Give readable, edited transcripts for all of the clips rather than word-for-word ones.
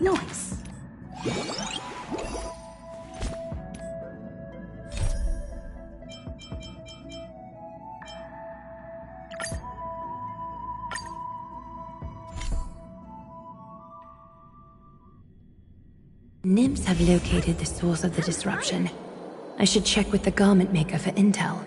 Nice. Nymphs have located the source of the disruption. I should check with the garment maker for intel.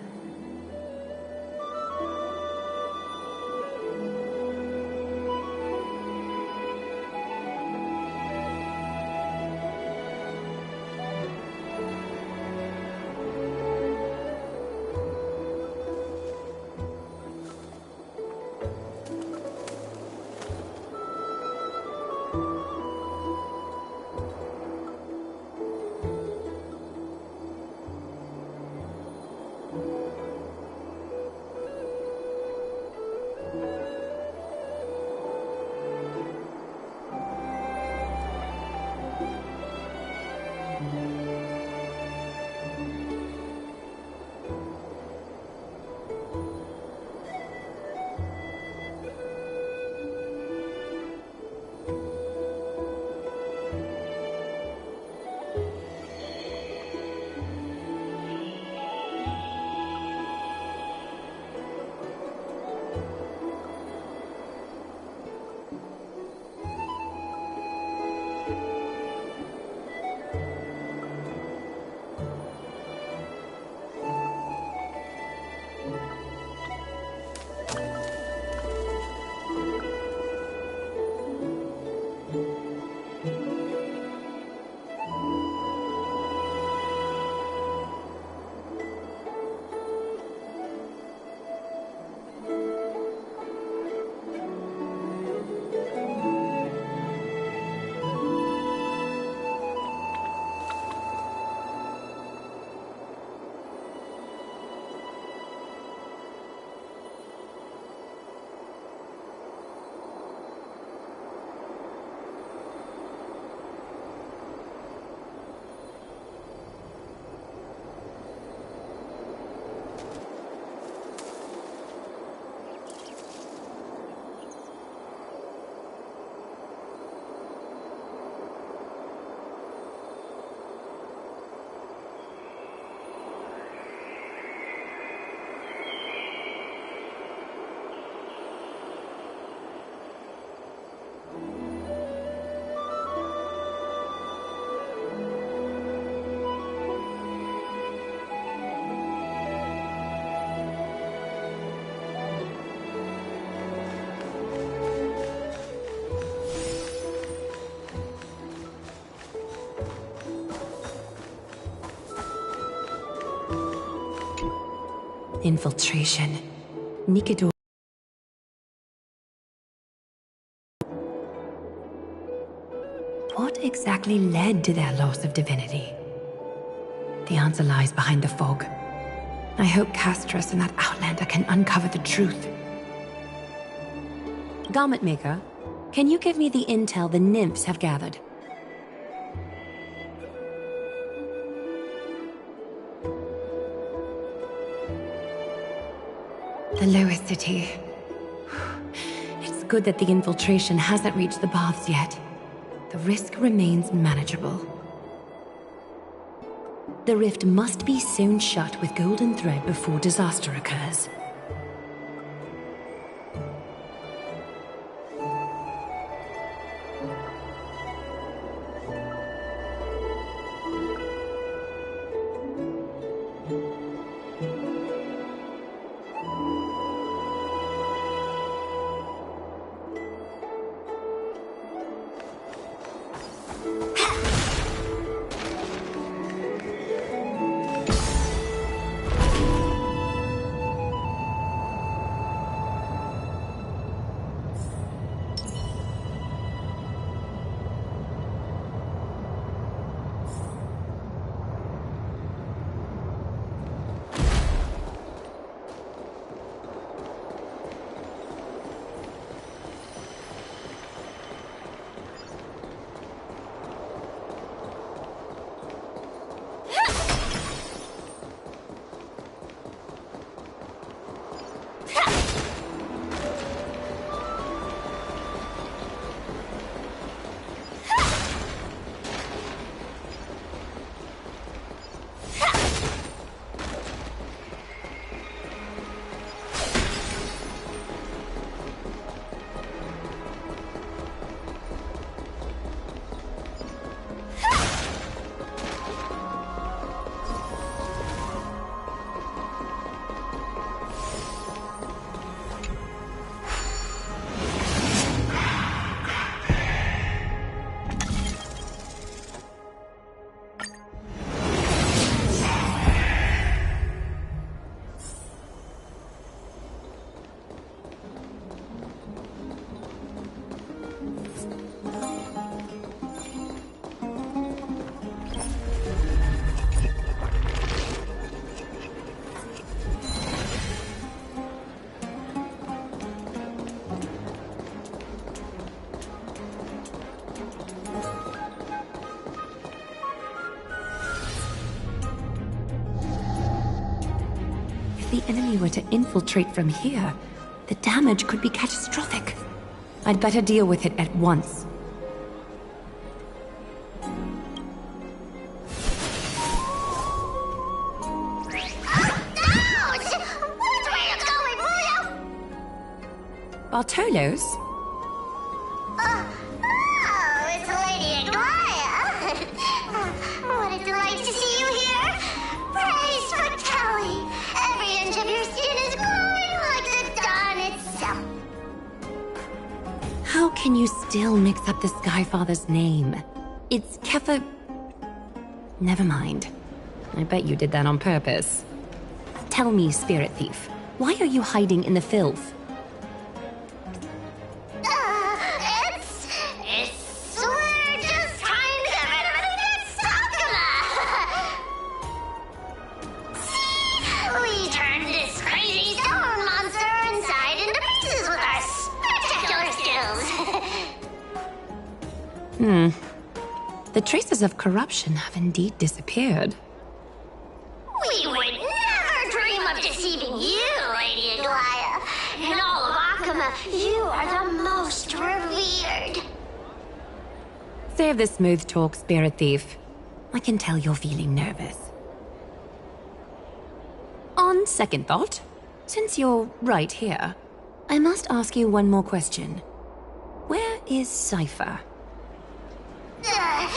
Infiltration. Nikidor. What exactly led to their loss of divinity? The answer lies behind the fog. I hope Castras and that Outlander can uncover the truth. Garment Maker, can you give me the intel the nymphs have gathered? The lower city. It's good that the infiltration hasn't reached the baths yet. The risk remains manageable. The rift must be sewn shut with golden thread before disaster occurs. If the enemy were to infiltrate from here, the damage could be catastrophic. I'd better deal with it at once. Bartolos? Oh, it's Lady Aglaya. What a delight to see you here. Praise for Kelly. Every inch of your skin is glowing like the dawn itself. How can you still mix up the Skyfather's name? It's Kepha... Never mind. I bet you did that on purpose. Tell me, Spirit Thief, why are you hiding in the filth? We're just trying to get rid of any dead Sakuma. See, we turned this crazy stone monster inside into pieces with our spectacular skills. The traces of corruption have indeed disappeared. We would never dream of deceiving you, Lady Aglaya. In all of Akuma, you are the most revered. Save the smooth talk, Spirit Thief. I can tell you're feeling nervous. On second thought, since you're right here, I must ask you one more question. Where is Cypher? There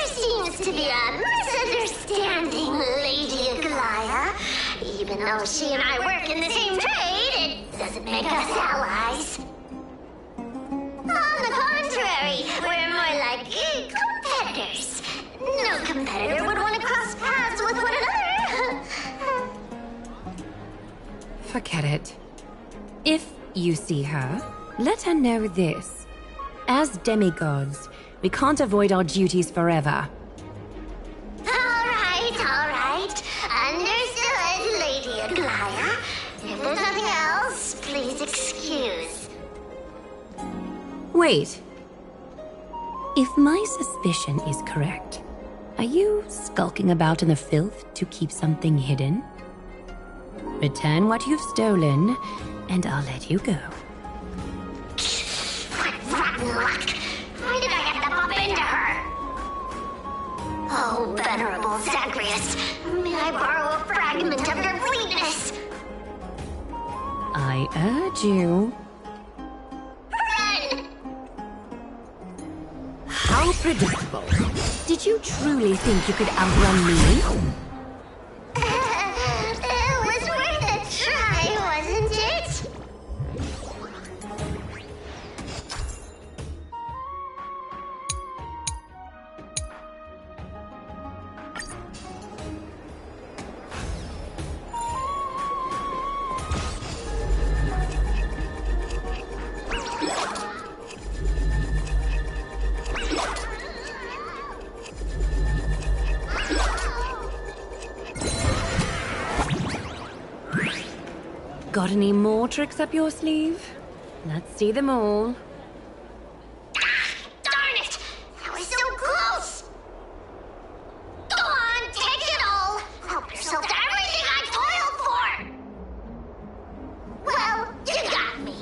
seems to be a misunderstanding, Lady Aglaya. Even though she and I work in the same trade, it doesn't make us allies. On the contrary, we're more like competitors. No competitor would want to cross paths with one another. Forget it. If you see her, let her know this. As demigods, we can't avoid our duties forever. All right. Understood, Lady Aglaya. If there's nothing else, please excuse. Wait. If my suspicion is correct, are you skulking about in the filth to keep something hidden? Return what you've stolen, and I'll let you go. What rotten luck! Why did I have to bump into her? Oh, venerable Zagreus, may I borrow a fragment of your fleetness? I urge you. Run! How predictable. Did you truly think you could outrun me? It was worth a try, wasn't it? Got any more tricks up your sleeve? Let's see them all. Darn it! That was so close! Go on, take it all! Help yourself to everything I toiled for! Well, you got me.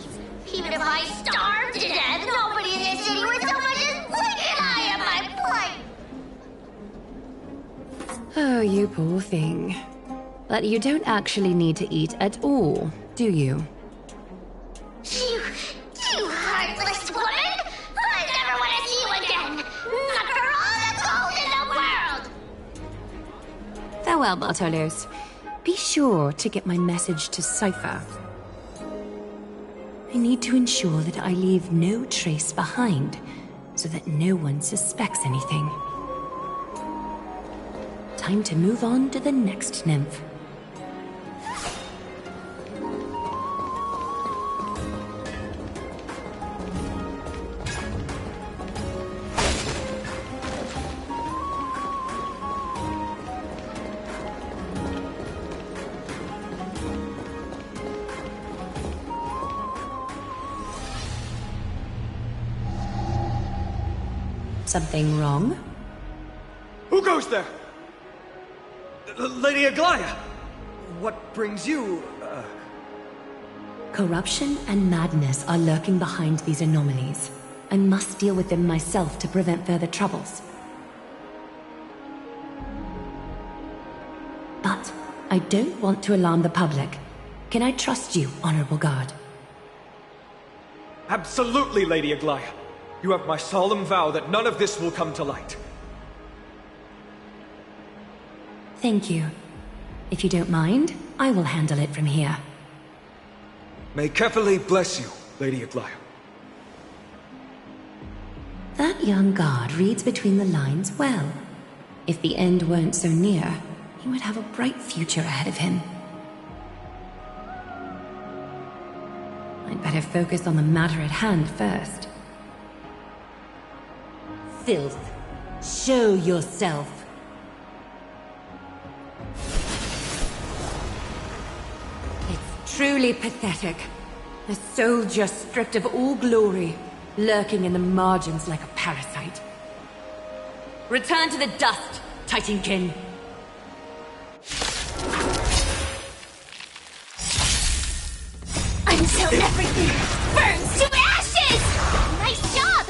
Even if I starved to death, nobody in this city would so much as blink an eye at my plight! Oh, you poor thing. But you don't actually need to eat at all, do you? You heartless woman! I never want to see you again! Not for all the gold in the world! Farewell, Bartolos. Be sure to get my message to Cypher. I need to ensure that I leave no trace behind, so that no one suspects anything. Time to move on to the next nymph. Something wrong? Who goes there? Lady Aglaya! What brings you, Corruption and madness are lurking behind these anomalies. I must deal with them myself to prevent further troubles. But I don't want to alarm the public. Can I trust you, Honorable Guard? Absolutely, Lady Aglaya. You have my solemn vow that none of this will come to light. Thank you. If you don't mind, I will handle it from here. May Kefali bless you, Lady Aglaya. That young guard reads between the lines well. If the end weren't so near, he would have a bright future ahead of him. I'd better focus on the matter at hand first. Filth, show yourself. It's truly pathetic. A soldier stripped of all glory, lurking in the margins like a parasite. Return to the dust, Titankin. Until everything burns to ashes! Nice job!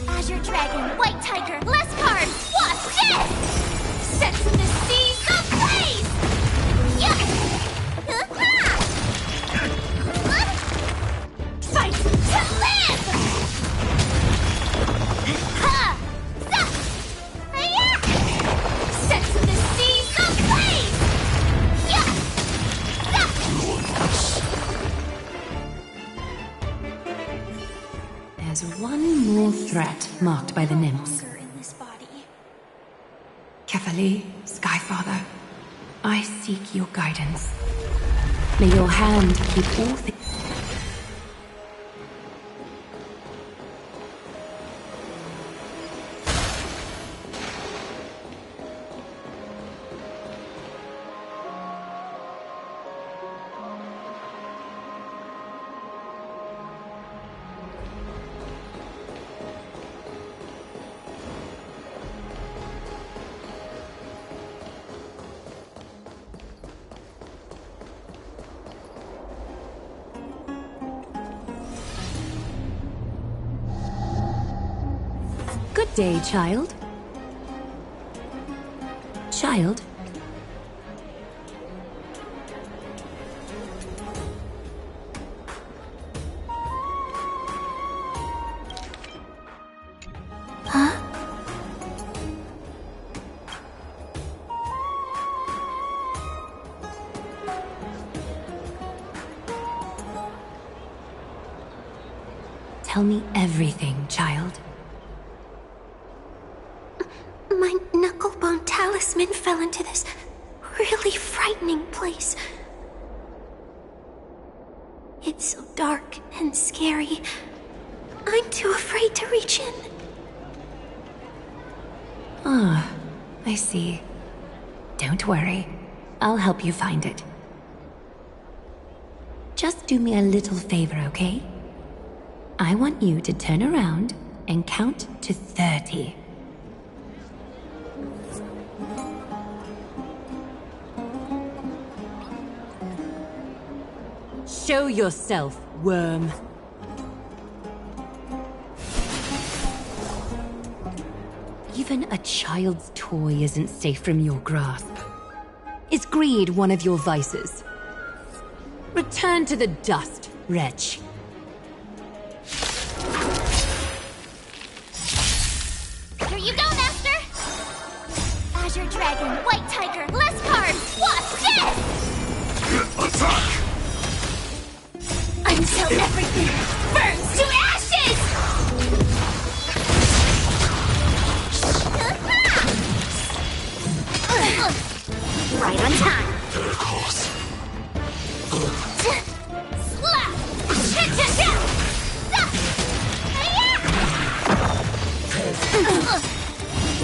Azure Dragon, White Tiger, Leskard, what's this? Sets in the seas ablaze! Fight to live! Sets in the seas ablaze! There's one more threat marked by the nymphs. Kefali, Skyfather, I seek your guidance. May your hand keep all things. Good day, child. Child? Huh? Tell me everything, child. My knucklebone talisman fell into this really frightening place. It's so dark and scary. I'm too afraid to reach in. Ah, I see. Don't worry. I'll help you find it. Just do me a little favor, okay? I want you to turn around and count to 30. Show yourself, worm. Even a child's toy isn't safe from your grasp. Is greed one of your vices? Return to the dust, wretch. Here you go, Master! Azure Dragon, White Tiger, less cards! What's this? Attack! Until everything burns to ashes! Right on time. Miracles. Slap!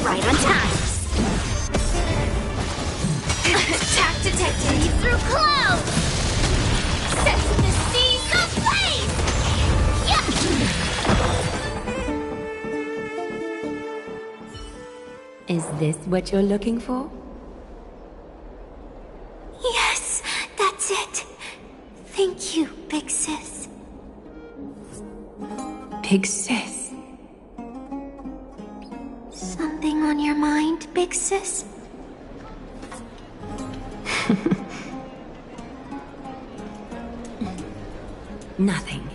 Right on time. Attack detected you through clouds! Setting the seas ablaze! Is this what you're looking for? Yes, that's it. Thank you, Big Sis. Big sis. Something on your mind, Big Sis? Nothing.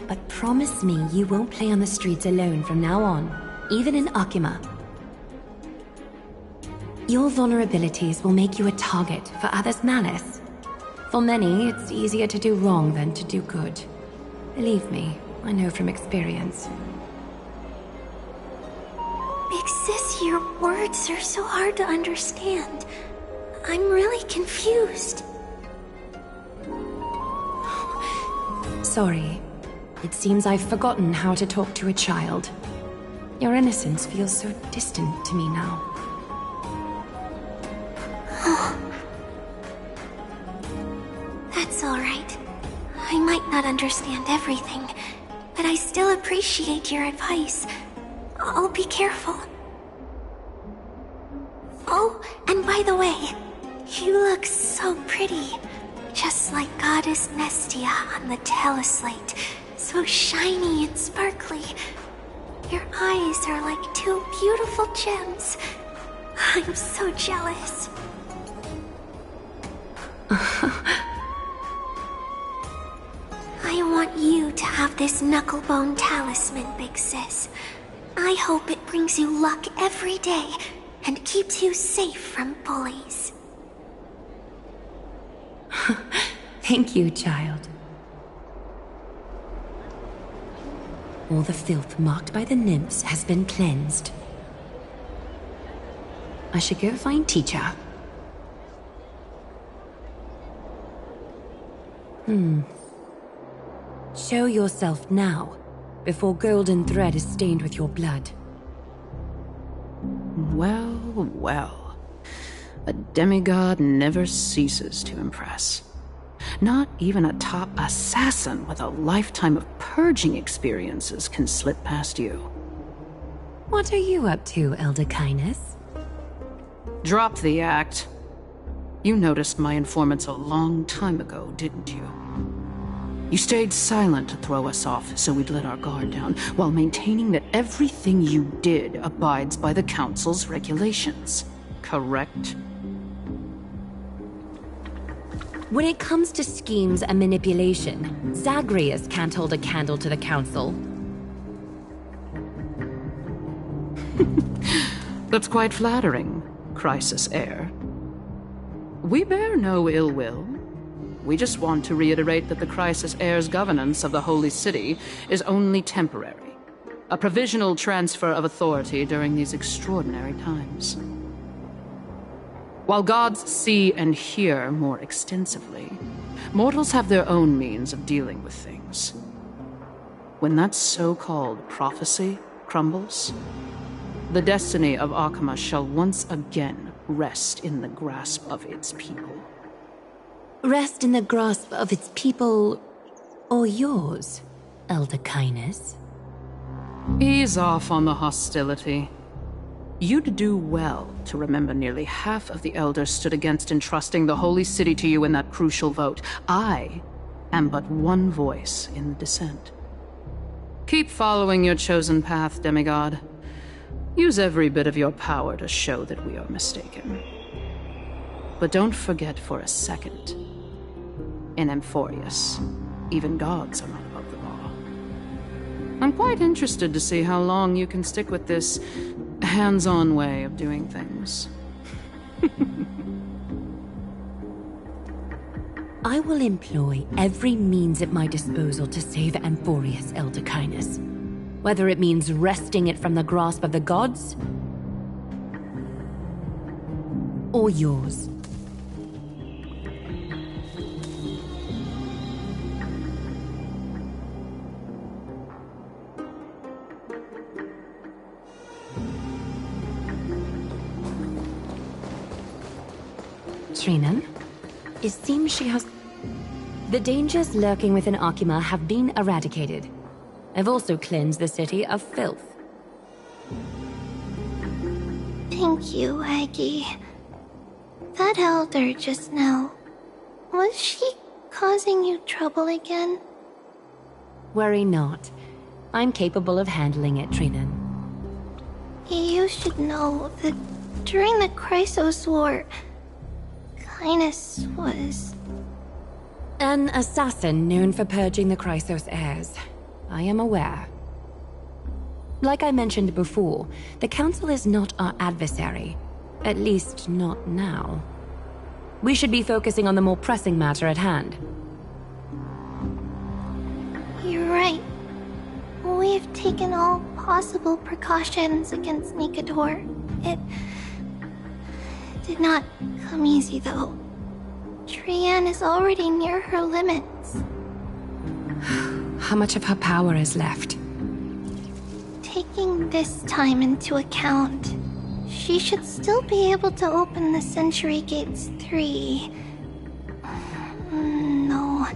But promise me you won't play on the streets alone from now on, even in Akima. Your vulnerabilities will make you a target for others' malice. For many, it's easier to do wrong than to do good. Believe me, I know from experience. Big Sis, your words are so hard to understand. I'm really confused. Sorry. It seems I've forgotten how to talk to a child. Your innocence feels so distant to me now. That's all right. I might not understand everything, but I still appreciate your advice. I'll be careful. Oh, and by the way, you look so pretty. Just like Goddess Nestia on the teleslate. So shiny and sparkly. Your eyes are like two beautiful gems. I'm so jealous. I want you to have this knucklebone talisman, Big Sis. I hope it brings you luck every day and keeps you safe from bullies. Thank you, child. All the filth marked by the nymphs has been cleansed. I should go find teacher. Show yourself now, before golden thread is stained with your blood. Well, well. A demigod never ceases to impress. Not even a top assassin with a lifetime of purging experiences can slip past you. What are you up to, Elder Kindness? Drop the act. You noticed my informants a long time ago, didn't you? You stayed silent to throw us off so we'd let our guard down, while maintaining that everything you did abides by the Council's regulations. Correct? When it comes to schemes and manipulation, Zagreus can't hold a candle to the Council. That's quite flattering, Crisis Heir. We bear no ill will. We just want to reiterate that the Crisis Heir's governance of the Holy City is only temporary. A provisional transfer of authority during these extraordinary times. While gods see and hear more extensively, mortals have their own means of dealing with things. When that so-called prophecy crumbles, the destiny of Akama shall once again rest in the grasp of its people. Rest in the grasp of its people, or yours, Elder Kindness? Ease off on the hostility. You'd do well to remember nearly half of the elders stood against entrusting the Holy City to you in that crucial vote. I am but one voice in the dissent. Keep following your chosen path, demigod. Use every bit of your power to show that we are mistaken. But don't forget for a second, in Amphoreus, even gods are not above the law. I'm quite interested to see how long you can stick with this hands-on way of doing things. I will employ every means at my disposal to save Amphoreus, Elder Kindness. Whether it means wresting it from the grasp of the gods, or yours. Trinan, it seems she has... The dangers lurking within Akima have been eradicated. I've also cleansed the city of filth. Thank you, Aggie. That elder just now, was she causing you trouble again? Worry not. I'm capable of handling it, Trinan. You should know that during the Chrysos War, Kindness was... An assassin known for purging the Chrysos heirs. I am aware. Like I mentioned before, the Council is not our adversary. At least, not now. We should be focusing on the more pressing matter at hand. You're right. We've taken all possible precautions against Nikador. It did not come easy, though. Trian is already near her limits. How much of her power is left? Taking this time into account, she should still be able to open the Century Gates 3. No,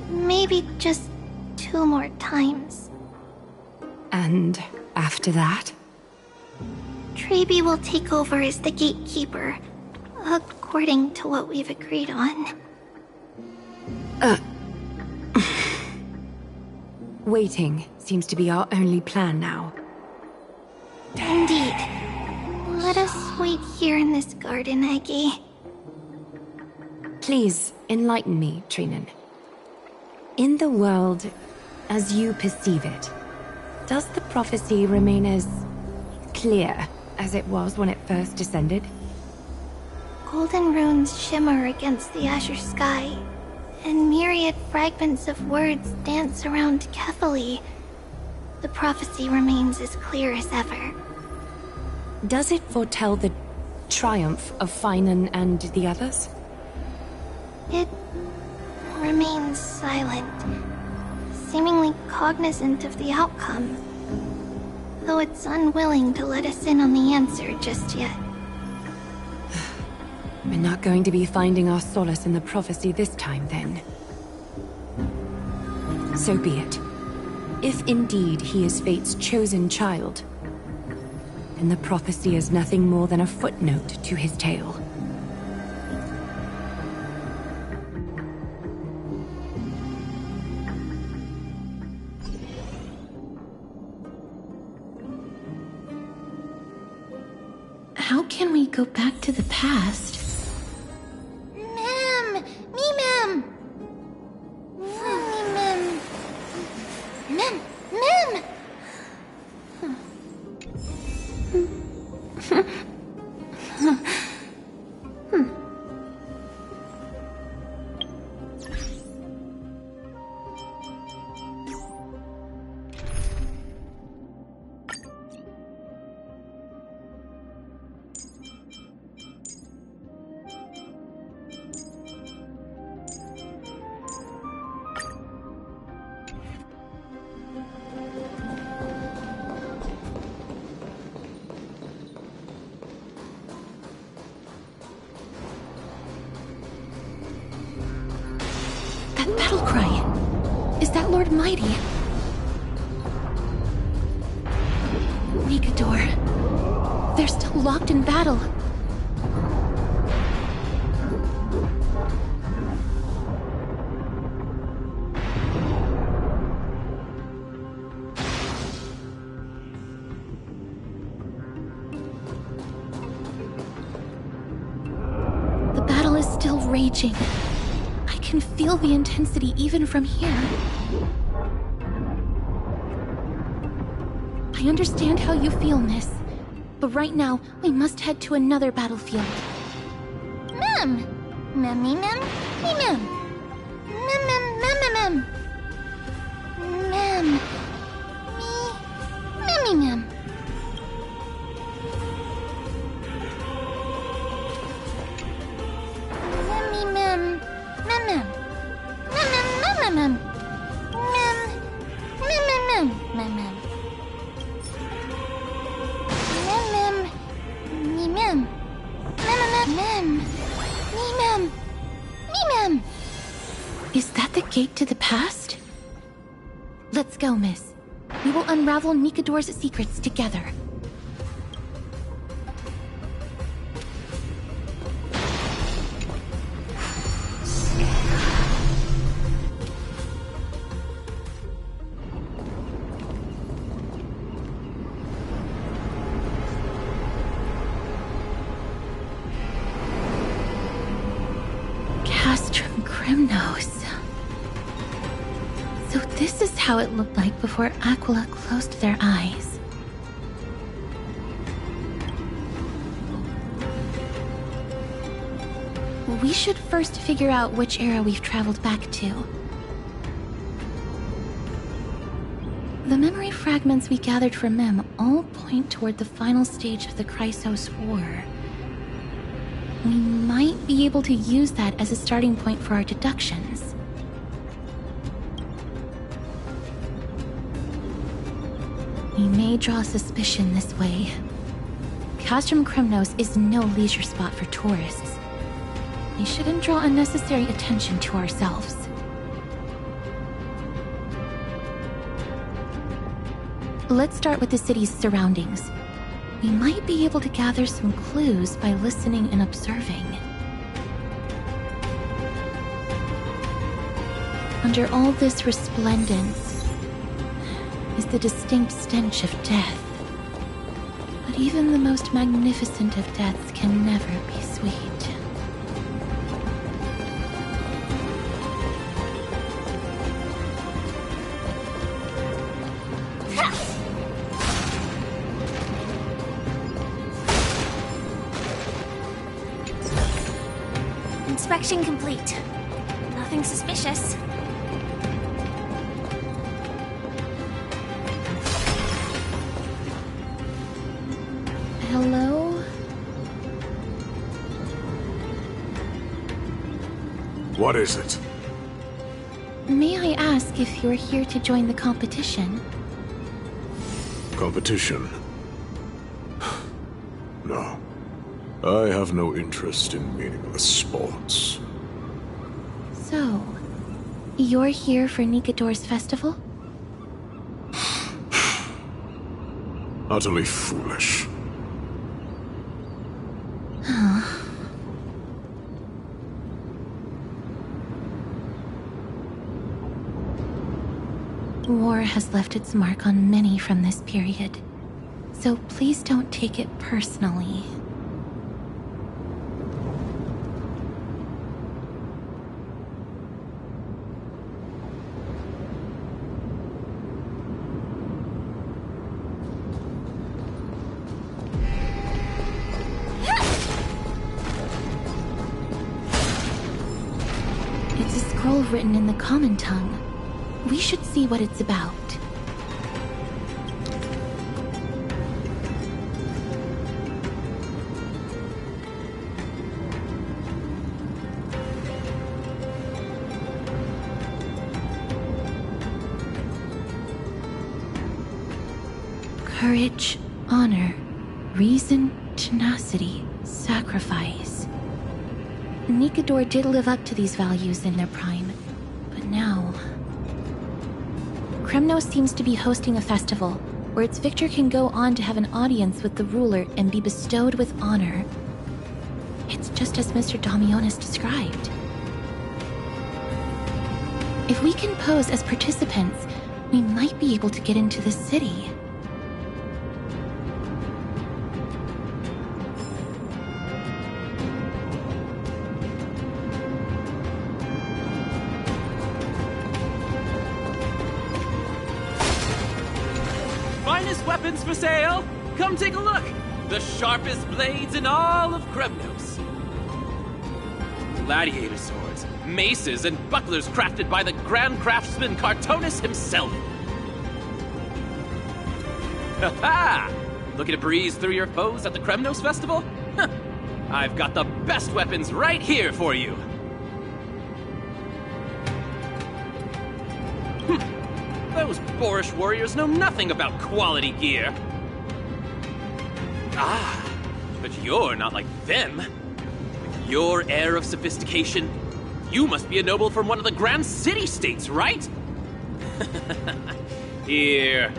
maybe just 2 more times. And after that? Traby will take over as the gatekeeper, according to what we've agreed on. Waiting seems to be our only plan now. Indeed. Let us wait here in this garden, Aggie. Please, enlighten me, Trinan. In the world, as you perceive it, does the prophecy remain as clear as it was when it first descended? Golden runes shimmer against the azure sky, and myriad fragments of words dance around Kefali. The prophecy remains as clear as ever. Does it foretell the triumph of Finan and the others? It remains silent, seemingly cognizant of the outcome, though it's unwilling to let us in on the answer just yet. We're not going to be finding our solace in the prophecy this time, then. So be it. If indeed he is Fate's chosen child, then the prophecy is nothing more than a footnote to his tale. How can we go back to the past? Mem! Me, Mem! Me, Mem! Mem! Mem! That battle cry. Is that Lord Mighty? Mikador. They're still locked in battle. The battle is still raging. I can feel the intensity even from here. I understand how you feel, miss. But right now, we must head to another battlefield. Mem! Mem, me, Mem? Me, Mem! Mem, Mem, Mem, Mem, Mem! Mem. Me. Mem, me, Mem. Mem, me, Mem. Mem, Mem. Mem, Mem, Mem, Mem, Mem. Mem. Mem, Mem, Mem, Mem, Mem. Mem, Mem. Me, Mem. Mem, Mem, Mem. Me, Mem. Me, Mem. Is that the gate to the past? Let's go, miss. We will unravel Mikador's secrets together. Castrum Grimnos. So this is how it looked like before Aquila closed their eyes. We should first figure out which era we've traveled back to. The memory fragments we gathered from Mem all point toward the final stage of the Chrysos War. We might be able to use that as a starting point for our deductions. We may draw suspicion this way. Castrum Krymnos is no leisure spot for tourists. We shouldn't draw unnecessary attention to ourselves. Let's start with the city's surroundings. We might be able to gather some clues by listening and observing. Under all this resplendence is the distinct stench of death. But even the most magnificent of deaths can never be sweet. Inspection complete. Nothing suspicious. Hello? What is it? May I ask if you're here to join the competition? Competition? No. I have no interest in meaningless sports. So, you're here for Nikador's festival? Utterly foolish. War has left its mark on many from this period, so please don't take it personally. It's a scroll written in the common tongue. We should see what it's about. Courage, honor, reason, tenacity, sacrifice. Nikador did live up to these values in their prime, but now... Kremnos seems to be hosting a festival, where its victor can go on to have an audience with the ruler and be bestowed with honor. It's just as Mr. Damionis described. If we can pose as participants, we might be able to get into the city. Finest weapons for sale! Come take a look! The sharpest blades in all of Kremnos. Gladiator swords, maces, and bucklers crafted by the grand craftsman Cartonis himself. Ha-ha! Looking to breeze through your foes at the Kremnos festival? Huh. I've got the best weapons right here for you. Those boorish warriors know nothing about quality gear. Ah, but you're not like them. With your air of sophistication, you must be a noble from one of the grand city-states, right? Here,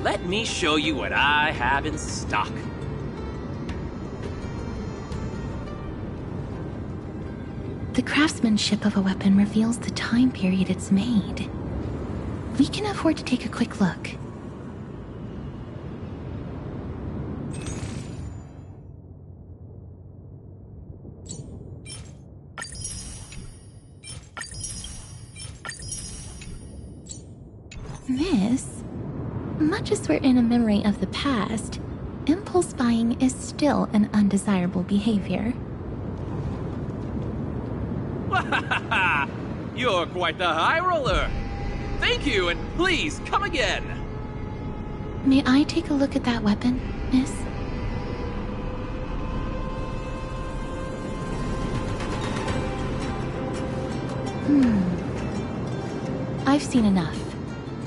let me show you what I have in stock. The craftsmanship of a weapon reveals the time period it's made. We can afford to take a quick look. Miss, much as we're in a memory of the past, impulse buying is still an undesirable behavior. You're quite the high roller. Thank you, and please, come again! May I take a look at that weapon, miss? I've seen enough.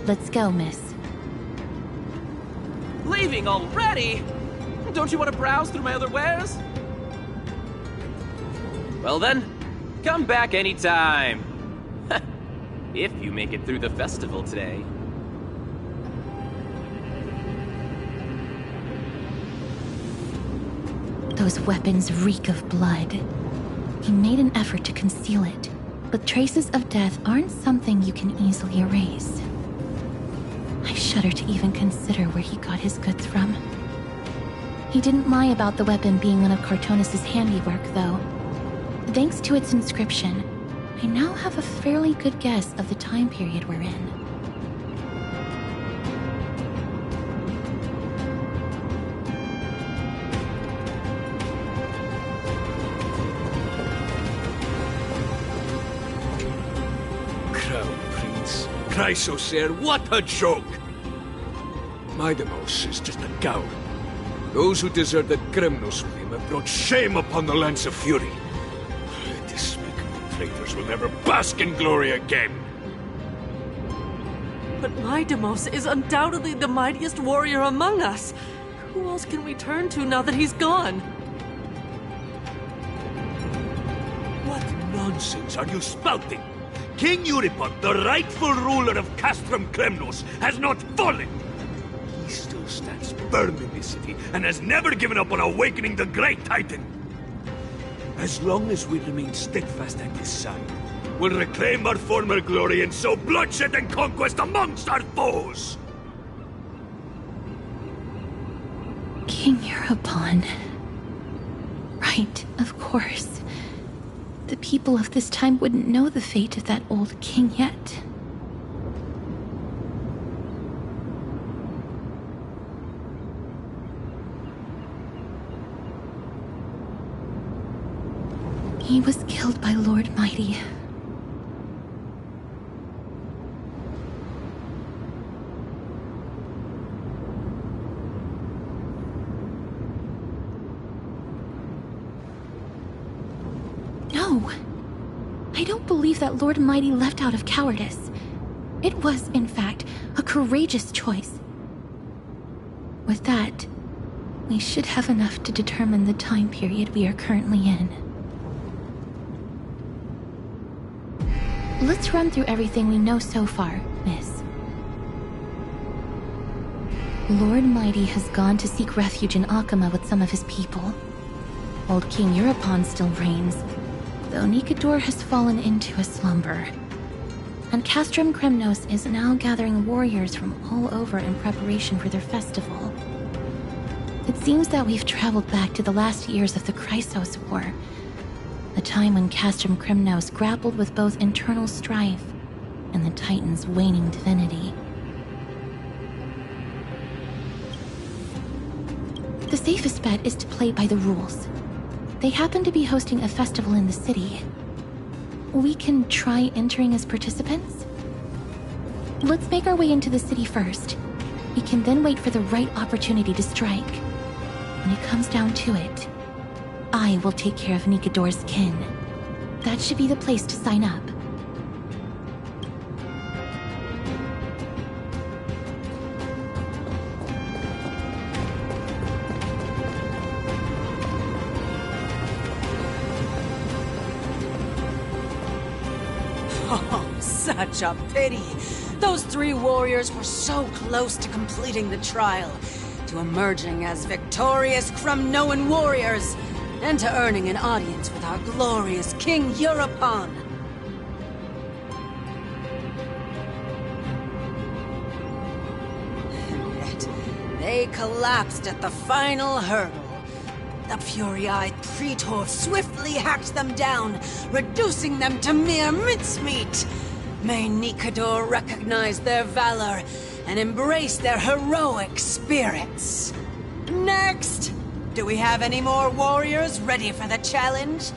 Let's go, miss. Leaving already? Don't you want to browse through my other wares? Well then, come back anytime. If you make it through the festival today. Those weapons reek of blood. He made an effort to conceal it, but traces of death aren't something you can easily erase. I shudder to even consider where he got his goods from. He didn't lie about the weapon being one of Cartonis' handiwork, though. Thanks to its inscription, I now have a fairly good guess of the time period we're in. Crown Prince. Chrysosaur, what a joke! Maidemos is just a coward. Those who deserted Kremnos with him have brought shame upon the Lance of Fury. Despicable traitors will never bask in glory again. But my Demos is undoubtedly the mightiest warrior among us. Who else can we turn to now that he's gone? What nonsense are you spouting? King Euripon, the rightful ruler of Castrum Kremnos, has not fallen! He still stands firm in this city, and has never given up on awakening the Great Titan! As long as we remain steadfast at his side, we'll reclaim our former glory and sow bloodshed and conquest amongst our foes! King Euripon. Right, of course. The people of this time wouldn't know the fate of that old king yet. He was killed by Lord Mighty. No, I don't believe that Lord Mighty left out of cowardice. It was, in fact, a courageous choice. With that, we should have enough to determine the time period we are currently in. Let's run through everything we know so far, Miss. Lord Mighty has gone to seek refuge in Akama with some of his people. Old King Euripon still reigns, though Nikador has fallen into a slumber. And Castrum Kremnos is now gathering warriors from all over in preparation for their festival. It seems that we've traveled back to the last years of the Chrysos War, the time when Castrum Kremnos grappled with both internal strife and the Titan's waning divinity. The safest bet is to play by the rules. They happen to be hosting a festival in the city. We can try entering as participants? Let's make our way into the city first. We can then wait for the right opportunity to strike. When it comes down to it, I will take care of Nikador's kin. That should be the place to sign up. Oh, such a pity. Those three warriors were so close to completing the trial, to emerging as victorious Kremnoan warriors, and to earning an audience with our glorious King Euripon. And yet, they collapsed at the final hurdle. The fury-eyed Praetor swiftly hacked them down, reducing them to mere mincemeat. May Nikador recognize their valor and embrace their heroic spirits. Next! Do we have any more warriors ready for the challenge?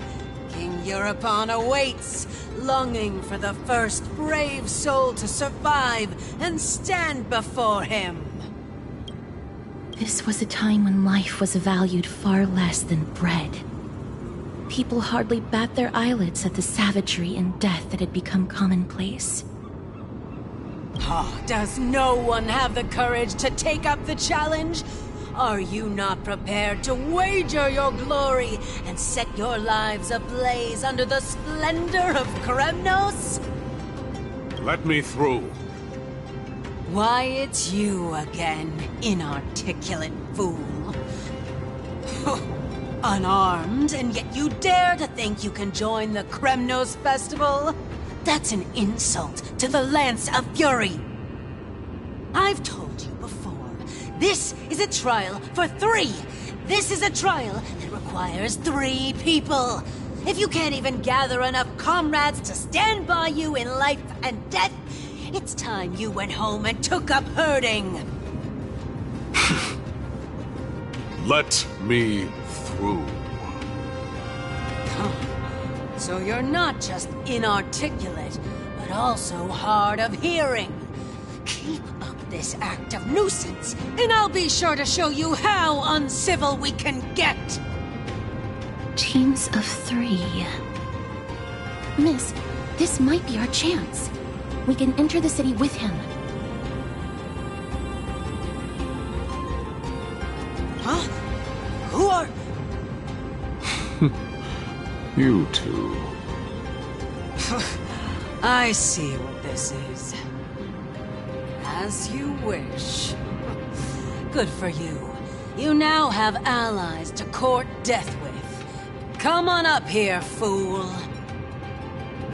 King Euripon awaits, longing for the first brave soul to survive and stand before him. This was a time when life was valued far less than bread. People hardly bat their eyelids at the savagery and death that had become commonplace. Oh, does no one have the courage to take up the challenge? Are you not prepared to wager your glory and set your lives ablaze under the splendor of Kremnos? Let me through. Why, it's you again, inarticulate fool. Unarmed, and yet you dare to think you can join the Kremnos festival? That's an insult to the Lance of Fury. I've told you before, this is a trial for 3. This is a trial that requires 3 people. If you can't even gather enough comrades to stand by you in life and death, it's time you went home and took up herding. Let me through. So you're not just inarticulate, but also hard of hearing. Keep up this act of nuisance, and I'll be sure to show you how uncivil we can get. Teams of 3. Miss, this might be our chance. We can enter the city with him. You two. I see what this is. As you wish. Good for you. You now have allies to court death with. Come on up here, fool.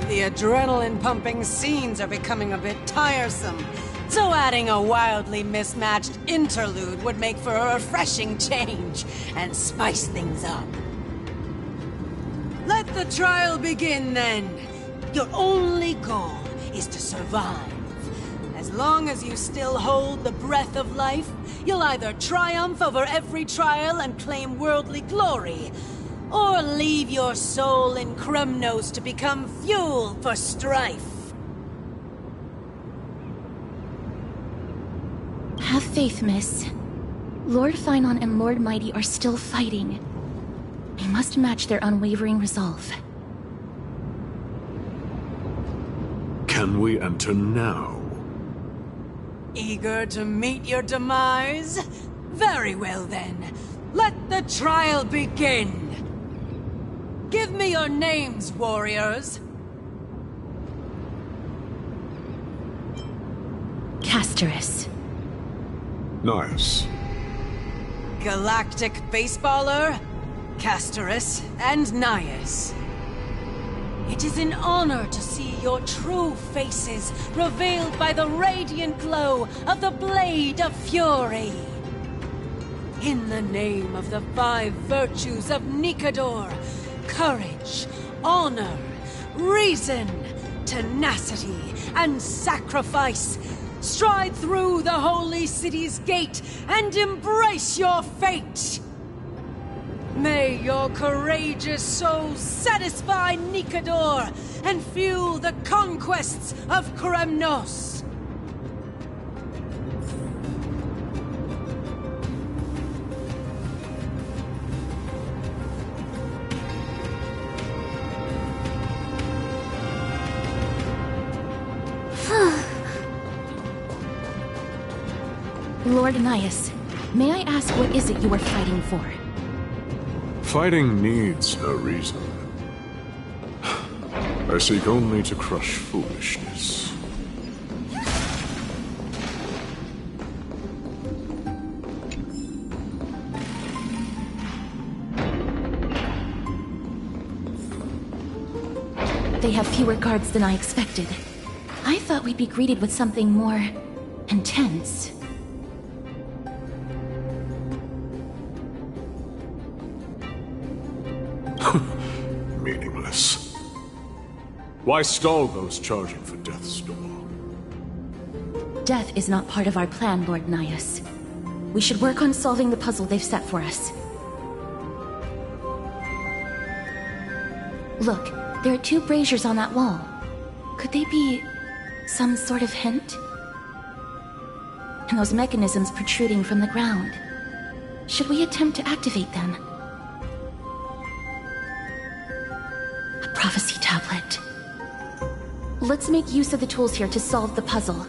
The adrenaline-pumping scenes are becoming a bit tiresome, so adding a wildly mismatched interlude would make for a refreshing change and spice things up. Let the trial begin, then. Your only goal is to survive. As long as you still hold the breath of life, you'll either triumph over every trial and claim worldly glory, or leave your soul in Kremnos to become fuel for strife. Have faith, miss. Lord Finon and Lord Mighty are still fighting. We must match their unwavering resolve. Can we enter now? Eager to meet your demise? Very well then. Let the trial begin. Give me your names, warriors. Castorus. Nice. Galactic Baseballer, Castorus, and Nias. It is an honor to see your true faces revealed by the radiant glow of the Blade of Fury. In the name of the 5 virtues of Nikador, courage, honor, reason, tenacity, and sacrifice, stride through the holy city's gate and embrace your fate! May your courageous souls satisfy Nikador and fuel the conquests of Kremnos! Lord Nias, may I ask what is it you are fighting for? Fighting needs no reason. I seek only to crush foolishness. They have fewer guards than I expected. I thought we'd be greeted with something more intense. Meaningless. Why stall those charging for death's door? Death is not part of our plan, Lord Nias. We should work on solving the puzzle they've set for us. Look, there are 2 braziers on that wall. Could they be some sort of hint? And those mechanisms protruding from the ground. Should we attempt to activate them? A prophecy tablet. Let's make use of the tools here to solve the puzzle.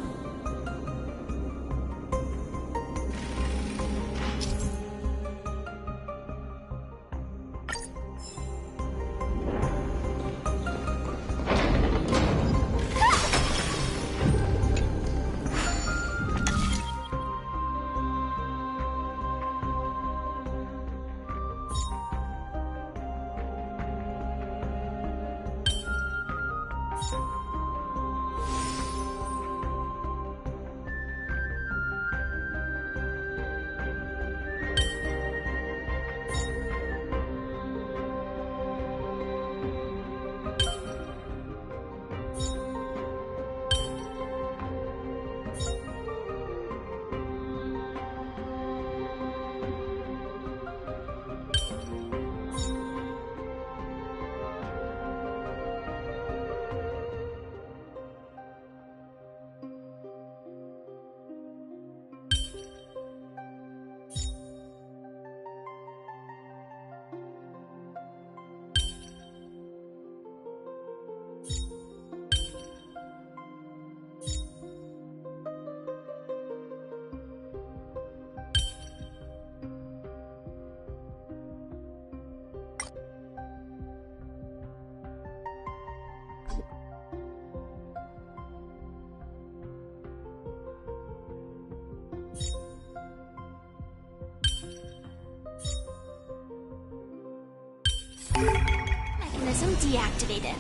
Mechanism deactivated.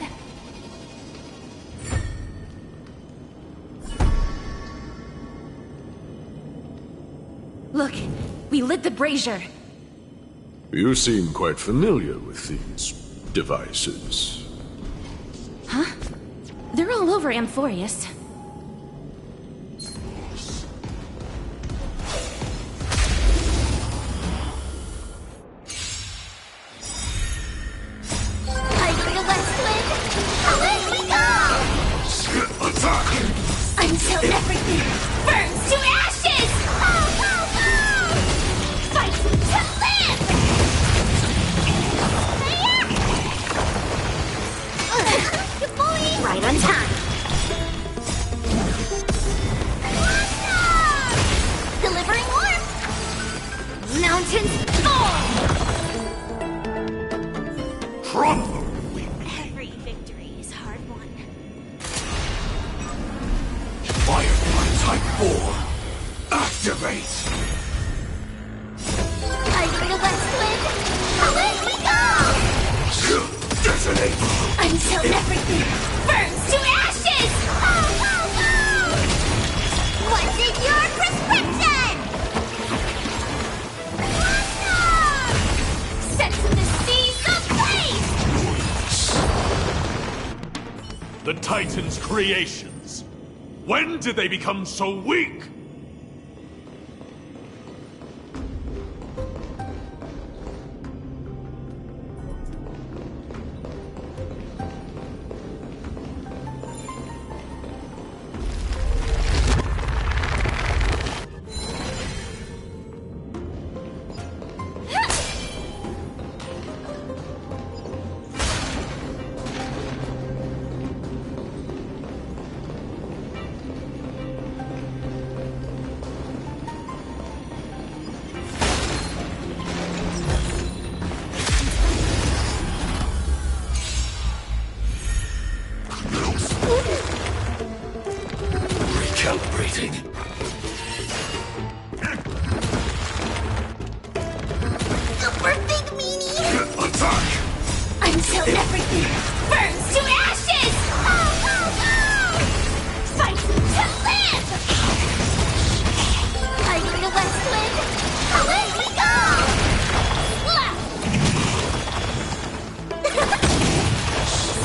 Look, we lit the brazier. You seem quite familiar with these devices. Huh? They're all over Amphoreus. Until everything burns to ashes! Fight to live! Right on time. Delivering warmth! Mountains fall! Crumble! Every victory is hard won. Firefly Type 4! Activate! I bring a west wind! Away we go! Detonate! Until everything burns to ashes! What's in your prescription? Sense of the seas of blaze! The Titan's creations! When did they become so weak? Recalibrating. Super big meanie! Attack! Until everything burns to ashes! Fight to live! I bring a west wind! Away we go!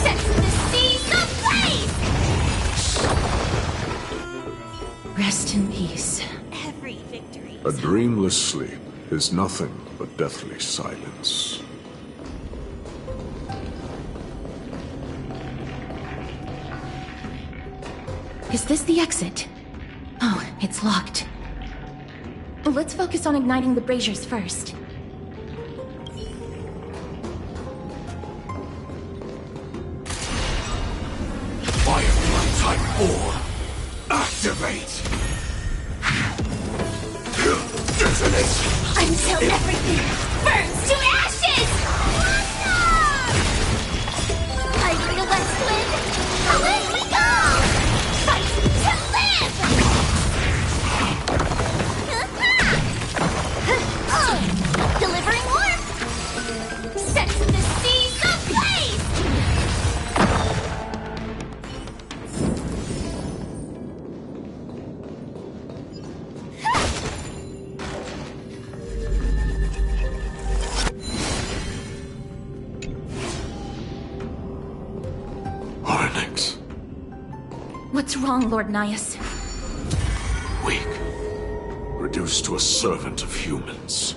Sense the seas ablaze! Rest in peace. Every victory A is dreamless sleep is nothing but deathly silence. Is this the exit? Oh, it's locked. Let's focus on igniting the braziers first. Firefly Type 4! Activate! Detonate! until everything burns to ashes! I bring a west wind! Away we go! Fight to live! Delivering warmth! Set the seas ablaze! What's wrong, Lord Nias? Weak. Reduced to a servant of humans.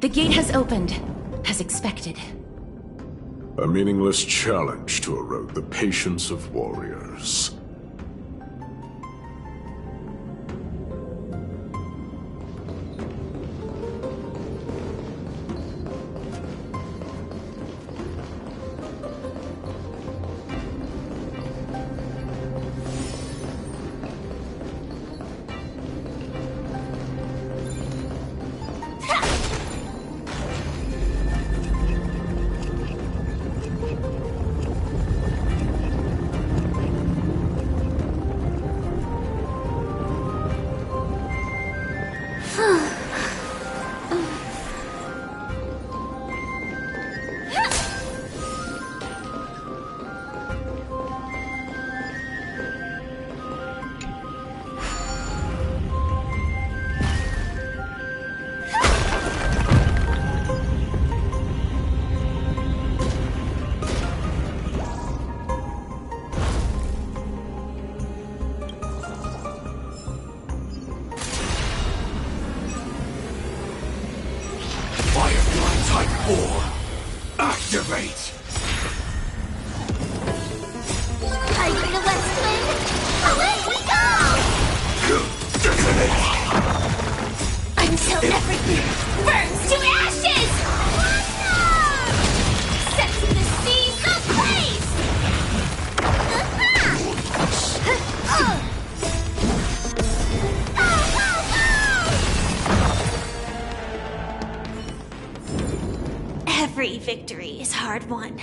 The gate has opened, as expected. A meaningless challenge to erode the patience of warriors. Activate! Fighting the west wind! Away we go! Detonate! Until everything burns to ashes! Setting the seas ablaze! Every victory is hard won.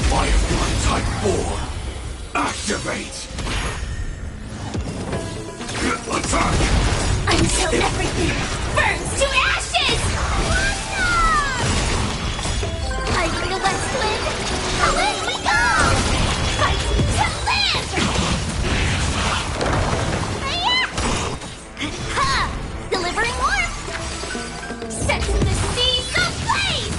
Firefly Type 4! Activate! Attack! Until everything burns to ashes! Fighting the west wind! Away we go! Fighting to land! Ha! Delivering warmth! Setting the seas ablaze!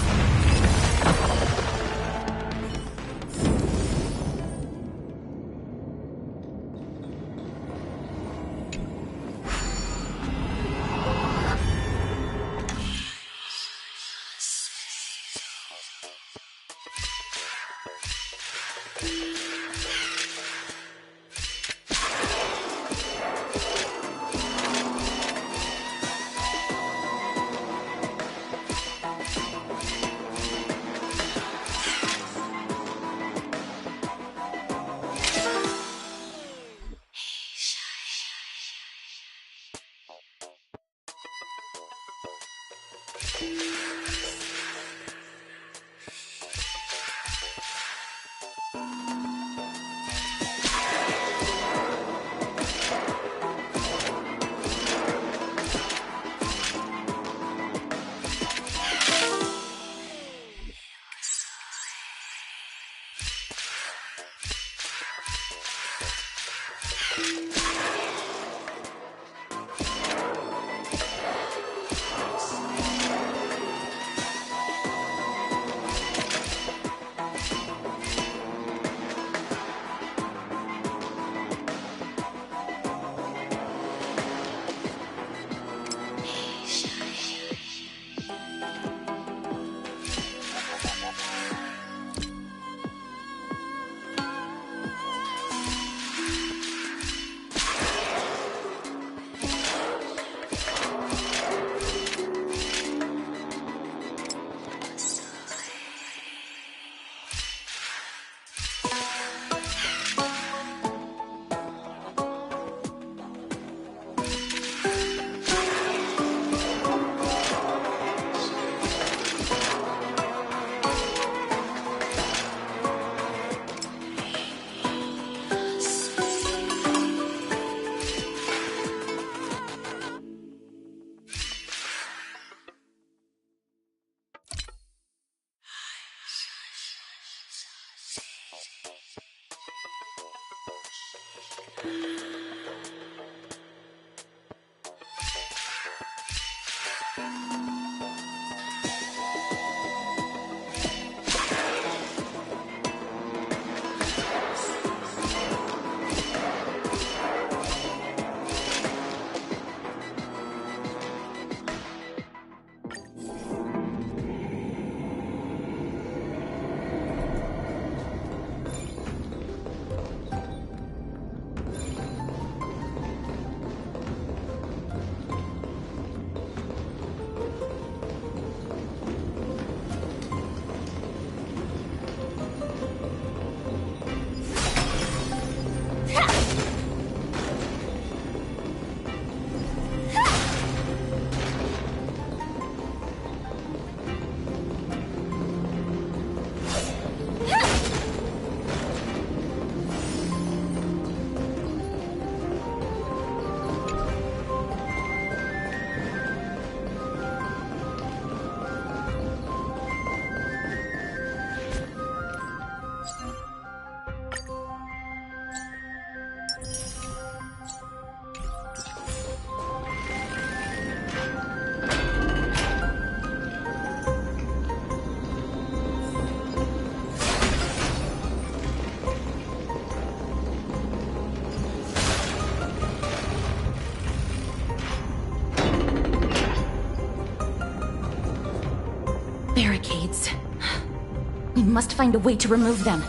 must find a way to remove them.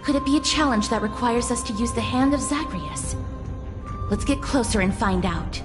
Could it be a challenge that requires us to use the hand of Zagreus? Let's get closer and find out.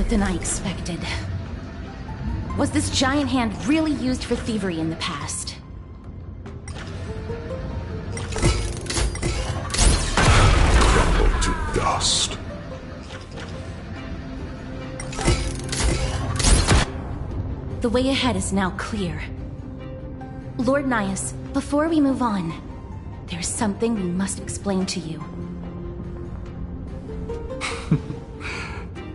Than I expected. Was this giant hand really used for thievery in the past? Crumble to dust. The way ahead is now clear. Lord Nias, before we move on, there's something we must explain to you.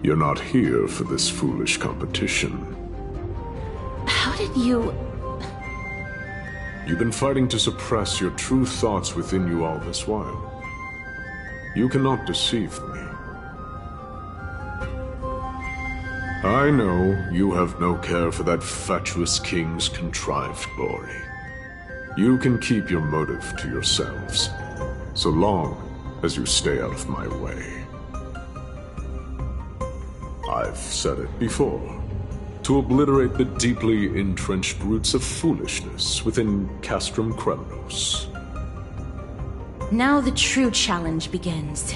You're not here for this foolish competition. How did you... You've been fighting to suppress your true thoughts within you all this while. You cannot deceive me. I know you have no care for that fatuous king's contrived glory. You can keep your motive to yourselves, so long as you stay out of my way. I've said it before. To obliterate the deeply entrenched roots of foolishness within Castrum Kremnos. Now the true challenge begins.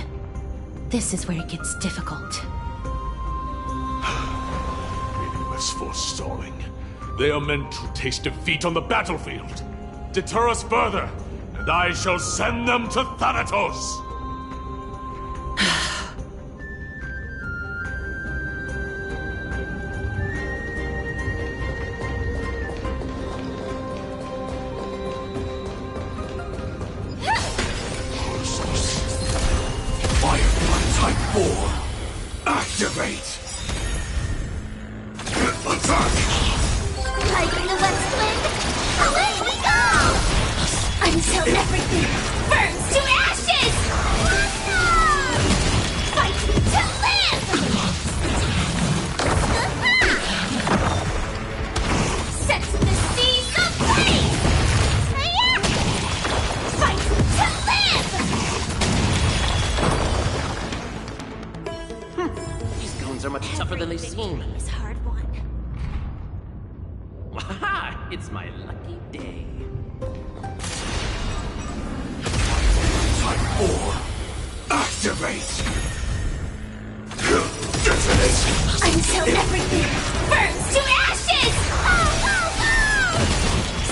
This is where it gets difficult. Meaningless forestalling. They are meant to taste defeat on the battlefield. Deter us further, and I shall send them to Thanatos! Activate! Attack! Like the west wind, away we go! Until everything burns to ashes! Fight to live! Set the seas ablaze! Fight to live! Are much tougher than they seem. It's hard won. Waha! It's my lucky day. Type 4, activate! Until everything burns to ashes!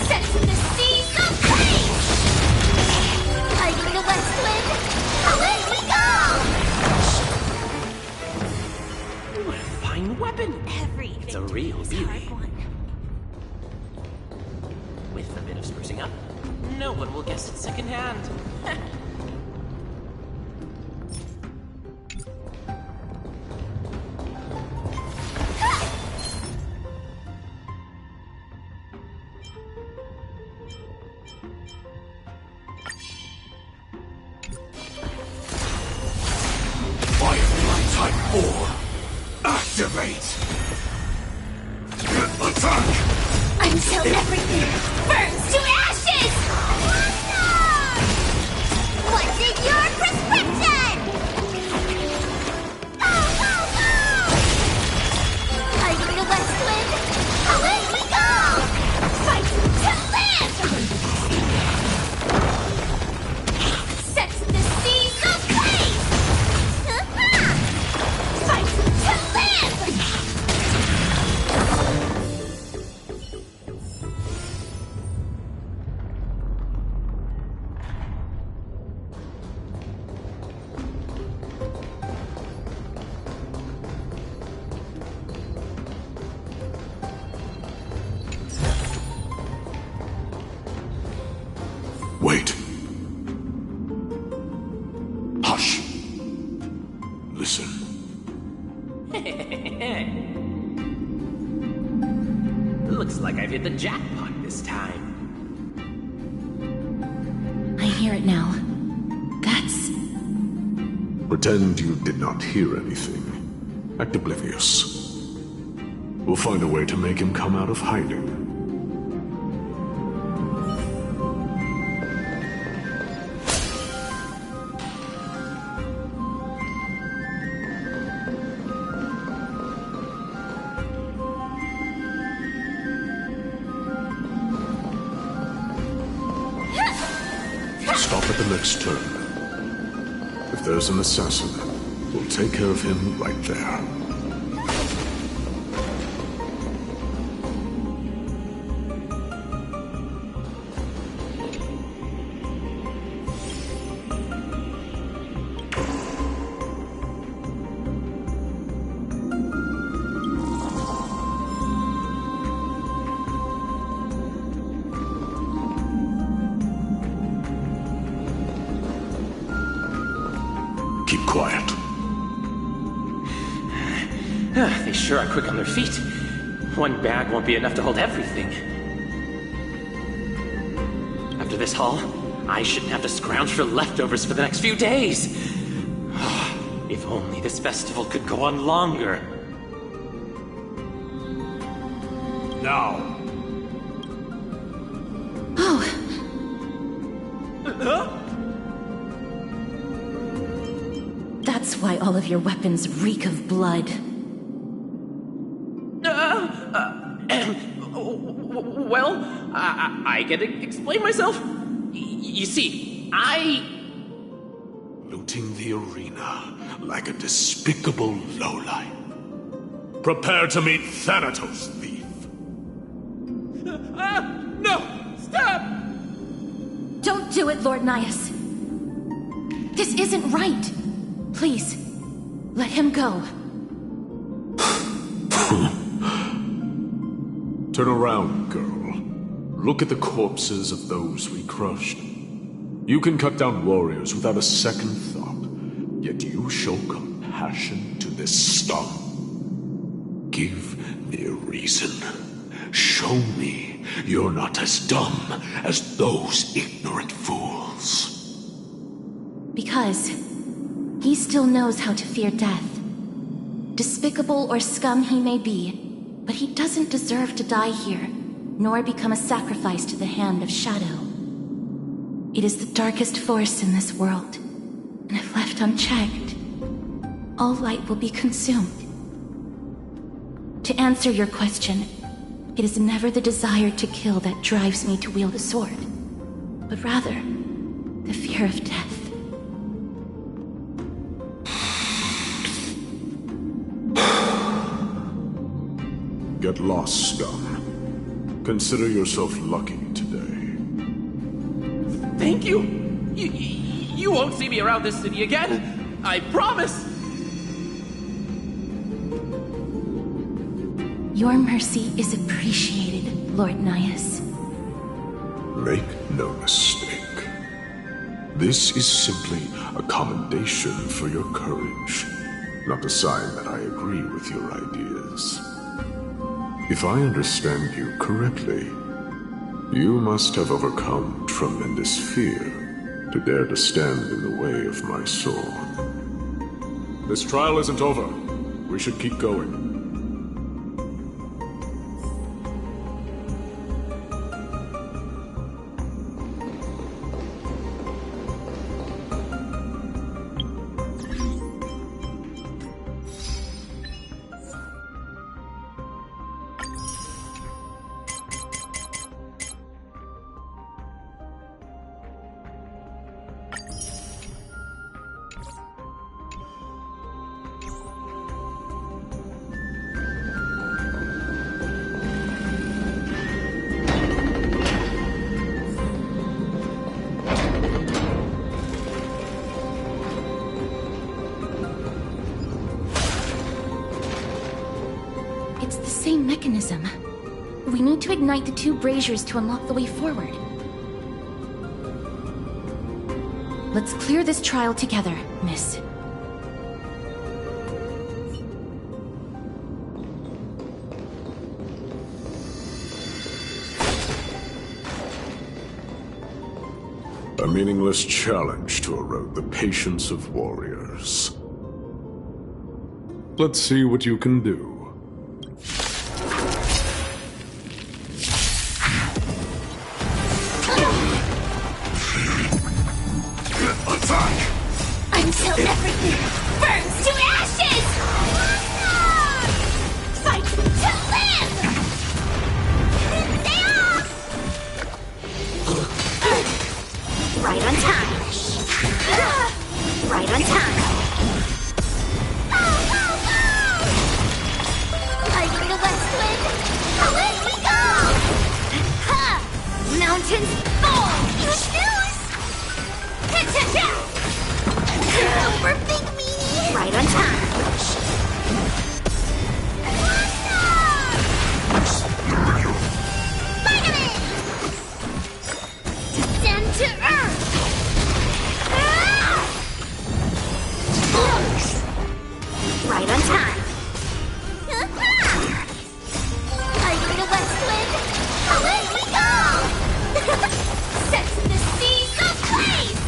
Set the seas ablaze! Like the west wind, away we go! Weapon. It's a real beauty. Hard With a bit of sprucing up, no one will guess it secondhand. Firefly Type 4! Activate! Attack! Until everything burns to ashes! What's in your prescription? Go, go, go! Fighting the west wind, away we go! Fight to live! Set the seas ablaze! Fight to live! Wait. Hush. Listen. Looks like I've hit the jackpot this time. I hear it now. That's... Pretend you did not hear anything. Act oblivious. We'll find a way to make him come out of hiding. Stop at the next turn. If there's an assassin, we'll take care of him right there. Keep quiet. They sure are quick on their feet. One bag won't be enough to hold everything. After this haul, I shouldn't have to scrounge for leftovers for the next few days. If only this festival could go on longer. Now! That's why all of your weapons reek of blood. Well, I can explain myself. You see, Looting the arena like a despicable lowlife. Prepare to meet Thanatos, thief. No! Stop! Don't do it, Lord Nias. This isn't right. Please, let him go. Turn around, girl. Look at the corpses of those we crushed. You can cut down warriors without a second thought, yet you show compassion to this scum. Give me a reason. Show me you're not as dumb as those ignorant fools. Because he still knows how to fear death. Despicable or scum he may be, but he doesn't deserve to die here, nor become a sacrifice to the hand of Shadow. It is the darkest force in this world, and if left unchecked, all light will be consumed. To answer your question, it is never the desire to kill that drives me to wield a sword, but rather the fear of death. Get lost, scum. Consider yourself lucky today. Thank you! You won't see me around this city again! I promise! Your mercy is appreciated, Lord Nias. Make no mistake. This is simply a commendation for your courage, not a sign that I agree with your ideas. If I understand you correctly, you must have overcome tremendous fear to dare to stand in the way of my sword. This trial isn't over. We should keep going. It's the same mechanism. We need to ignite the two braziers to unlock the way forward. Let's clear this trial together, miss. A meaningless challenge to erode the patience of warriors. Let's see what you can do. Until everything burns to ashes! Fight to live! Stay off! Right on time. Right on time. Fighting the west wind! Away we go! Ha! Mountains fall! You snooze! Ha-ha-ha! Over, big meanie! Right on time. Vitamin! Descend to earth! Right on time. Fighting the west wind! Away we go! Sets the seas ablaze!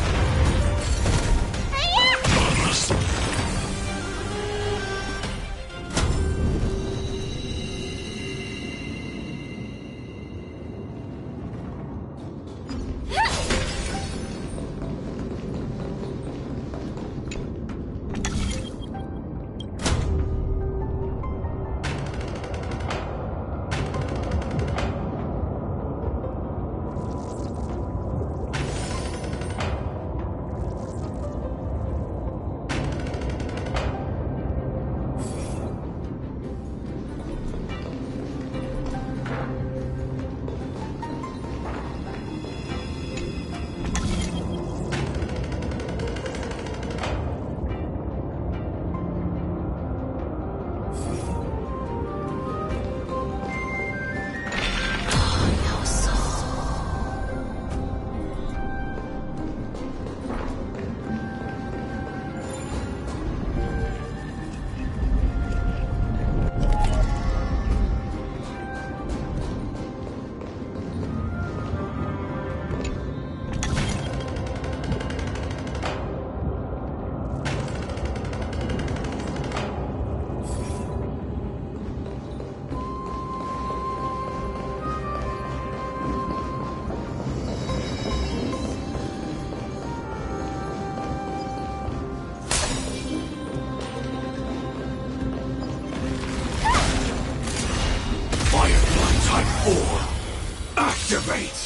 Activate!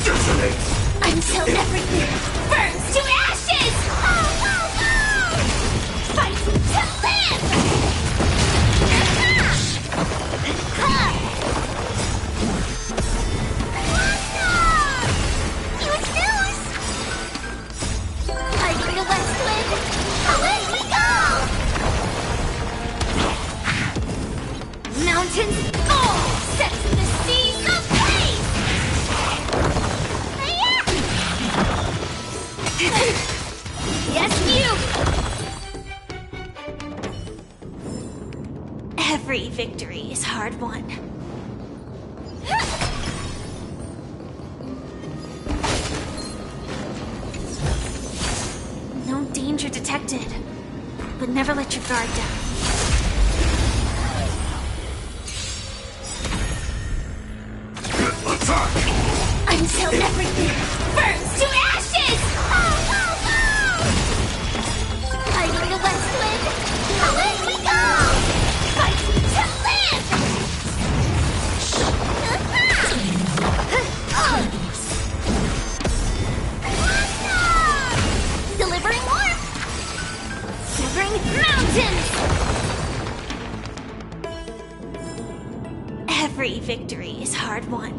Detonate! Until everything burns to ashes! Fight to live! You snooze! Fighting the west wind! Away we go! Mountains fall! Sets the seas ablaze! Yes, you! Every victory is hard won. danger detected, but never let your guard down. Attack! Until everything burns to ashes! Fighting the west wind, away we go! Fighting to live! Delivering warmth! Severing mountains! Every victory is hard won.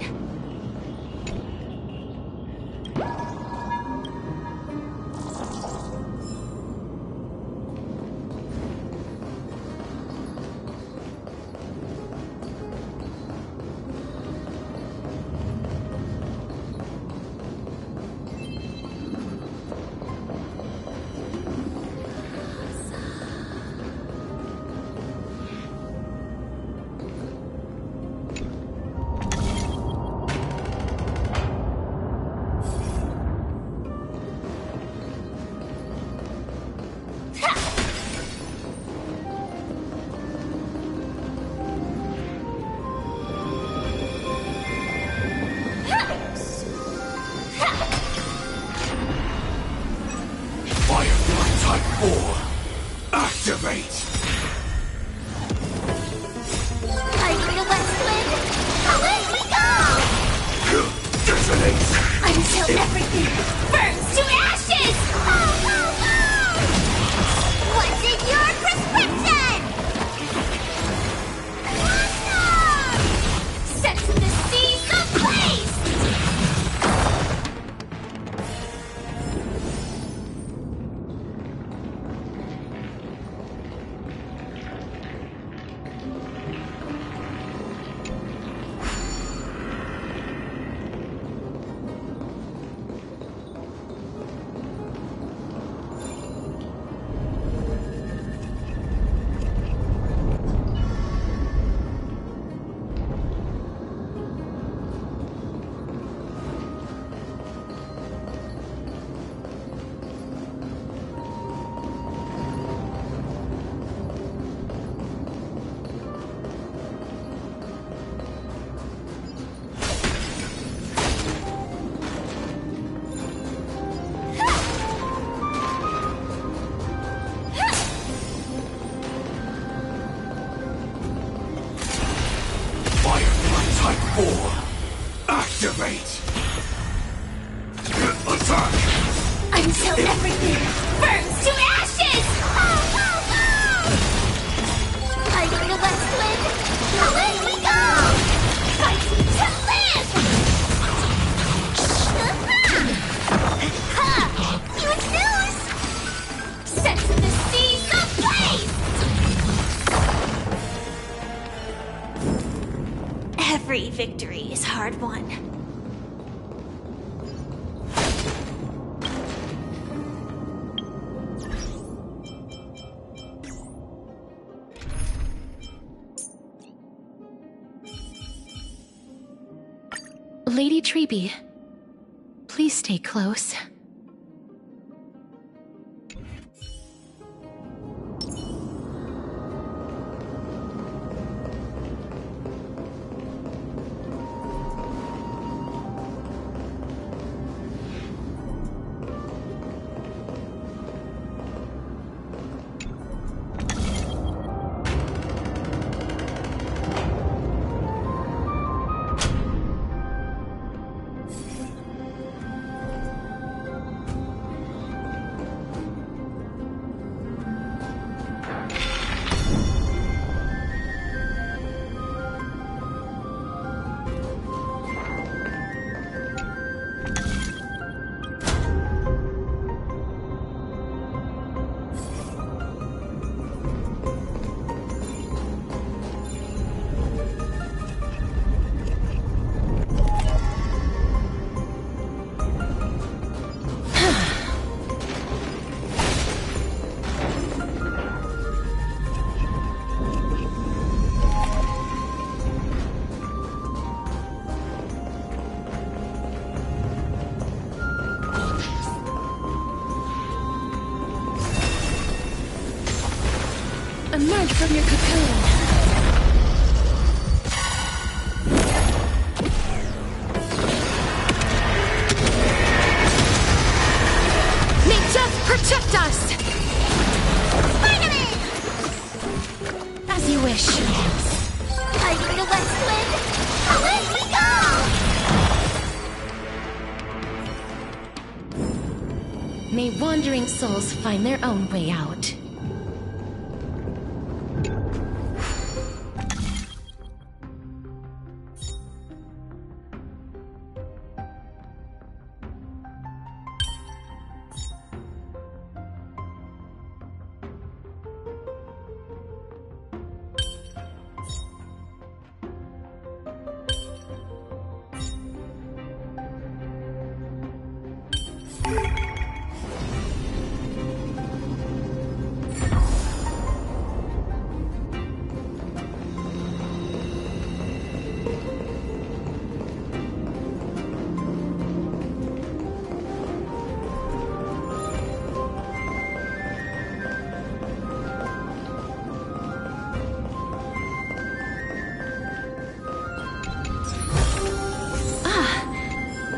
Activate! Fighting the west wind, away we go! Detonate! Until everything burns to ashes! What's in your prescription? Sets the seas ablaze! Activate! Attack! Until everything burns to ashes! Fighting the west wind, away we go! Fighting to live! You snooze! Sets the seas ablaze! Every victory is hard won. Lady Treeby, please stay close. from your cocoon. May death protect us! Spider-Man! As you wish. Fighting the west wind! Away we go! May wandering souls find their own way out.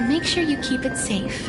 Make sure you keep it safe.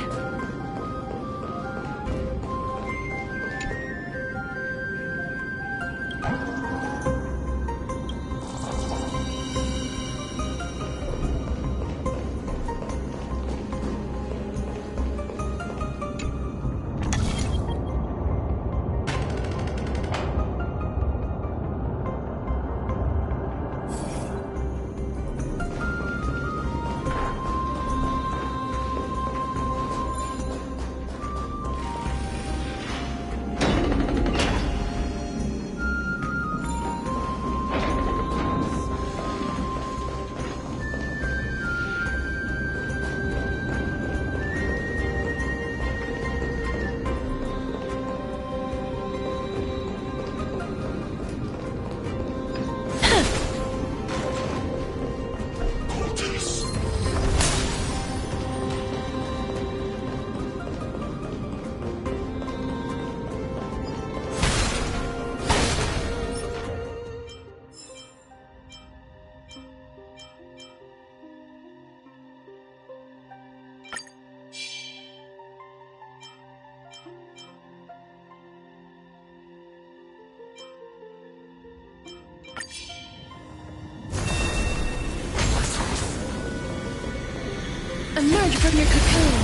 Emerge from your cocoon.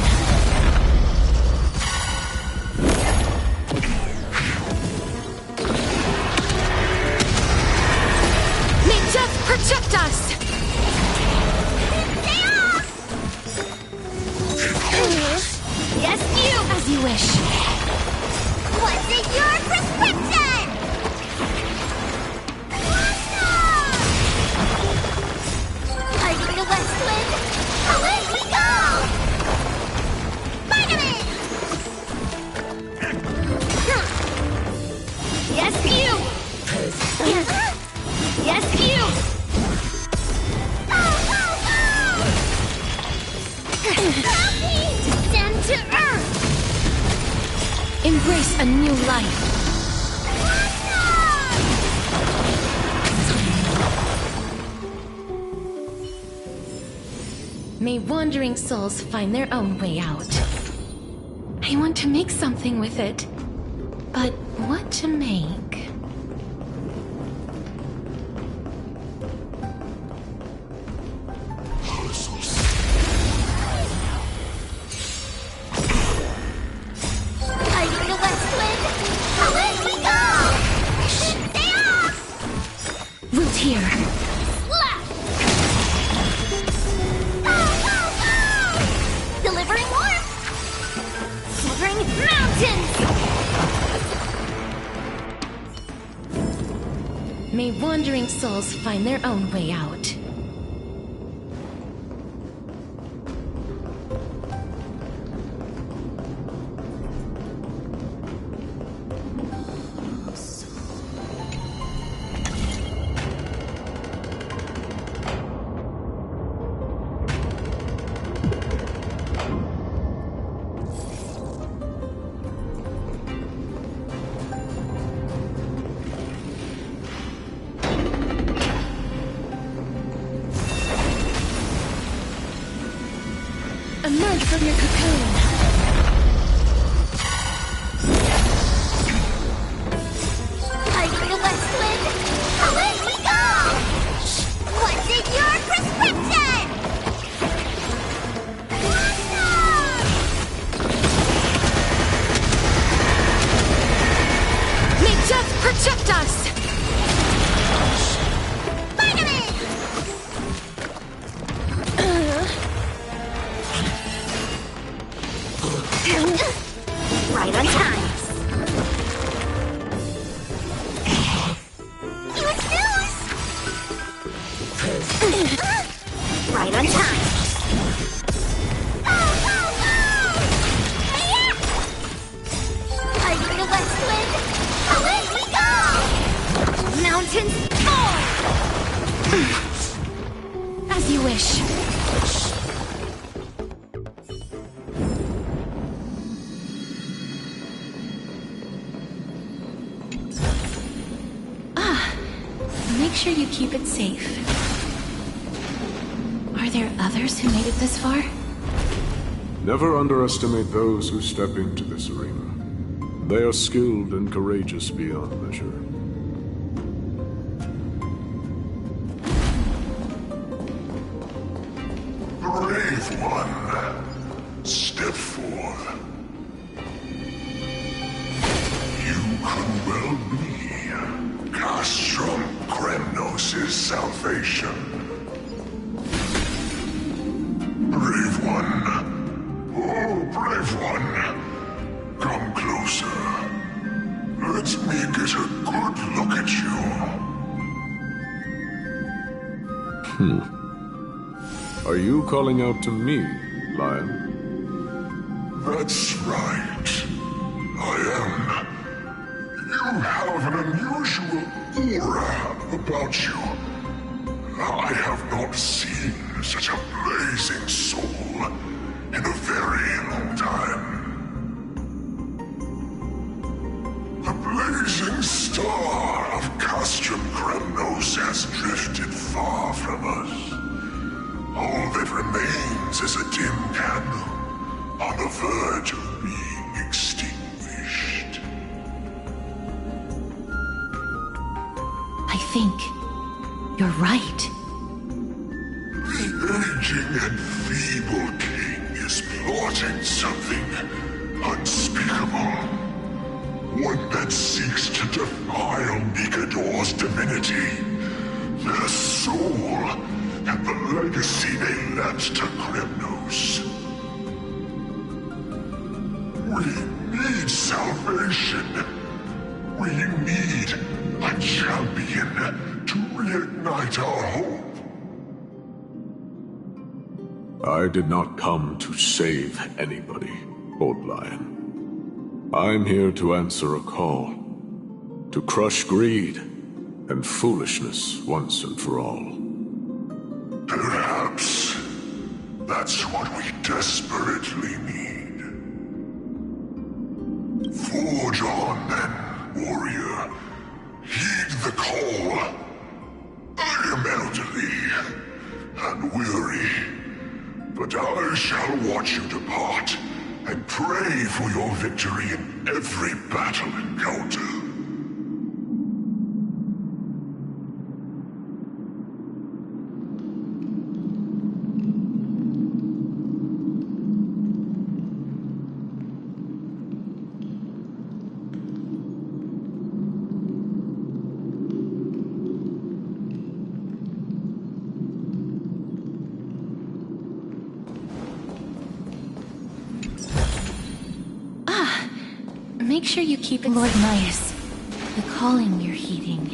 May death protect us! Stay off! Yes, you! As you wish. Was it your prescription? Fighting the west wind! Away we go! Spider-Man! Yes, you! Yes, you! Go, go, go! Help me! Descend to Earth! Embrace a new life. May wandering souls find their own way out. I want to make something with it. But what to make? Fighting the west wind! Away we go! Stay off! Root here. Slap! Go, go, go! Delivering warmth! Delivering mountains! May wandering souls find their own way out. from your cocoon. Like the west wind, away we go! What's in your prescription? May death protect us! Vitamin! Right on time. Use news! Right on time. Go, go, go! Yeah! Like the west wind, away we go! Mountains fall! As you wish. Make sure you keep it safe. Are there others who made it this far? Never underestimate those who step into this arena. They are skilled and courageous beyond measure. Brave one, step forth. You could well be Castrum Kremnos' salvation. Brave one. Oh, brave one. Come closer. Let me get a good look at you. Are you calling out to me, Lion? That's right. I am. You have an unusual aura about you. I have not seen such a blazing soul in a very long time. The blazing star of Castrum Kremnos has drifted far from us. All that remains is a dim candle on the verge of being extinguished. I think you're right. The aging and feeble king is plotting something unspeakable. One that seeks to defile Mikador's divinity, their soul, and the legacy they left to Kremnos. We need salvation. We need a champion to reignite our hope. I did not come to save anybody, Old Lion. I'm here to answer a call. To crush greed and foolishness once and for all. Perhaps that's what we desperately need. Forge on, then, warrior. Heed the call. I am elderly and weary, but I shall watch you depart and pray for your victory in every battle encounter. Make sure you keep it, Lord Nias. The calling you're heeding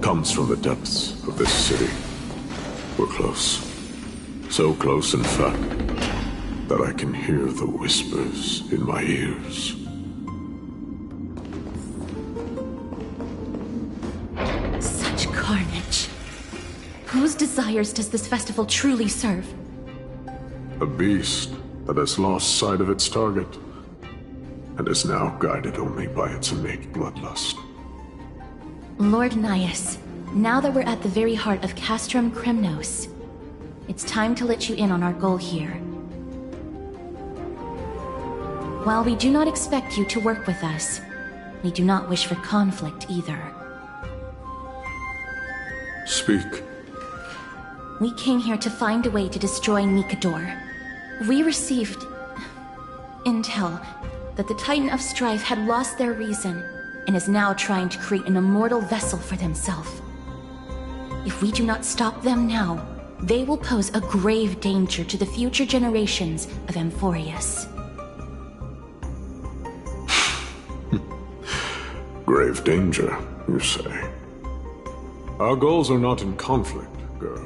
comes from the depths of this city. We're close. So close, in fact, that I can hear the whispers in my ears. Such carnage. Whose desires does this festival truly serve? A beast that has lost sight of its target, and is now guided only by its innate bloodlust. Lord Nias, now that we're at the very heart of Castrum Kremnos, it's time to let you in on our goal here. While we do not expect you to work with us, we do not wish for conflict either. Speak. We came here to find a way to destroy Nikador. We received intel that the Titan of Strife had lost their reason and is now trying to create an immortal vessel for themselves. If we do not stop them now, they will pose a grave danger to the future generations of Amphoreus. Grave danger, you say? Our goals are not in conflict, girl.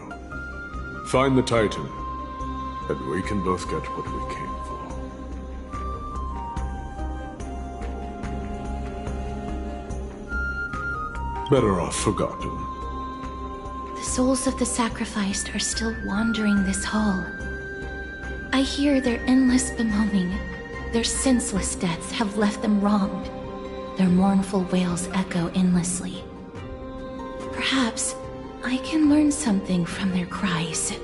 Find the Titan, and we can both get what we came for. Better off forgotten. The souls of the sacrificed are still wandering this hall. I hear their endless bemoaning. Their senseless deaths have left them wronged. Their mournful wails echo endlessly. Perhaps I can learn something from their cries.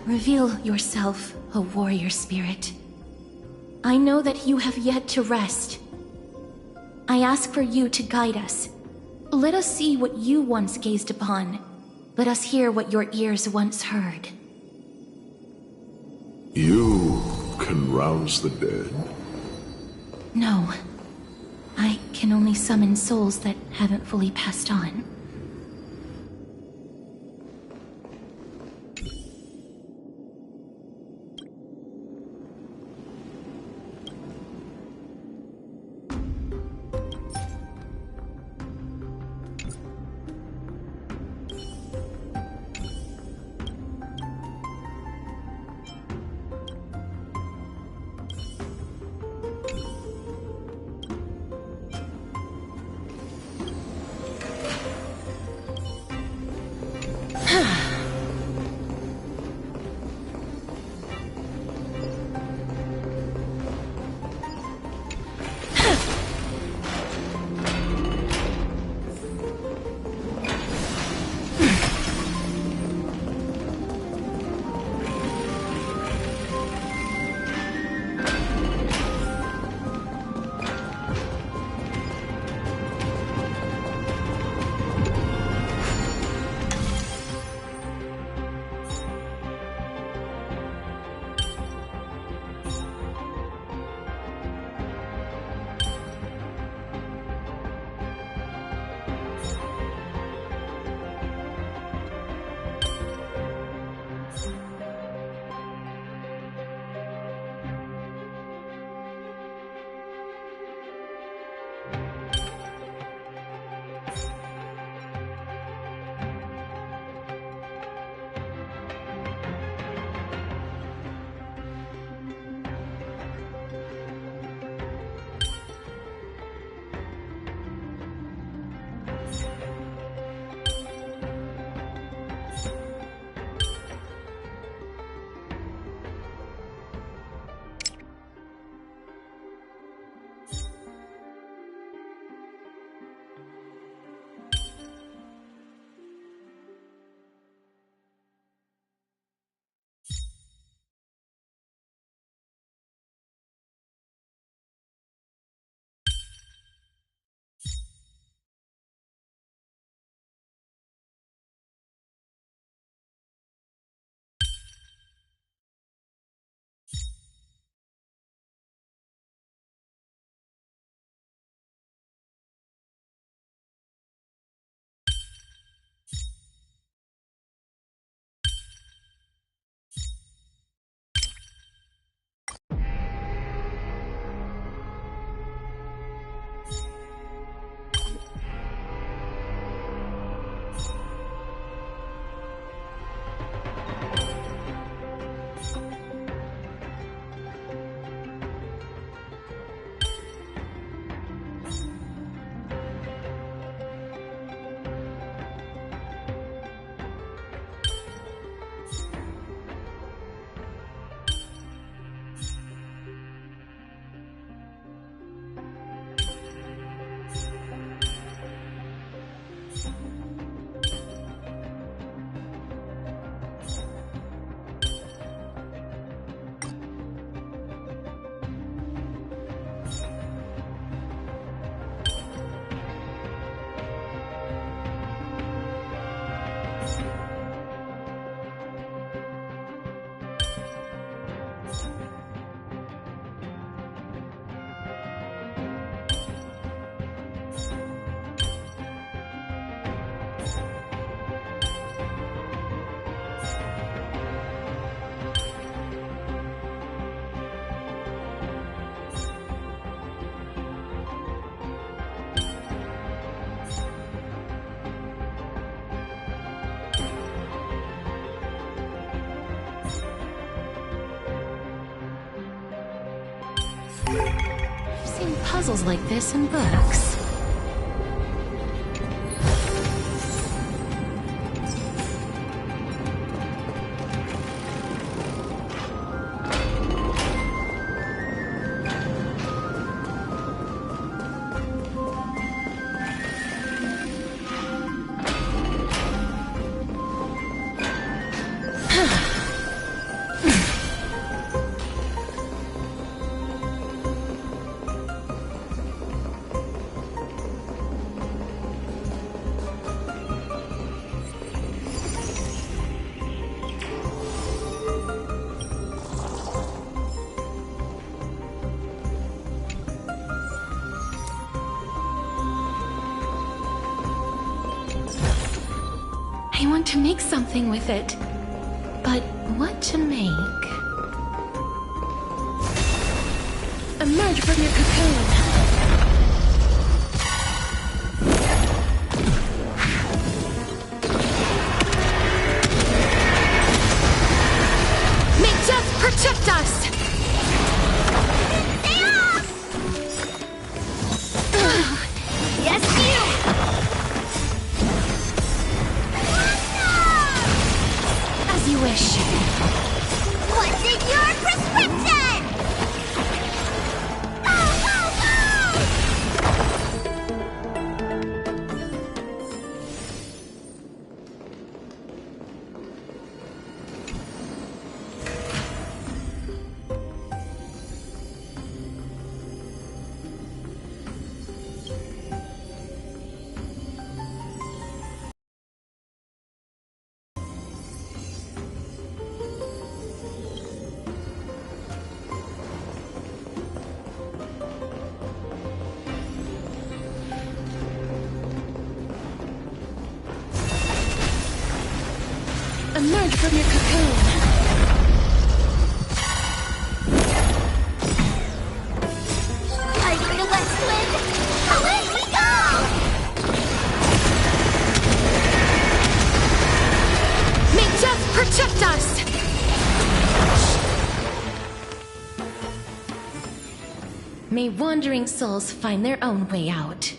Reveal yourself, O warrior spirit. I know that you have yet to rest. I ask for you to guide us. Let us see what you once gazed upon. Let us hear what your ears once heard. You can rouse the dead? No. I can only summon souls that haven't fully passed on. seen puzzles like this in books. I want to make something with it. But what to make? Emerge from your cocoon. May death protect us! Stay off! Yes, you! As you wish. What's in your prescription? Go, go, go! Emerge from your cocoon. Fighting the west wind! Away we go! May death protect us! May wandering souls find their own way out.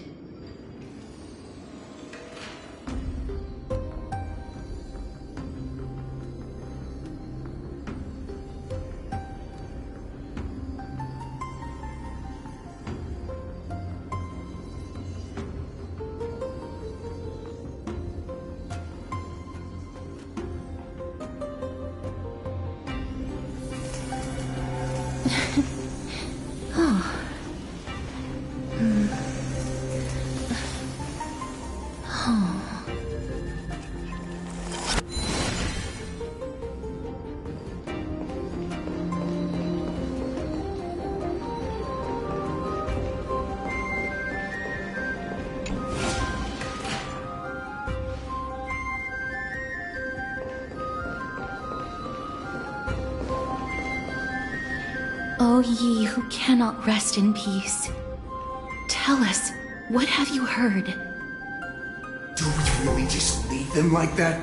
O ye who cannot rest in peace, tell us, what have you heard? Do we really just leave them like that?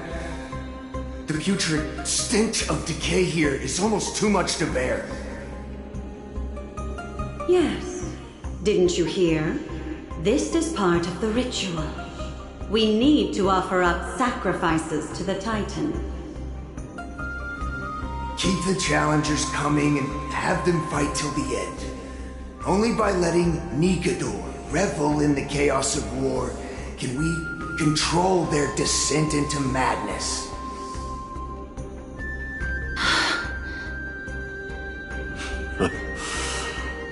The putrid stench of decay here is almost too much to bear. Yes. Didn't you hear? This is part of the ritual. We need to offer up sacrifices to the Titan. Keep the challengers coming and have them fight till the end. Only by letting Nikador revel in the chaos of war can we control their descent into madness.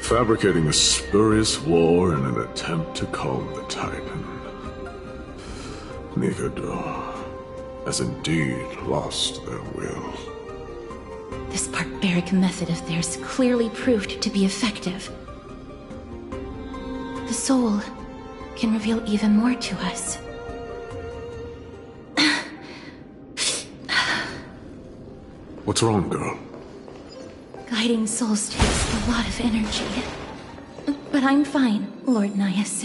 Fabricating a spurious war in an attempt to calm the Titan. Nikador has indeed lost their will. This barbaric method of theirs clearly proved to be effective. The soul can reveal even more to us. What's wrong, girl? Guiding souls takes a lot of energy. But I'm fine, Lord Nias.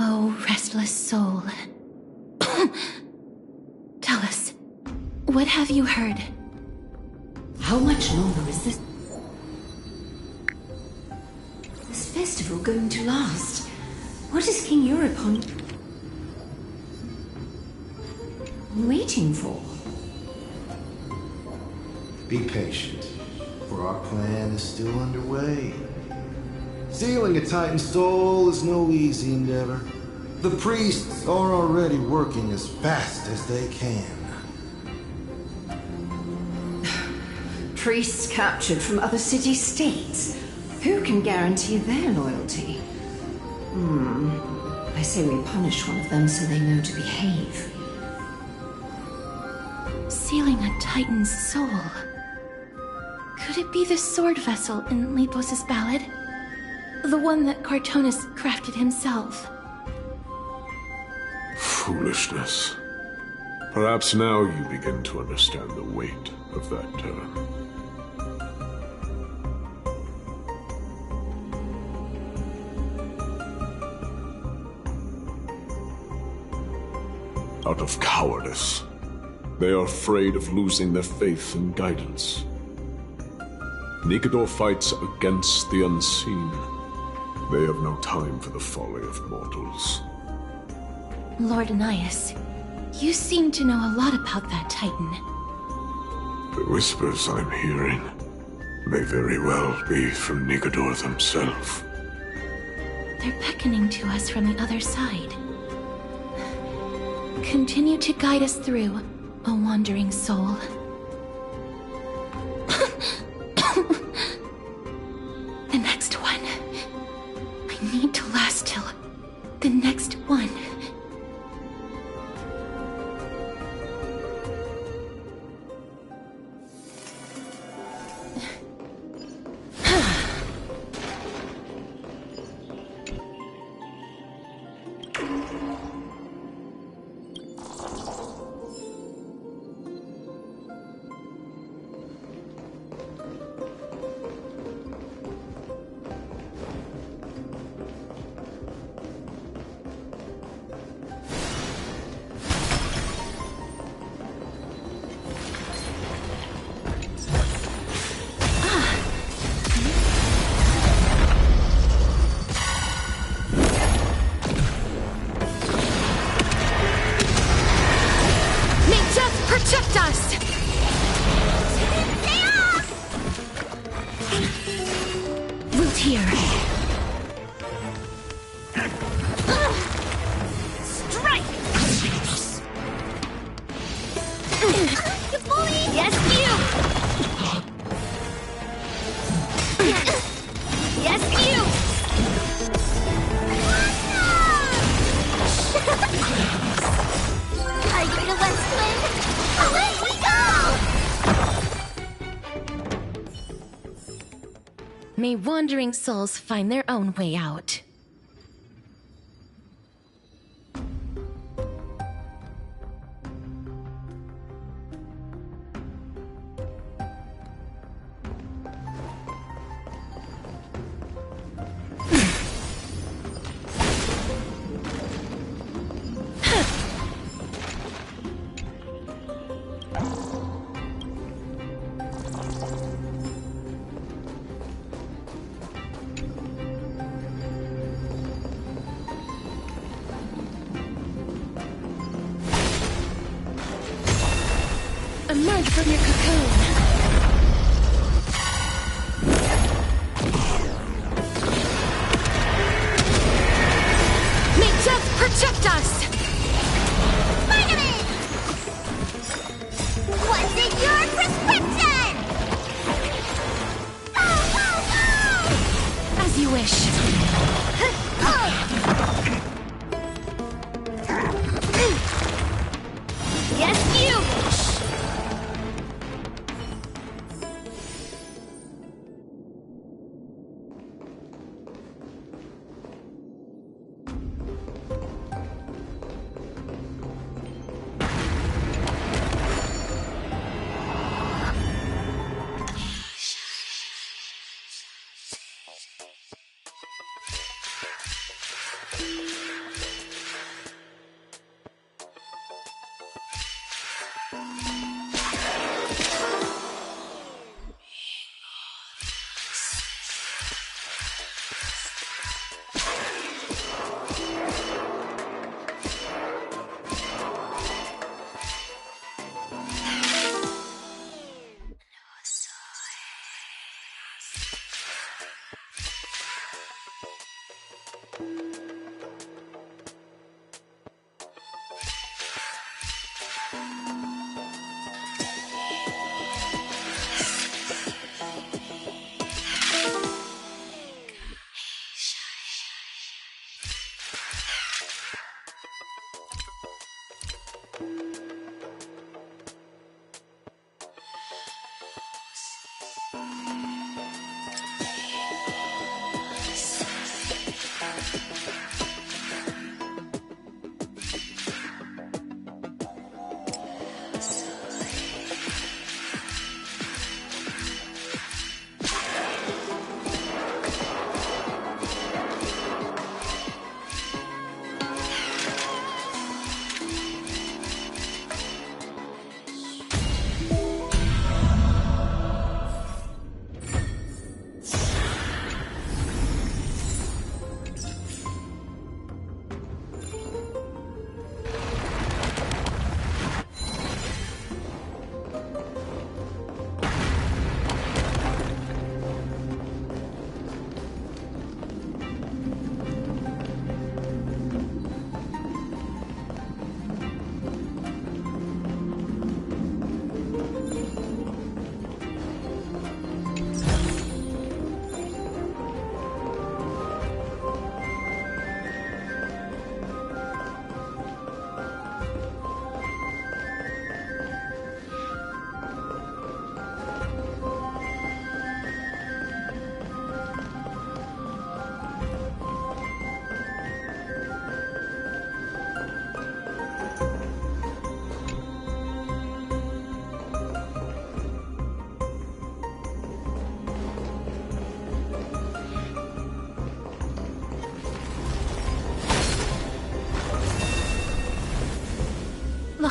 Oh, restless soul. Tell us, what have you heard? How much longer is this festival going to last? What is King Euripon waiting for? Be patient, for our plan is still underway. Stealing a Titan soul is no easy endeavor. The priests are already working as fast as they can. Priests captured from other city-states. Who can guarantee their loyalty? I say we punish one of them so they know to behave. Sealing a Titan's soul. Could it be the sword vessel in Lepos' ballad? The one that Cartonus crafted himself? Foolishness. Perhaps now you begin to understand the weight of that term. Out of cowardice. They are afraid of losing their faith and guidance. Nikador fights against the unseen. They have no time for the folly of mortals. Lord Anais, you seem to know a lot about that Titan. The whispers I'm hearing may very well be from Nikador himself. They're beckoning to us from the other side. Continue to guide us through, a wandering soul. The next one. I need to last till the next one. Protect us! Root here. Strike! You bully! Yes, you! Yes, you! Are you ready to let's win? Away we go! May wandering souls find their own way out. Emerge from your cocoon. May death protect us! Spider-Man! What's in your prescription? Go, go, go! As you wish. Yes, you!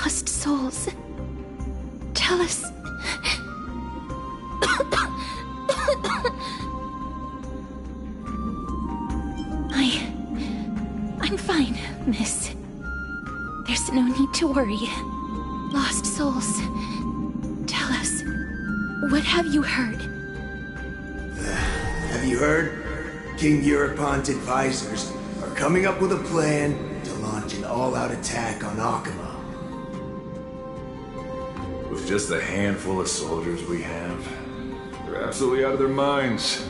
lost souls. Tell us. I'm fine, miss. There's no need to worry. Lost souls. Tell us, what have you heard? Have you heard? King Euripant's advisors are coming up with a plan to launch an all-out attack on Akama. With just the handful of soldiers we have, they're absolutely out of their minds.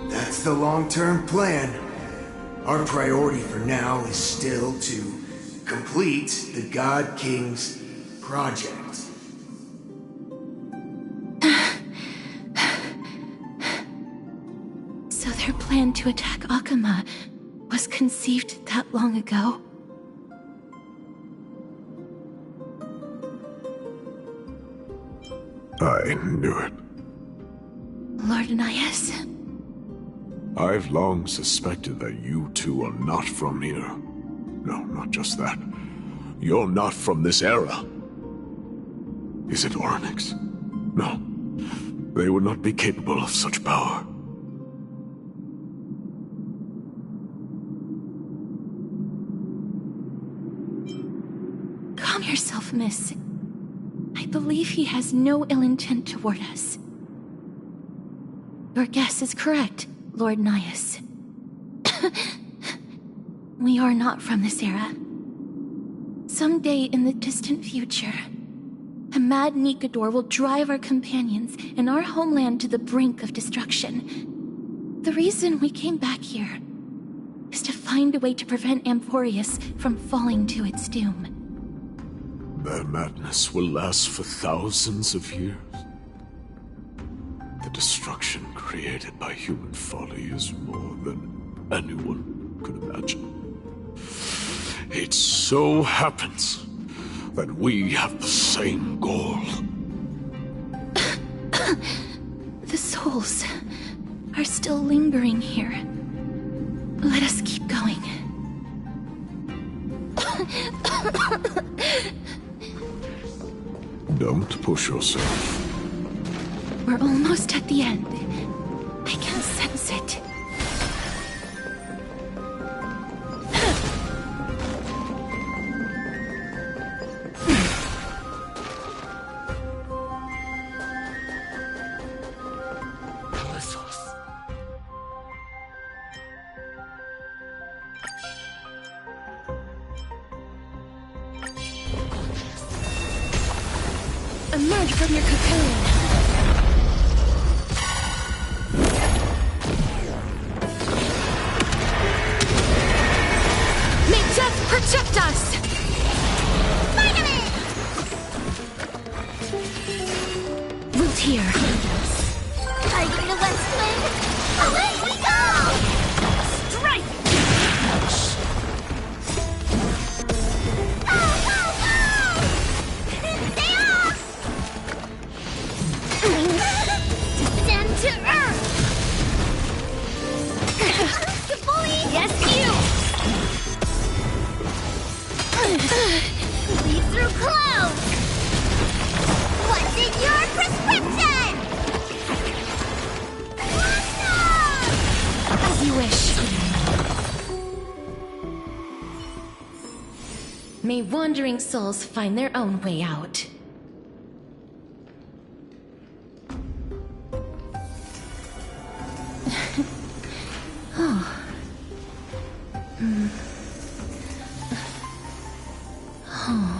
That's the long-term plan. Our priority for now is still to complete the God King's project. So their plan to attack Akama was conceived that long ago? I knew it. Lord Nias? I've long suspected that you two are not from here. No, not just that. You're not from this era. Is it Oryx? No. They would not be capable of such power. Calm yourself, miss. I believe he has no ill intent toward us. Your guess is correct, Lord Nias. We are not from this era. Someday in the distant future, a mad Nikador will drive our companions and our homeland to the brink of destruction. The reason we came back here is to find a way to prevent Amphoreus from falling to its doom. Their madness will last for thousands of years. The destruction created by human folly is more than anyone could imagine. It so happens that we have the same goal. The souls are still lingering here. Let us keep going. Don't push yourself. We're almost at the end. I can sense it. Emerge from your cocoon. May death protect us! Root here. Tiger the West Wind, away we go! Strike! Go, go, go! Stay off! Descend to Earth! The bully! Yes, you! Lead through clouds! What's in your prescription? As you wish. May wandering souls find their own way out. Oh. Oh.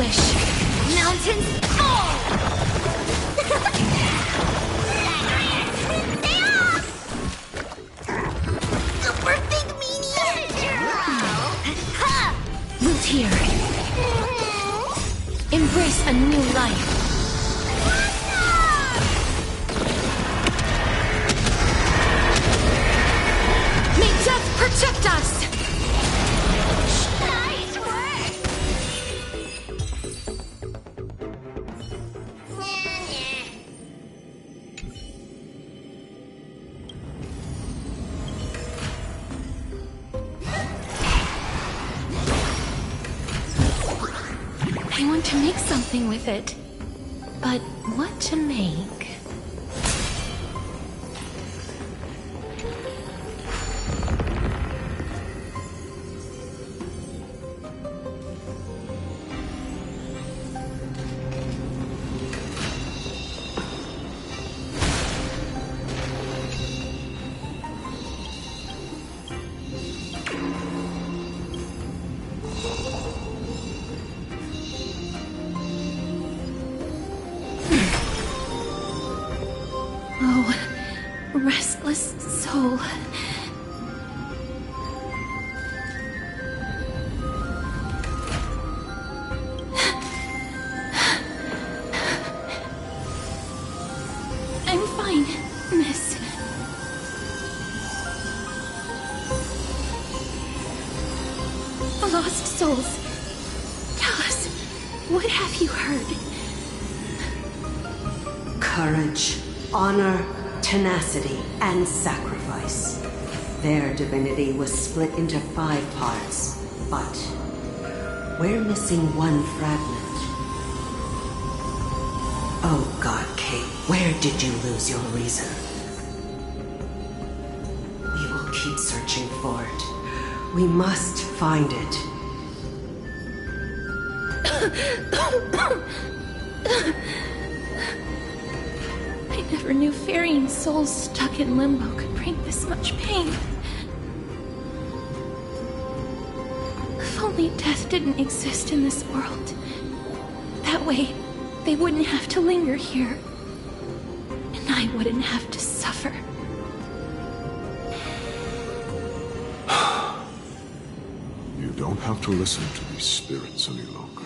wish. Mountains fall! Super big meanie! Root here. Embrace a new life. May death protect us! Nice work! I want to make something with it. But what to make? Oh, restless soul. I'm fine, miss. Lost souls, tell us, what have you heard? Courage, honor, tenacity, and sacrifice. Their divinity was split into 5 parts, but we're missing one fragment. Oh God, Kate, where did you lose your reason? We will keep searching for it. We must find it. I never knew ferrying souls stuck in limbo could bring this much pain. If only death didn't exist in this world. That way, they wouldn't have to linger here. And I wouldn't have to suffer. You don't have to listen to these spirits any longer.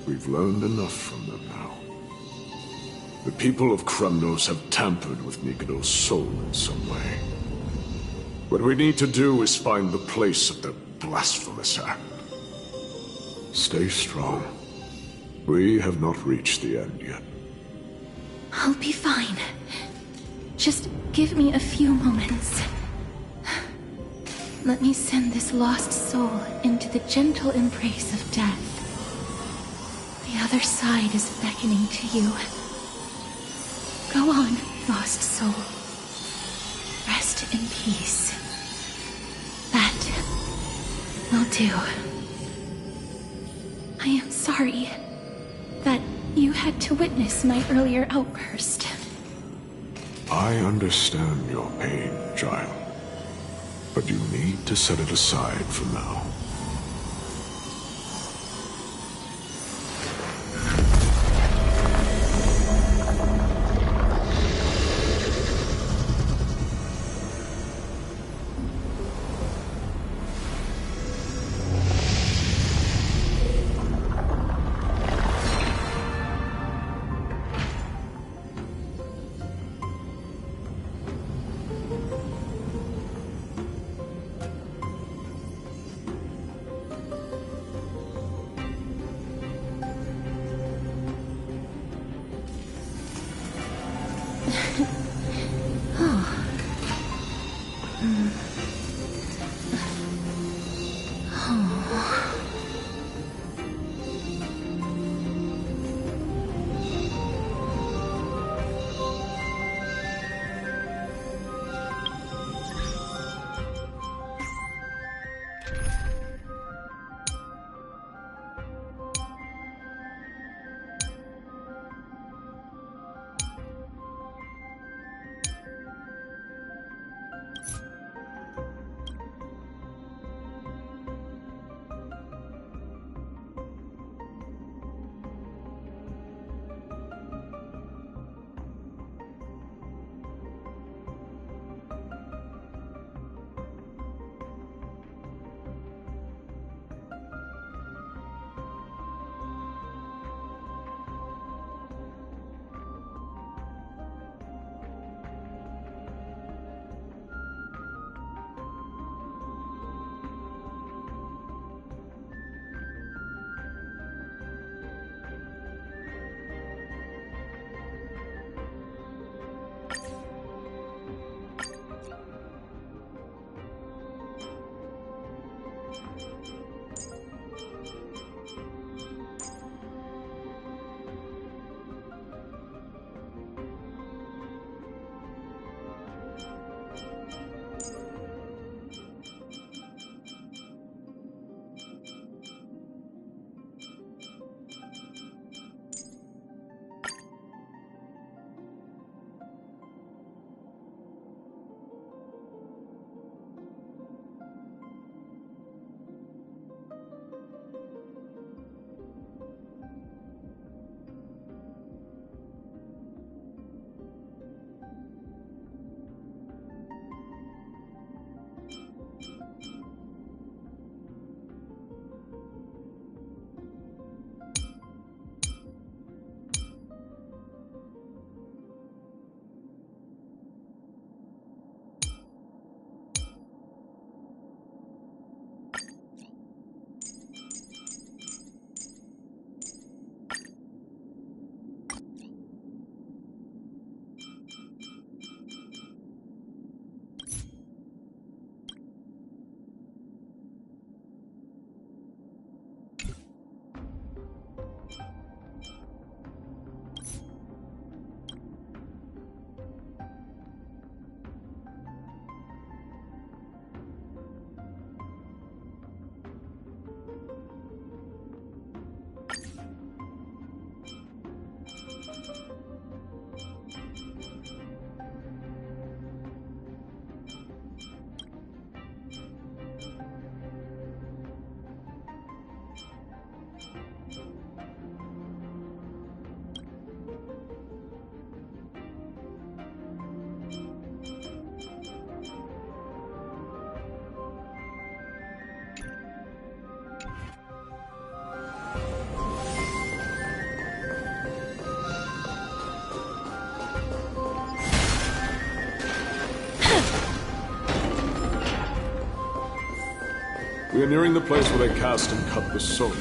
We've learned enough from them now. The people of Kremnos have tampered with Nikado's soul in some way. What we need to do is find the place of their blasphemous act. Stay strong. We have not reached the end yet. I'll be fine. Just give me a few moments. Let me send this lost soul into the gentle embrace of death. The other side is beckoning to you. Go on, lost soul. Rest in peace. That will do. I am sorry that you had to witness my earlier outburst. I understand your pain, child. But you need to set it aside for now. We are nearing the place where they cast and cut the souls.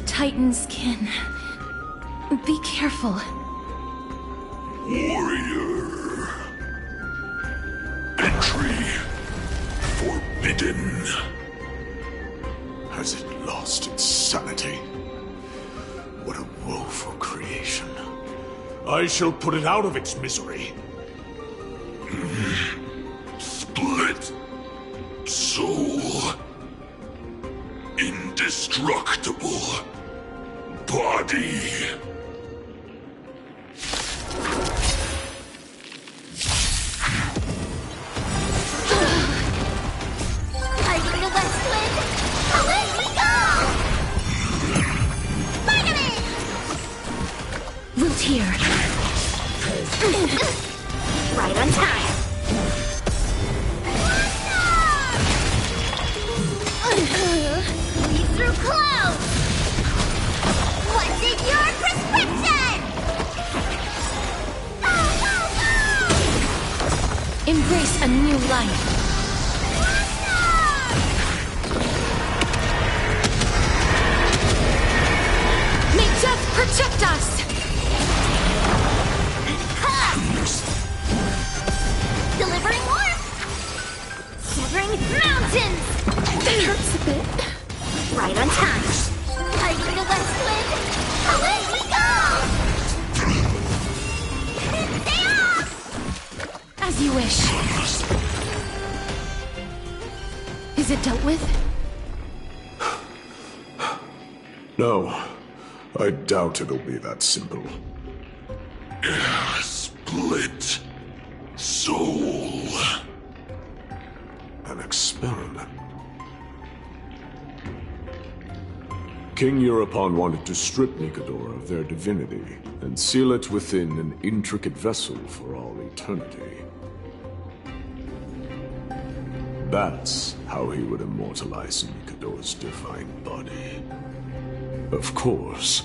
Titan's kin. Be careful. Warrior. Entry forbidden. Has it lost its sanity? What a woeful creation. I shall put it out of its misery. Split. Soul. Indestructible. Body. Fighting the West Wind! Away we go! Vitamin! Root here. Right on time. Lead through clouds! What's in your prescription? Go, go, go! Embrace a new life. May death protect us! Delivering warmth! Severing mountains! That hurts a bit. Right on time. Fighting the West Wind! Away we go! Stay off! As you wish. Is it dealt with? No, I doubt it'll be that simple. Split. Soul. An experiment. King Europon wanted to strip Nikedor of their divinity and seal it within an intricate vessel for all eternity. That's how he would immortalize Nikedor's divine body. Of course,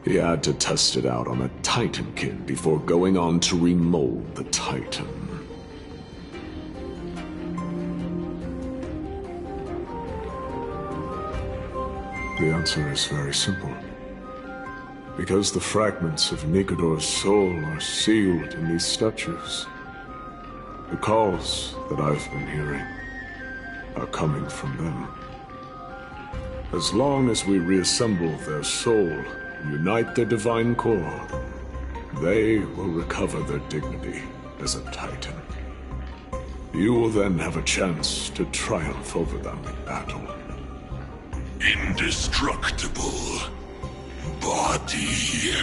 he had to test it out on a Titankin before going on to remold the Titan. The answer is very simple. Because the fragments of Nikedor's soul are sealed in these statues. The calls that I've been hearing are coming from them. As long as we reassemble their soul and unite their divine core, they will recover their dignity as a Titan. You will then have a chance to triumph over them in battle. Indestructible. Body.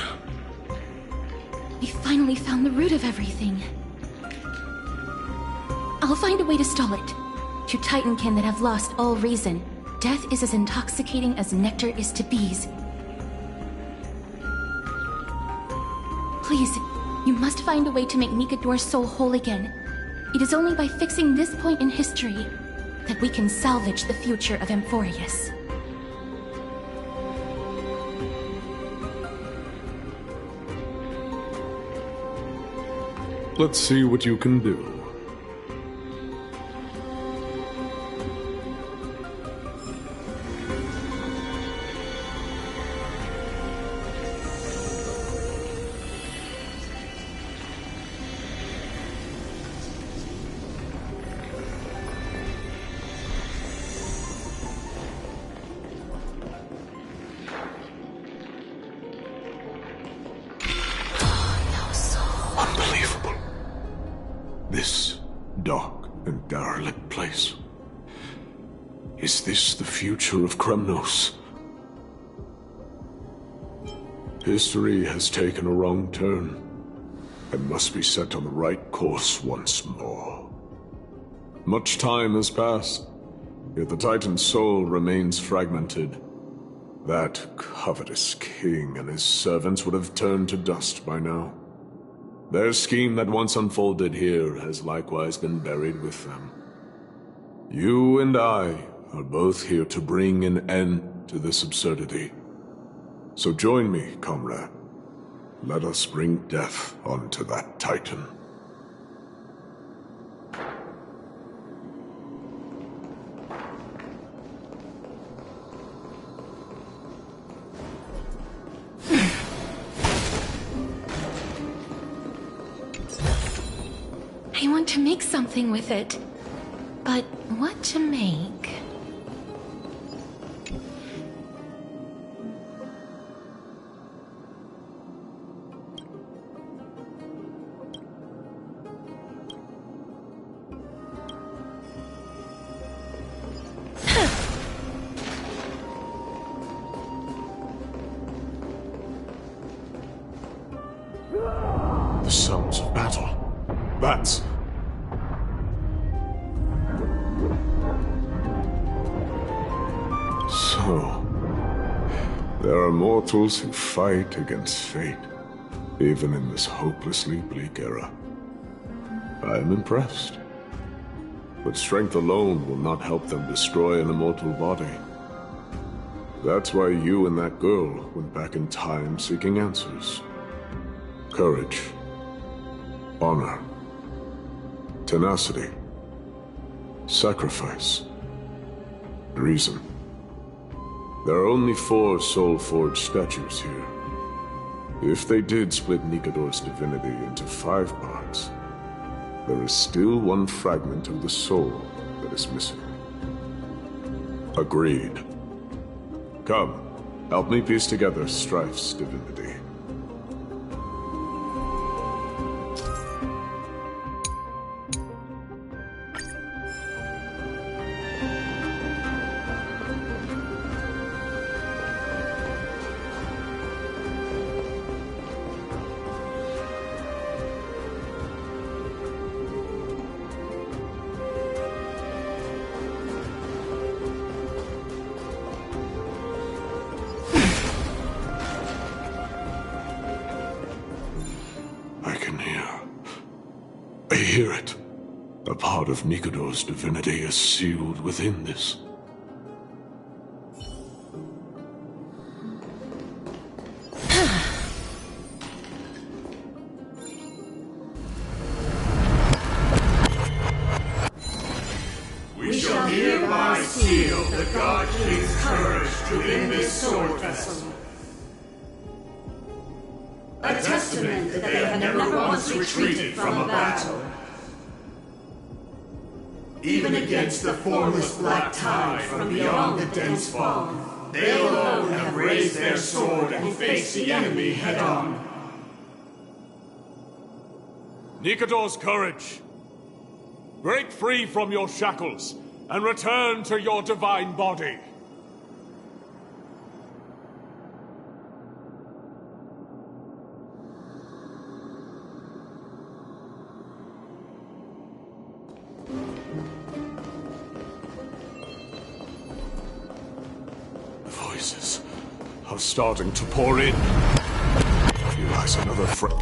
We finally found the root of everything. I'll find a way to stall it. To Titankin that have lost all reason, death is as intoxicating as nectar is to bees. Please, you must find a way to make Nikedor's soul whole again. It is only by fixing this point in history that we can salvage the future of Amphoreus. Let's see what you can do. Unbelievable. This dark and derelict place. Is this the future of Kremnos? History has taken a wrong turn and must be set on the right course once more. Much time has passed, yet the Titan's soul remains fragmented. That covetous king and his servants would have turned to dust by now. Their scheme that once unfolded here has likewise been buried with them. You and I are both here to bring an end to this absurdity. So join me, comrade. Let us bring death onto that Titan. I want to make something with it. But what to make? The sounds of battle. Bats. So, there are mortals who fight against fate, even in this hopelessly bleak era. I am impressed. But strength alone will not help them destroy an immortal body. That's why you and that girl went back in time seeking answers. Courage. Honor. Tenacity. Sacrifice. Reason. There are only 4 soul-forged statues here. If they did split Nikador's divinity into 5 parts, there is still one fragment of the soul that is missing. Agreed. Come, help me piece together Strife's divinity. I hear it. A part of Nikador's divinity is sealed within this. We shall hereby seal the God King's courage within this sword vessel. A testament that they have never once retreated from a battle. Even against the formless black tide from beyond the dense fog, they alone have raised their sword and faced the enemy head-on. Nikador's courage! Break free from your shackles, and return to your divine body! Voices are starting to pour in. Here lies another friend.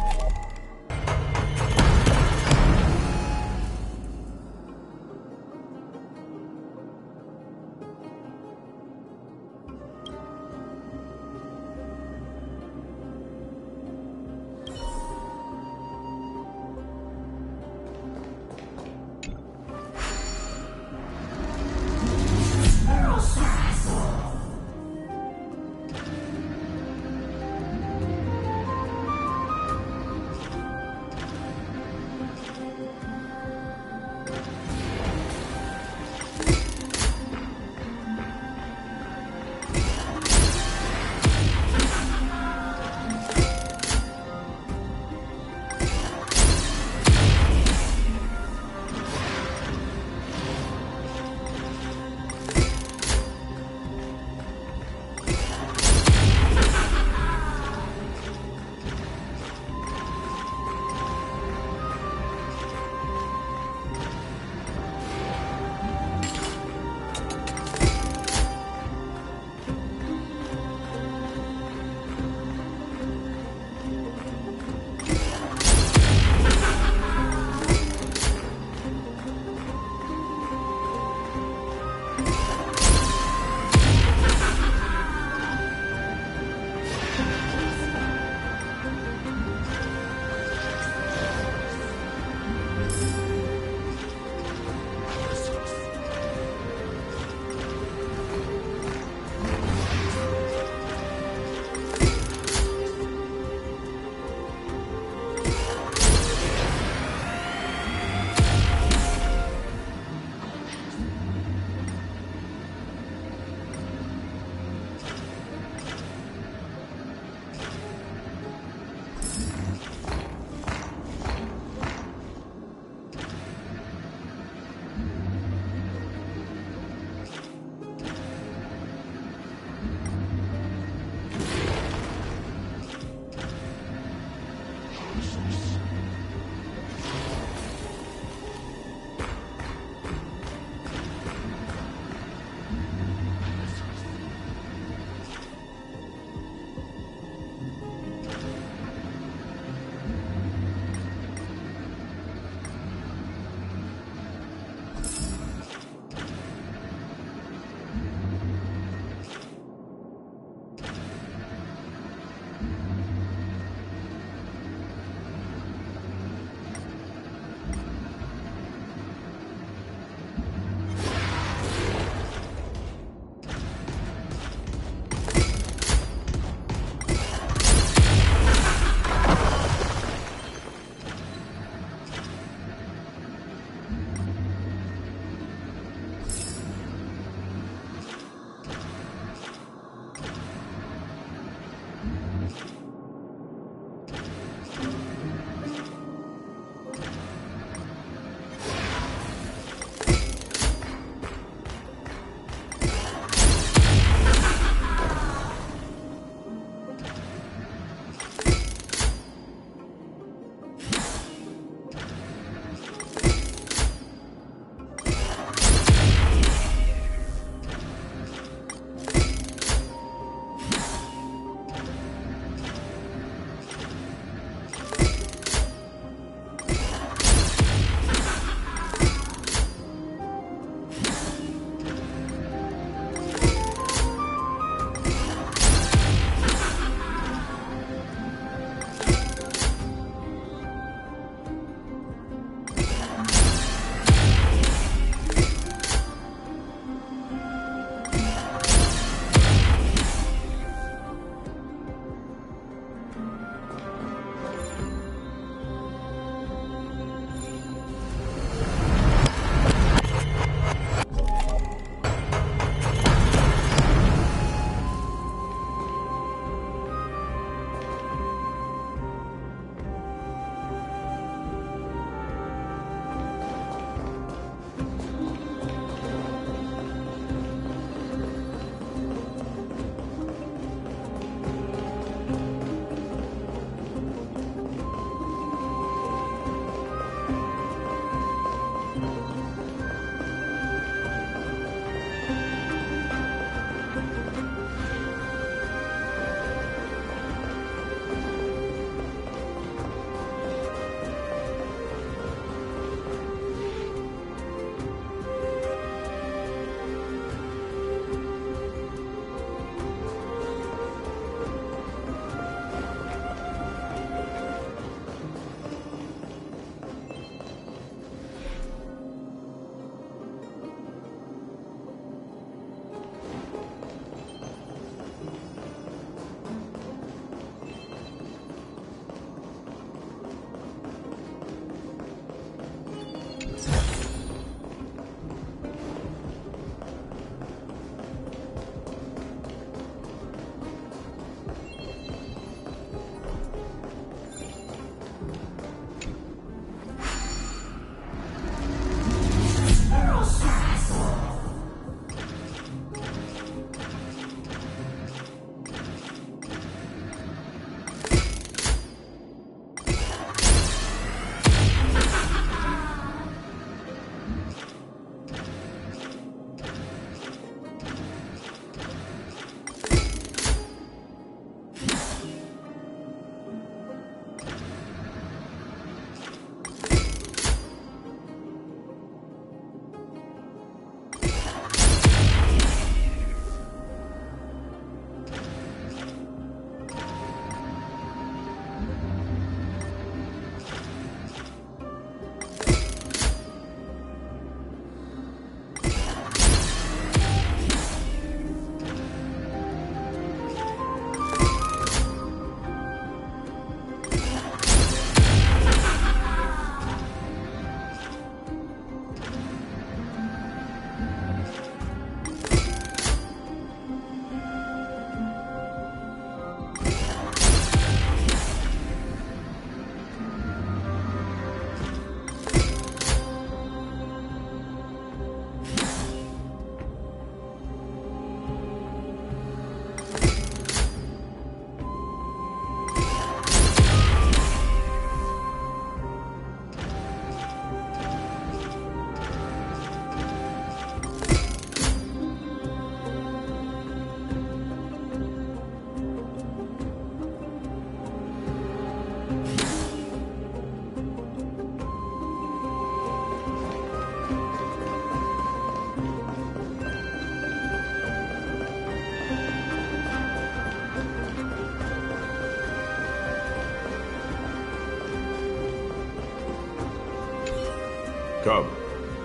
Come,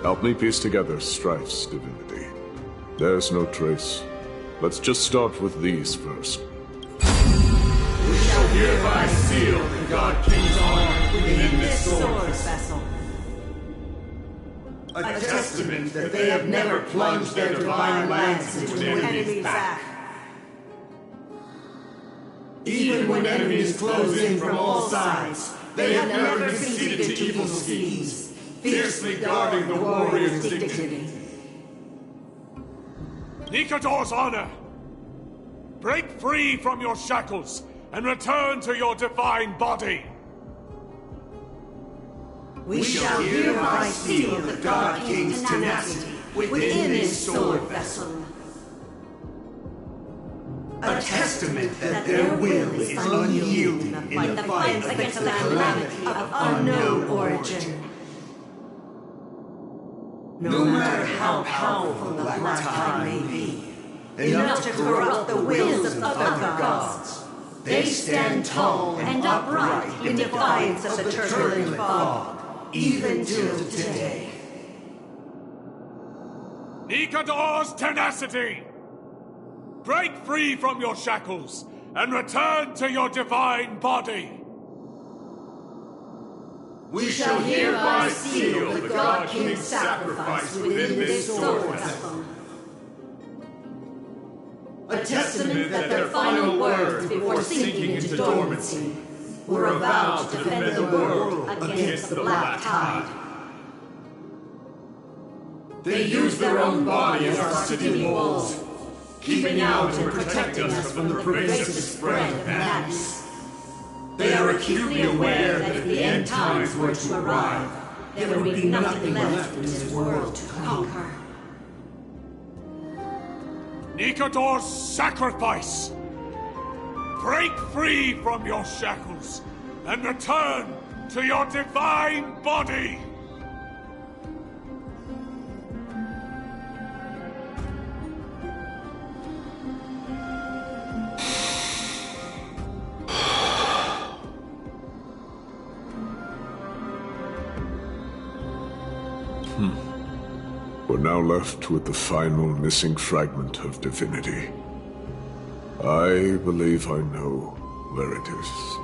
help me piece together Strife's divinity. There's no trace. Let's just start with these first. We shall hereby seal the God King's honor within this sword vessel. A testament that they have never plunged their divine lance into an enemy's back. Even when enemies close in from all sides, they have never conceded to evil schemes, fiercely guarding the warrior's dignity. Nikador's honor! Break free from your shackles and return to your divine body! We shall hereby seal the God King's tenacity within this sword vessel. A testament that their will is unyielding in the fight against the calamity of unknown origin. No matter how powerful the Black Tide may be, enough to corrupt the wills of other gods, they stand tall and upright in defiance of the turbulent fog, even till today. Nikador's tenacity! Break free from your shackles and return to your divine body! We shall hereby seal the God King's sacrifice within this sword vessel. A testament that their final words before sinking into dormancy were a vow to defend the world against the Black Tide. They used their own body as our city walls, keeping out and protecting us from the pervasive spread of madness. They are acutely aware that if the end times were to arrive, there would be nothing left in this world to conquer. Nikador's sacrifice! Break free from your shackles and return to your divine body! We're now left with the final missing fragment of divinity. I believe I know where it is.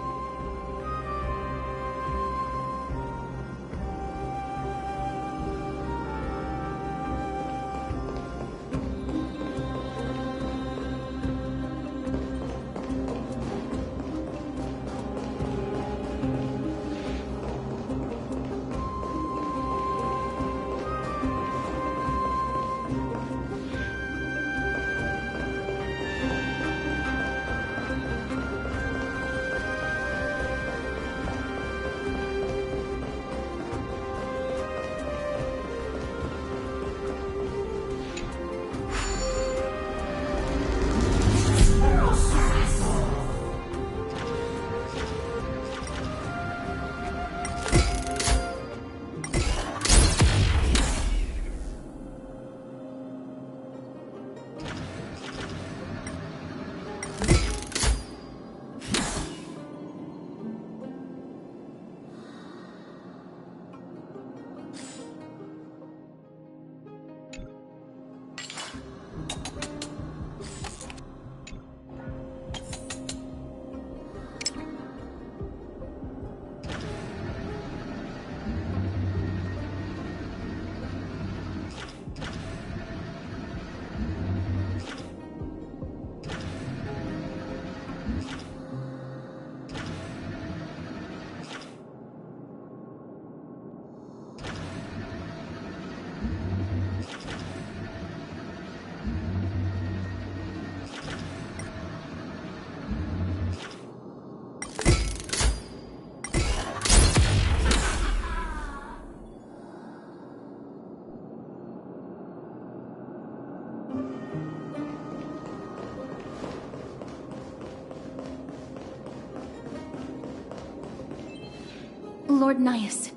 Lord Nias,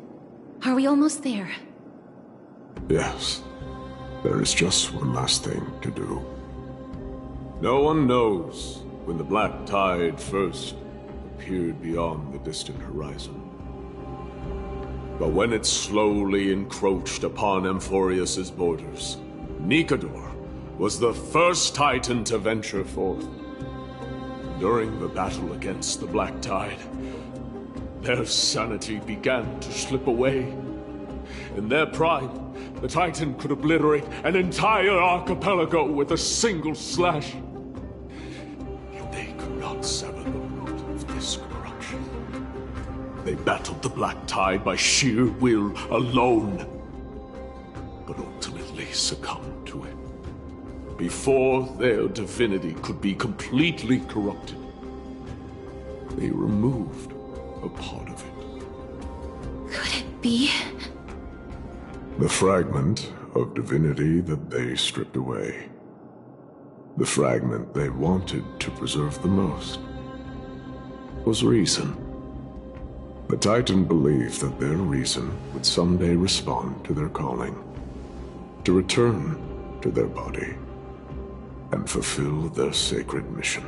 are we almost there? Yes. There is just one last thing to do. No one knows when the Black Tide first appeared beyond the distant horizon. But when it slowly encroached upon Amphoreus' borders, Nikador was the first Titan to venture forth. During the battle against the Black Tide, their sanity began to slip away. In their prime, the Titan could obliterate an entire archipelago with a single slash. Yet they could not sever the root of this corruption. They battled the Black Tide by sheer will alone, but ultimately succumbed to it. Before their divinity could be completely corrupted, they removed a part of it. Could it be? The fragment of divinity that they stripped away. The fragment they wanted to preserve the most was reason. The Titan believed that their reason would someday respond to their calling, to return to their body, and fulfill their sacred mission.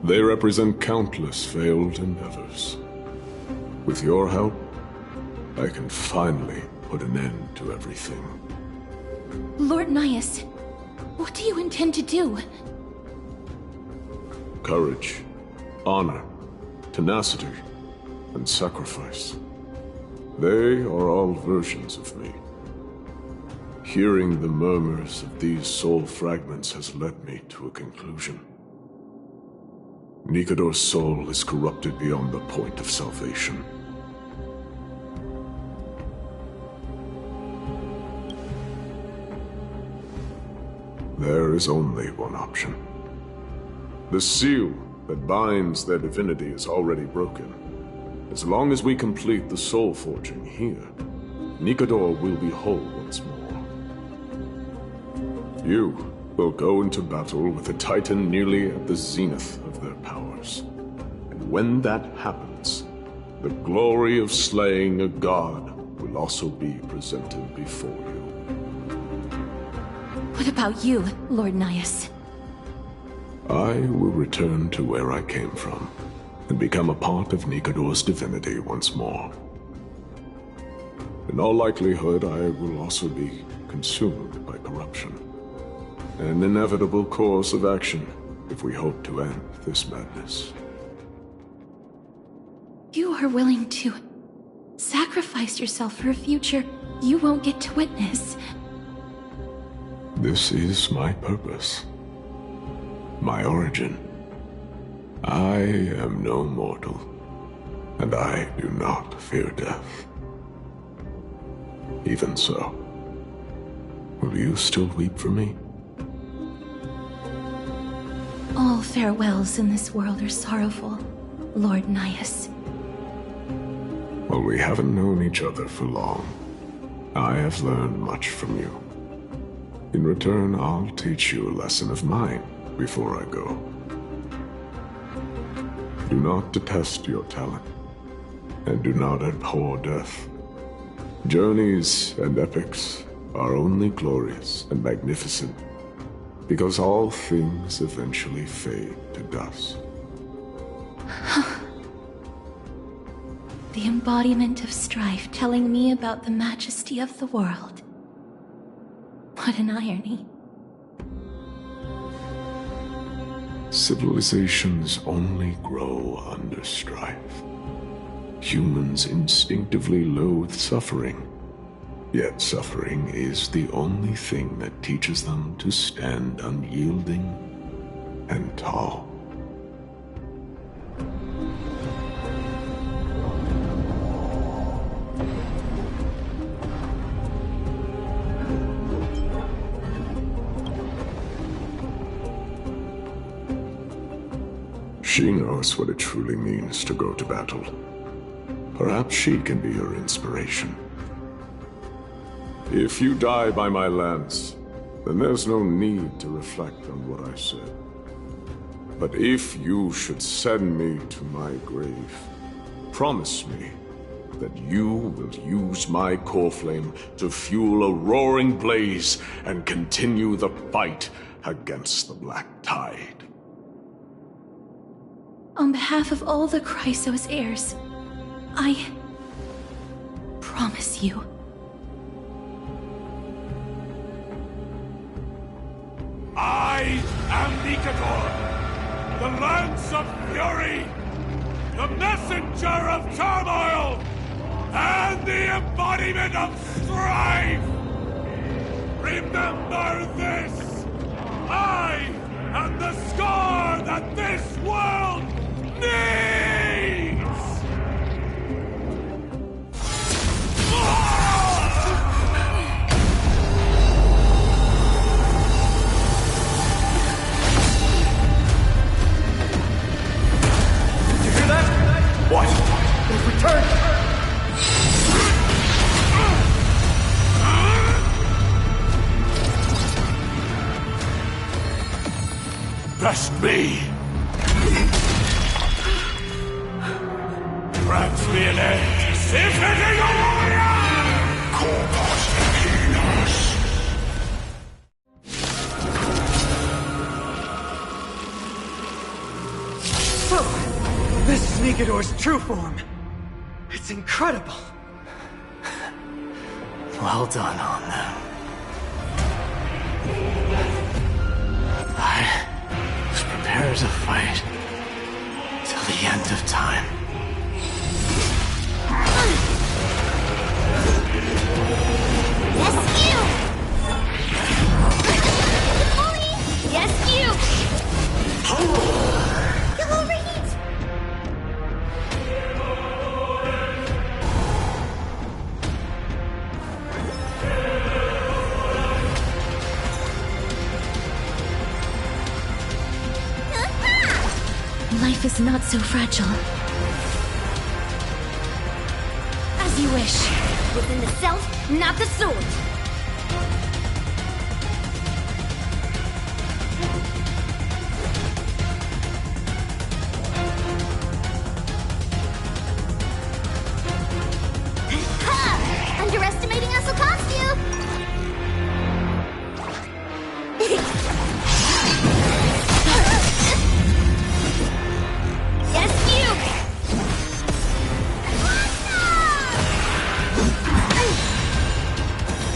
They represent countless failed endeavors. With your help, I can finally put an end to everything. Lord Nias, what do you intend to do? Courage, honor, tenacity, and sacrifice. They are all versions of me. Hearing the murmurs of these soul fragments has led me to a conclusion. Nikador's soul is corrupted beyond the point of salvation. There is only one option. The seal that binds their divinity is already broken. As long as we complete the soul forging here, Nikador will be whole once more. You will go into battle with a Titan nearly at the zenith of their powers. And when that happens, the glory of slaying a god will also be presented before you. What about you, Lord Nias? I will return to where I came from, and become a part of Nikador's divinity once more. In all likelihood, I will also be consumed by corruption. An inevitable course of action if we hope to end this madness. You are willing to sacrifice yourself for a future you won't get to witness. This is my purpose. My origin. I am no mortal, and I do not fear death. Even so, will you still weep for me? All farewells in this world are sorrowful, Lord Nias. Well, we haven't known each other for long. I have learned much from you. In return, I'll teach you a lesson of mine before I go. Do not detest your talent, and do not abhor death. Journeys and epics are only glorious and magnificent because all things eventually fade to dust. The embodiment of strife telling me about the majesty of the world. What an irony. Civilizations only grow under strife. Humans instinctively loathe suffering. Yet suffering is the only thing that teaches them to stand unyielding and tall. She knows what it truly means to go to battle. Perhaps she can be your inspiration. If you die by my lance, then there's no need to reflect on what I said. But if you should send me to my grave, Promise me that you will use my core flame to fuel a roaring blaze and continue the fight against the Black Tide. On behalf of all the Chrysos heirs, I promise you. I am Nikador, the Lance of Fury, the messenger of turmoil, and the embodiment of strife! Remember this! I am the scar that this world needs! You hear that? What? They've returned! Trust me. Grant me an end. Symphony warrior! Corpus Equinas. So, this is Nikador's true form. It's incredible. Well done on them. I was prepared to fight till the end of time. Yes, you! Yes, you! You'll overheat! Life is not so fragile. As you wish. Within the self, not the sword. Ha! Underestimating us will cost you! Yes, you!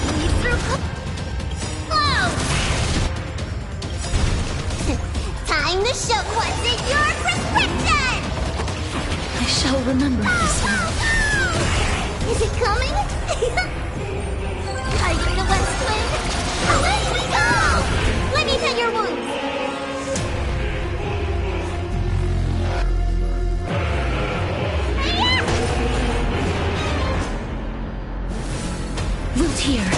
Lead through flow! Time to show what's in your prescription! I shall remember this one. Is it coming? Tiger the West Wind! Away we go! Let me pet your wounds! Root here.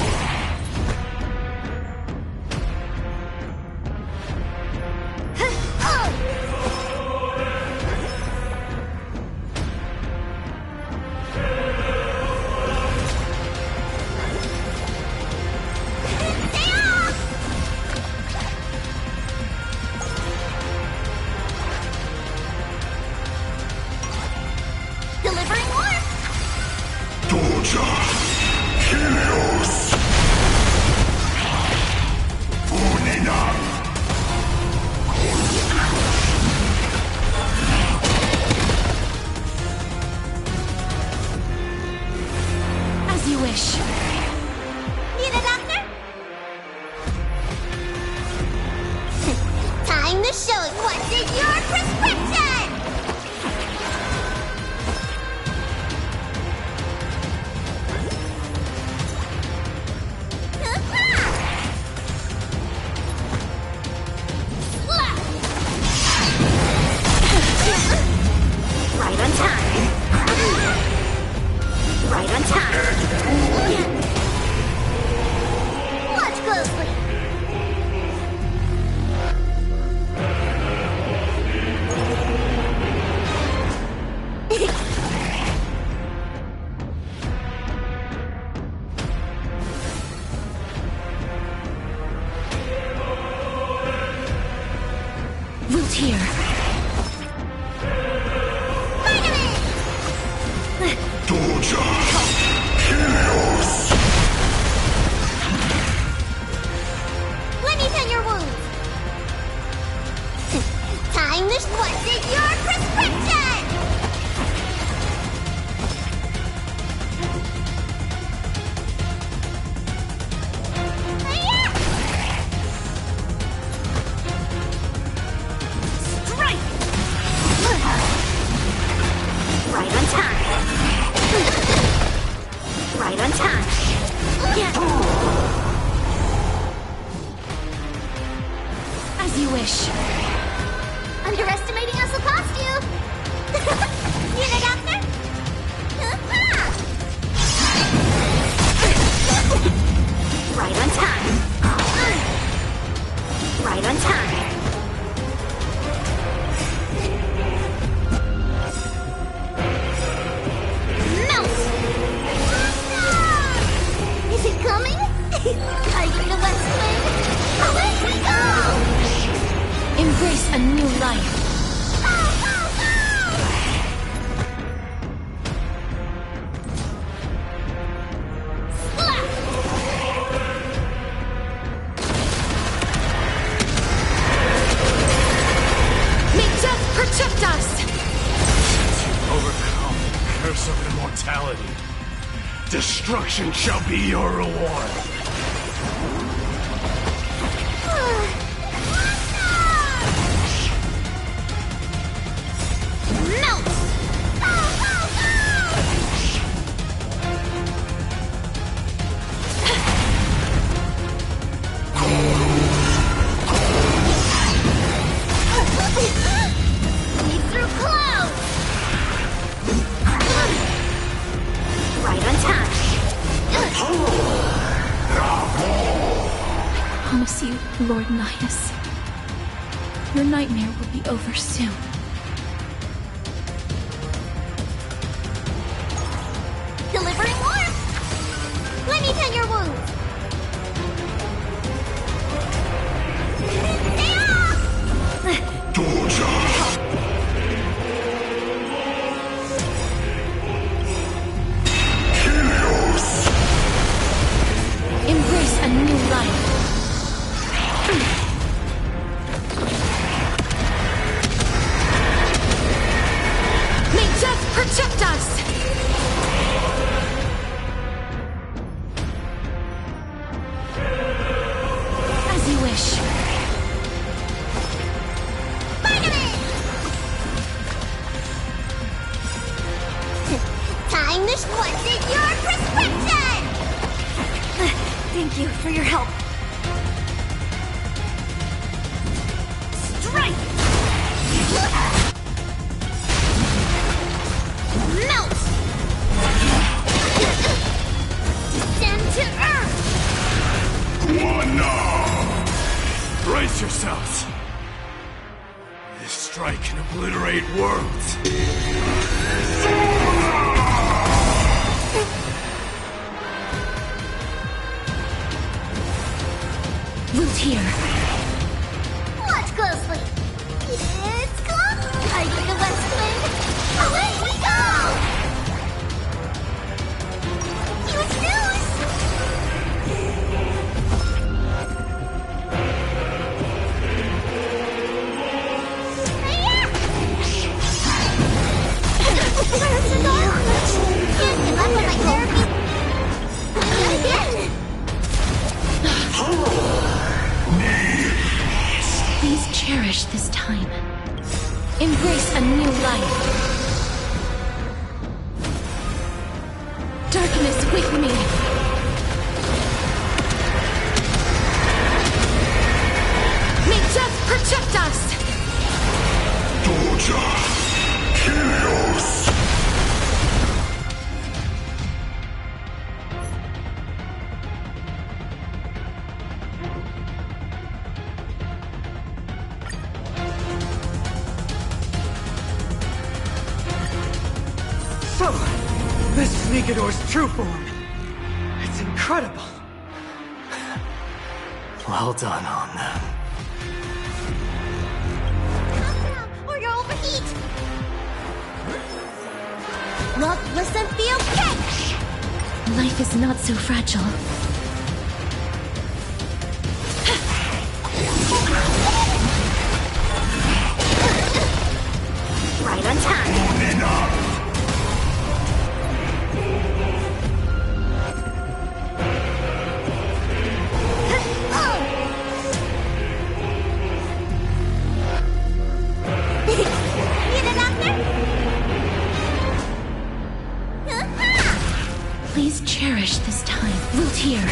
Delivering warmth! Doja! Helios! Unina! As you wish. Need a doctor? Time to show it what's in your prescription! Right on time. Right on time. Watch closely. Root here. Vitamin! curse of immortality. Destruction shall be your reward. Melt! Lead through clouds! Right on time. I promise you, Lord Nihus, your nightmare will be over soon. Delivering warmth! Let me tend your wounds. Stay off! Torture! Embrace a new life. May death protect us! As you wish. Time to what's in your prescription! Thank you for your help. Strike! Melt! Descend to earth! One now! Brace yourselves! This strike can obliterate worlds. Root here. Watch closely. It's come. I think the west wind. Away we go! Huge news! Where's the dog? Can't give up on my therapy. Again! Please cherish this time. Embrace a new life. Darkness with me. May death protect us! Torture! Chaos! So, this is Nikador's true form. It's incredible. Well done on them. Or you'll overheat! Look, listen, feel, catch! Life is not so fragile. Right on time. Please cherish this time. Root here.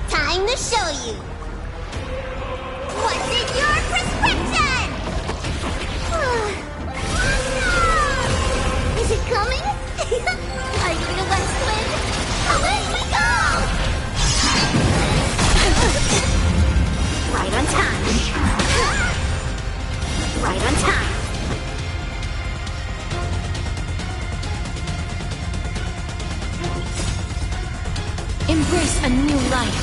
Time to show you. What's in your prescription? Is it coming? Are you the west wind? Away we go! Right on time. Right on time. Embrace a new life.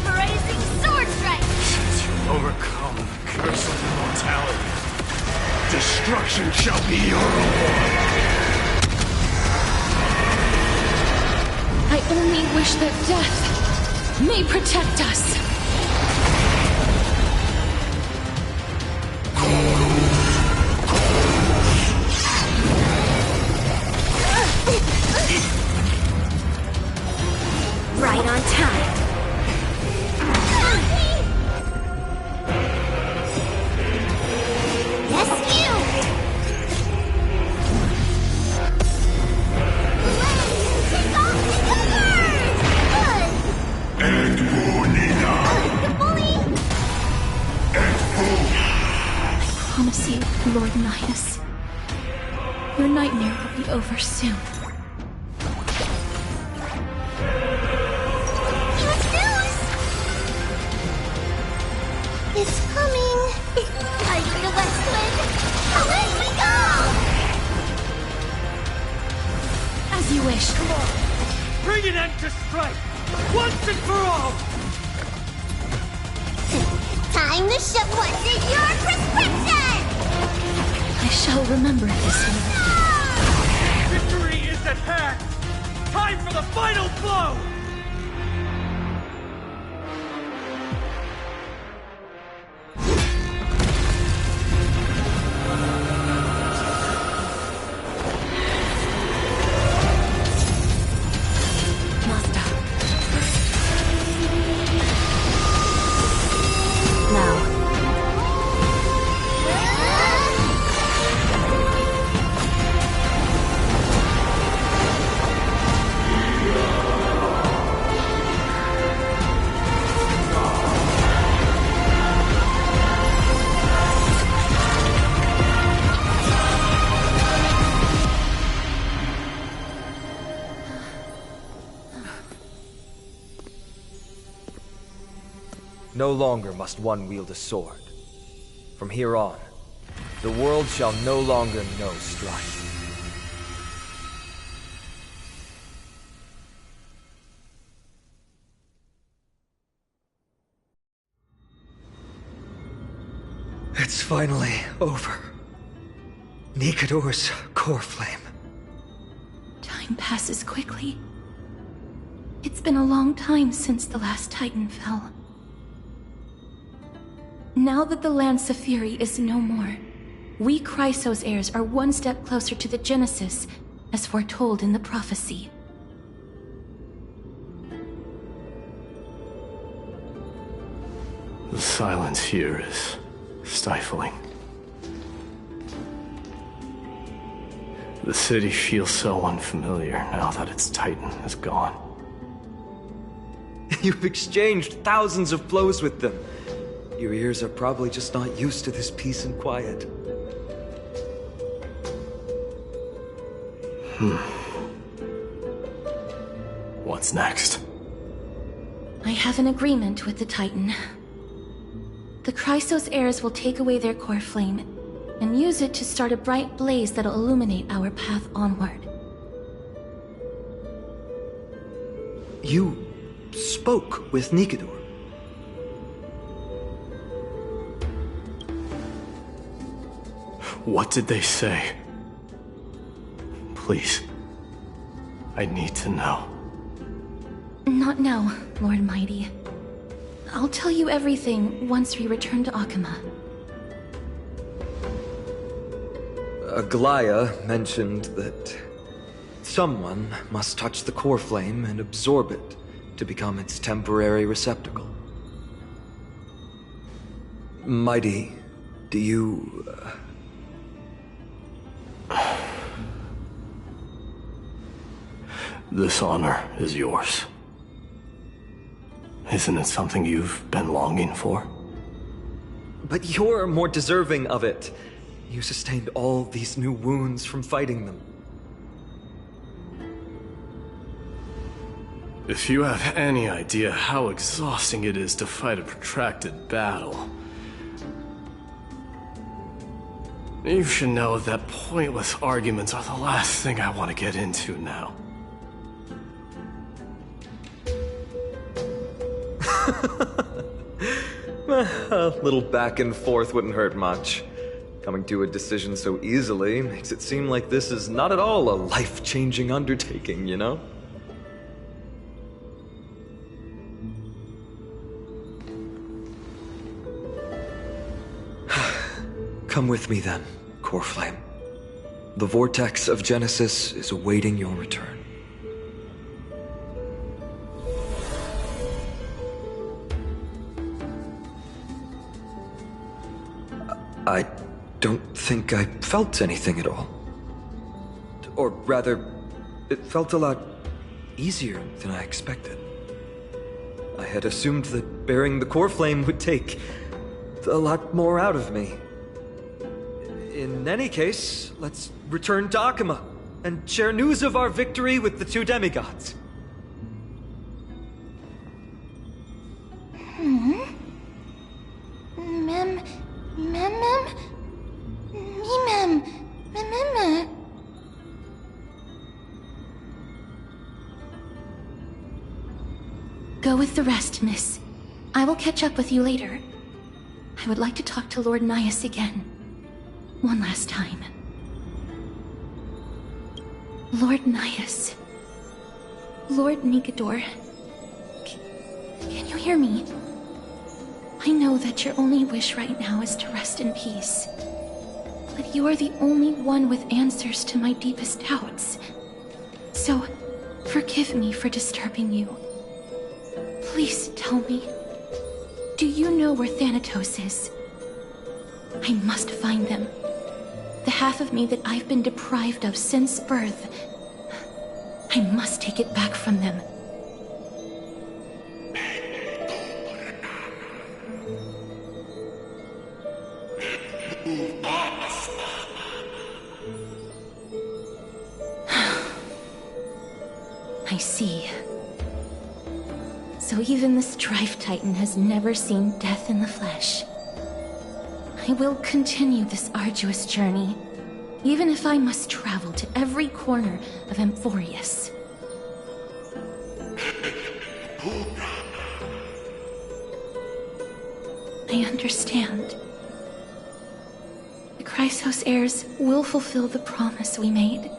Blazing sword strike! To overcome the curse of immortality, destruction shall be your reward. I only wish that death may protect us. promise you, Lord Midas, your nightmare will be over soon. It's coming. I feel Westwind. Away we go! As you wish. Come on! Bring an end to strife! Once and for all! Time to shove what's in your prescription! I shall remember this one. Victory is at hand! Time for the final blow! No longer must one wield a sword. From here on, the world shall no longer know strife. It's finally over. Nikador's core flame. Time passes quickly. It's been a long time since the last Titan fell. Now that the Lance of Fury is no more, we Chrysos heirs are one step closer to the Genesis, as foretold in the prophecy. The silence here is stifling. The city feels so unfamiliar now that its Titan is gone. You've exchanged thousands of blows with them. Your ears are probably just not used to this peace and quiet. What's next? I have an agreement with the Titan. The Chrysos heirs will take away their core flame and use it to start a bright blaze that'll illuminate our path onward. You spoke with Nikador. What did they say? Please. I need to know. Not now, Lord Mighty. I'll tell you everything once we return to Akama. Aglaya mentioned that someone must touch the core flame and absorb it to become its temporary receptacle. Mighty, do you... This honor is yours. Isn't it something you've been longing for? But you're more deserving of it. You sustained all these new wounds from fighting them. If you have any idea how exhausting it is to fight a protracted battle, you should know that pointless arguments are the last thing I want to get into now. A little back and forth wouldn't hurt much. Coming to a decision so easily makes it seem like this is not at all a life-changing undertaking, you know? Come with me then, Core Flame. The vortex of Genesis is awaiting your return. I don't think I felt anything at all. Or rather, it felt a lot easier than I expected. I had assumed that bearing the core flame would take a lot more out of me. In any case, let's return to Akima and share news of our victory with the two demigods. Go with the rest, miss. I will catch up with you later. I would like to talk to Lord Nias again. One last time. Lord Nias. Lord Nigador. Can you hear me? I know that your only wish right now is to rest in peace. But you are the only one with answers to my deepest doubts. So, forgive me for disturbing you. Please tell me, do you know where Thanatos is? I must find them. The half of me that I've been deprived of since birth. I must take it back from them. I see. So even the Strife Titan has never seen death in the flesh. I will continue this arduous journey, even if I must travel to every corner of Amphoreus. I understand. The Chrysos heirs will fulfill the promise we made,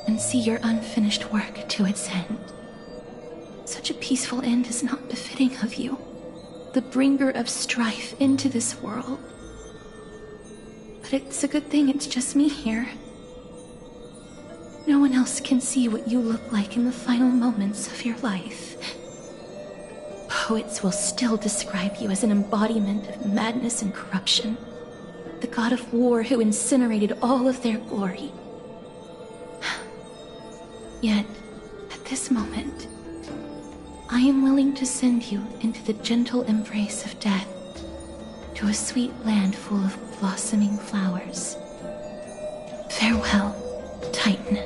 and see your unfinished work to its end. Such a peaceful end is not befitting of you, the bringer of strife into this world. But it's a good thing it's just me here. No one else can see what you look like in the final moments of your life. Poets will still describe you as an embodiment of madness and corruption, the god of war who incinerated all of their glory. Yet, at this moment, I am willing to send you into the gentle embrace of death, to a sweet land full of blossoming flowers. Farewell, Titan.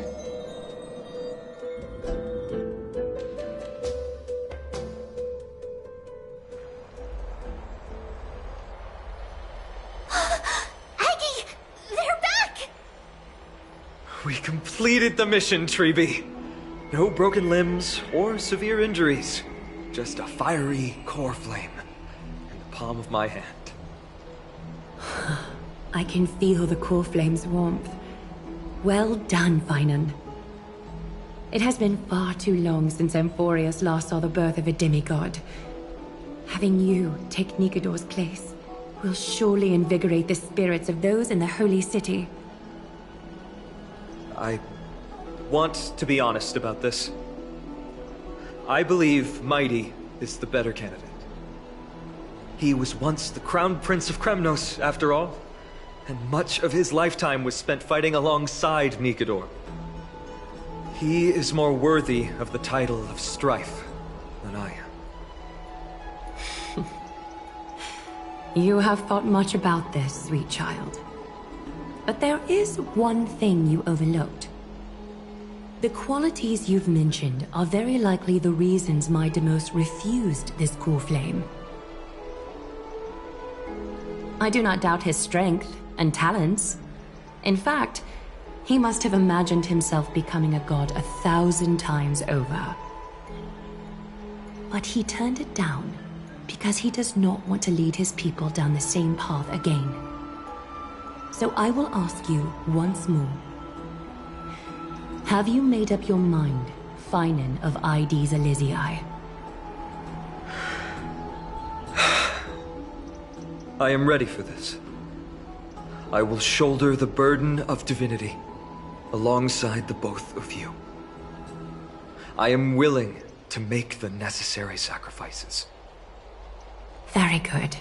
Aggie! They're back! We completed the mission, Treeby. No broken limbs or severe injuries. Just a fiery core flame in the palm of my hand. I can feel the core flame's warmth. Well done, Finan. It has been far too long since Amphoreus last saw the birth of a demigod. Having you take Nigador's place will surely invigorate the spirits of those in the Holy City. I want to be honest about this. I believe Mighty is the better candidate. He was once the Crown Prince of Kremnos, after all, and much of his lifetime was spent fighting alongside Nigador. He is more worthy of the title of Strife than I am. You have thought much about this, sweet child. But there is one thing you overlooked. The qualities you've mentioned are very likely the reasons my Demos refused this core flame. I do not doubt his strength and talents. In fact, he must have imagined himself becoming a god 1,000 times over. But he turned it down because he does not want to lead his people down the same path again. So I will ask you once more. Have you made up your mind, Finan of Ides Elysiae? I am ready for this. I will shoulder the burden of divinity alongside the both of you. I am willing to make the necessary sacrifices. Very good.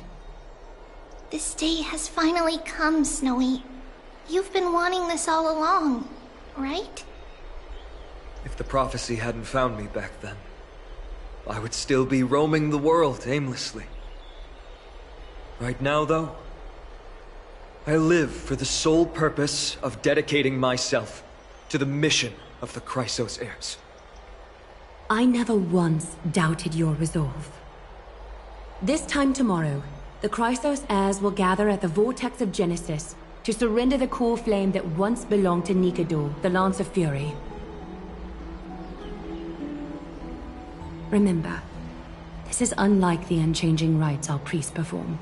This day has finally come, Snowy. You've been wanting this all along, right? If the prophecy hadn't found me back then, I would still be roaming the world aimlessly. Right now, though, I live for the sole purpose of dedicating myself to the mission of the Chrysos heirs. I never once doubted your resolve. This time tomorrow, the Chrysos heirs will gather at the Vortex of Genesis to surrender the core flame that once belonged to Nikador, the Lance of Fury. Remember, this is unlike the unchanging rites our priests perform.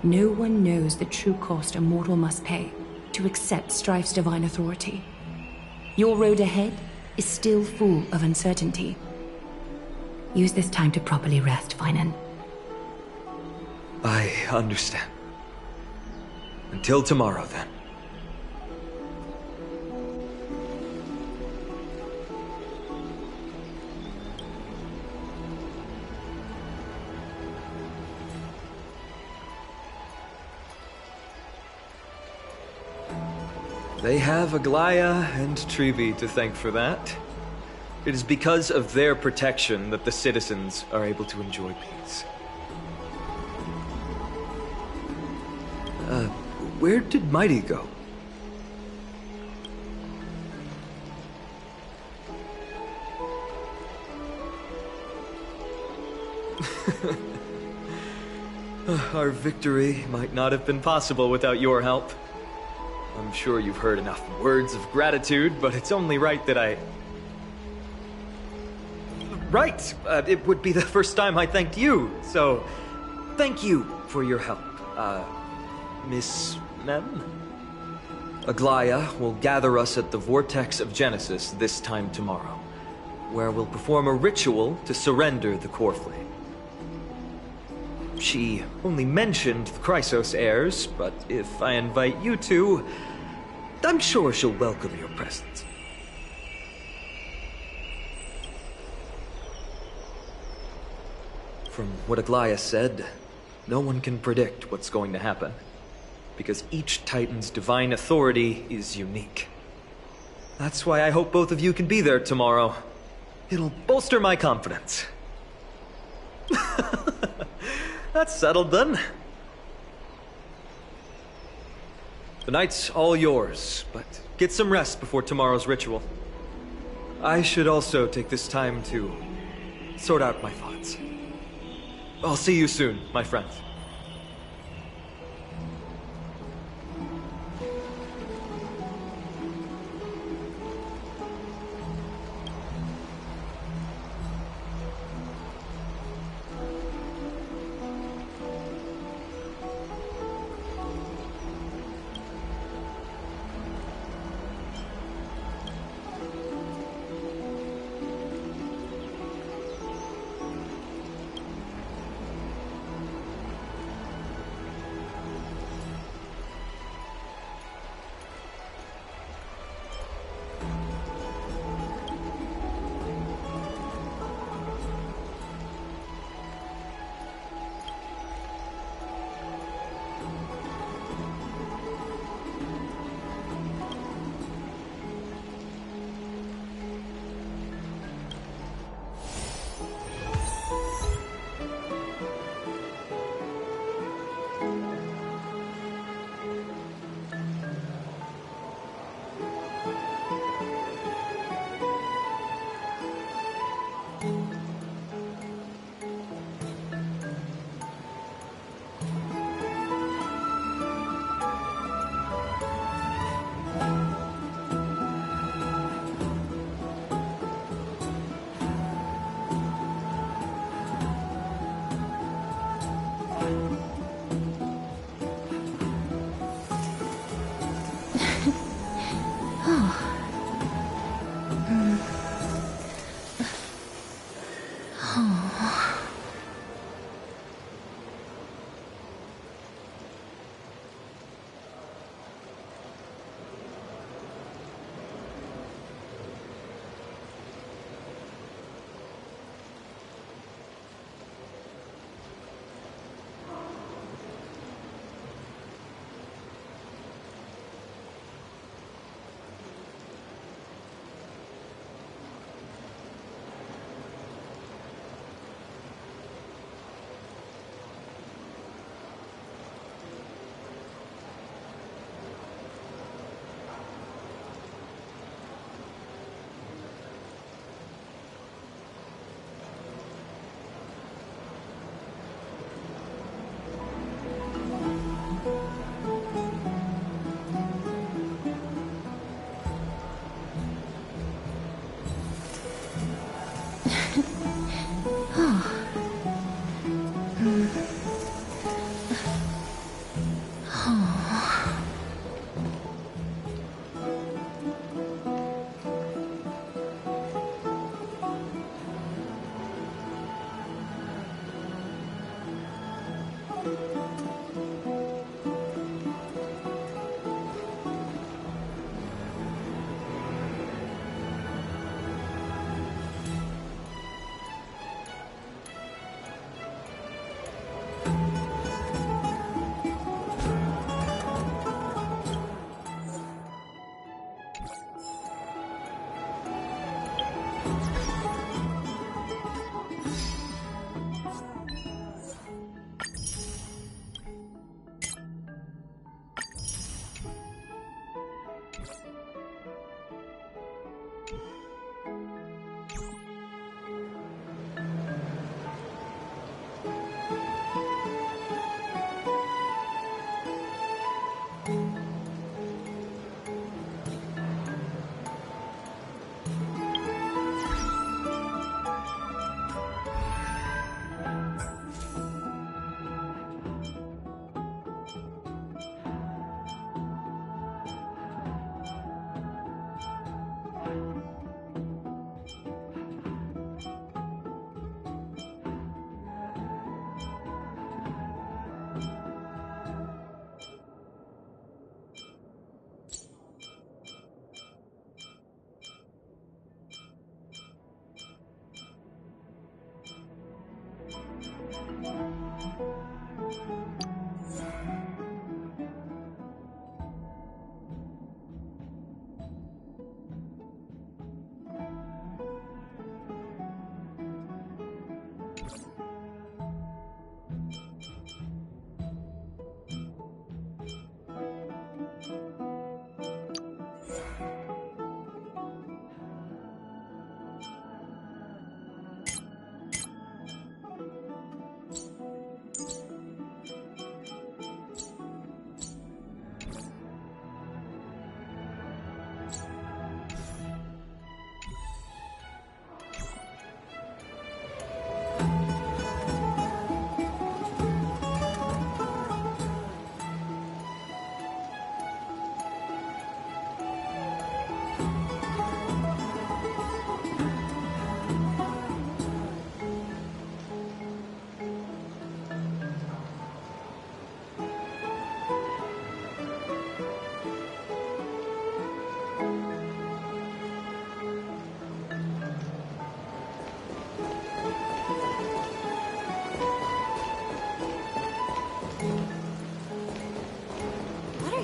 No one knows the true cost a mortal must pay to accept Strife's divine authority. Your road ahead is still full of uncertainty. Use this time to properly rest, Finan. I understand. Until tomorrow, then. They have Aglaya and Trevi to thank for that. It is because of their protection that the citizens are able to enjoy peace. Where did Mighty go? Our victory might not have been possible without your help. I'm sure you've heard enough words of gratitude, but it's only right that I... Right! It would be the first time I thanked you, so... Thank you for your help, Miss Mem? Aglaya will gather us at the Vortex of Genesis this time tomorrow, where we'll perform a ritual to surrender the core flame. She only mentioned the Chrysos heirs, but if I invite you to, I'm sure she'll welcome your presence. From what Aglaya said, no one can predict what's going to happen, because each Titan's divine authority is unique. That's why I hope both of you can be there tomorrow. It'll bolster my confidence. That's settled then. The night's all yours, but get some rest before tomorrow's ritual. I should also take this time to sort out my thoughts. I'll see you soon, my friends.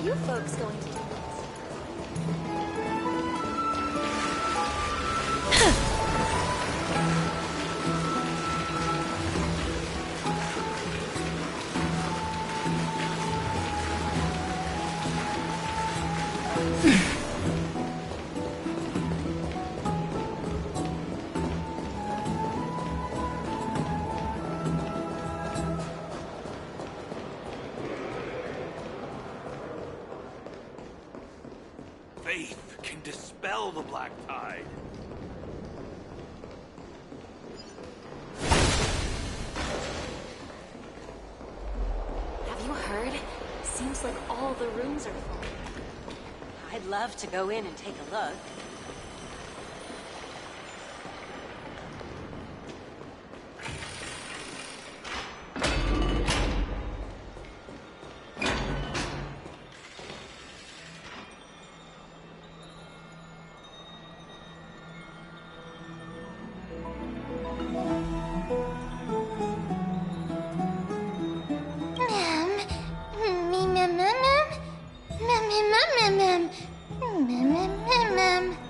you folks going to do? Faith can dispel the black tide. Have you heard? Seems like all the rooms are full. I'd love to go in and take a look. Mem.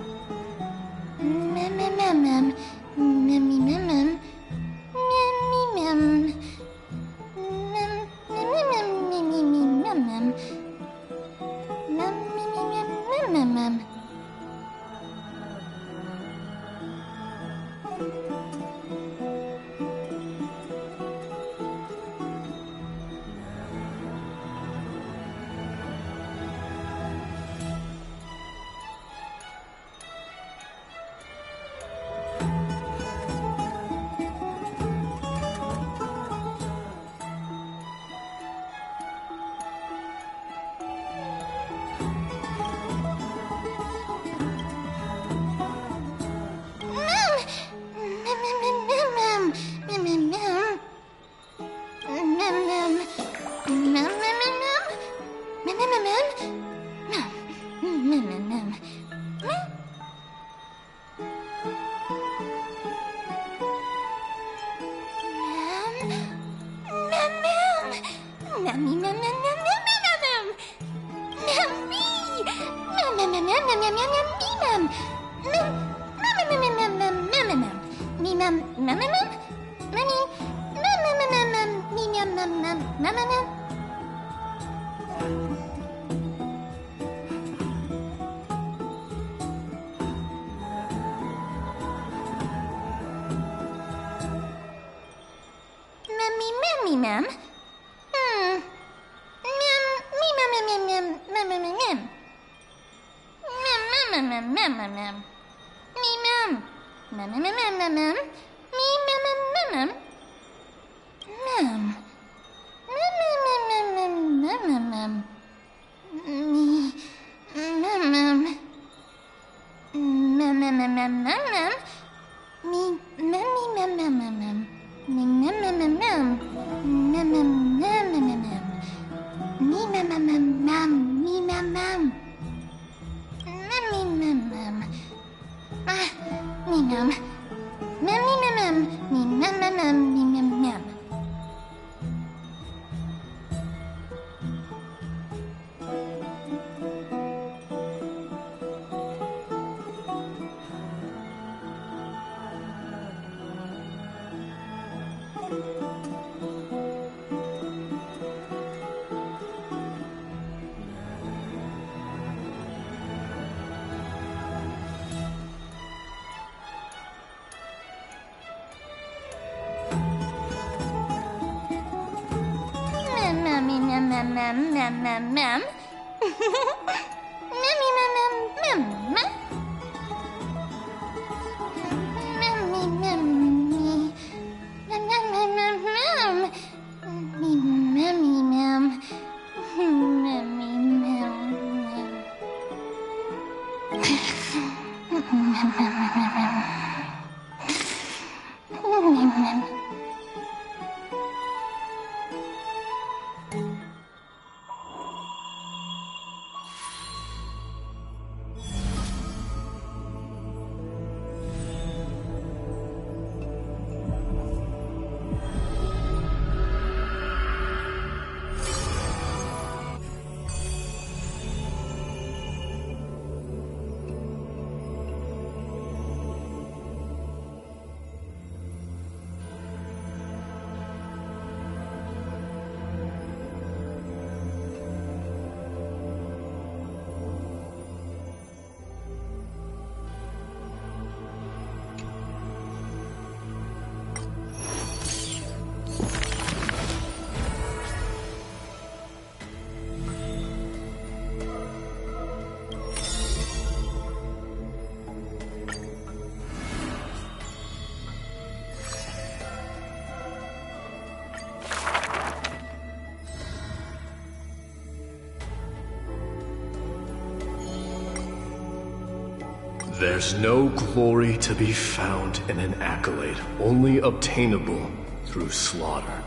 There's no glory to be found in an accolade, only obtainable through slaughter.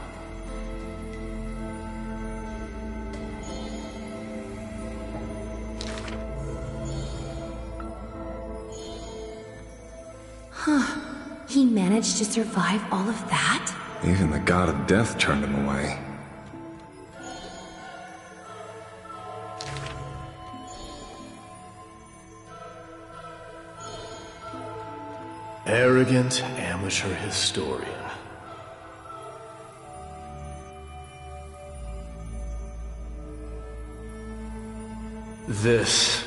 Huh. He managed to survive all of that? Even the god of death turned him away. Arrogant amateur historian. This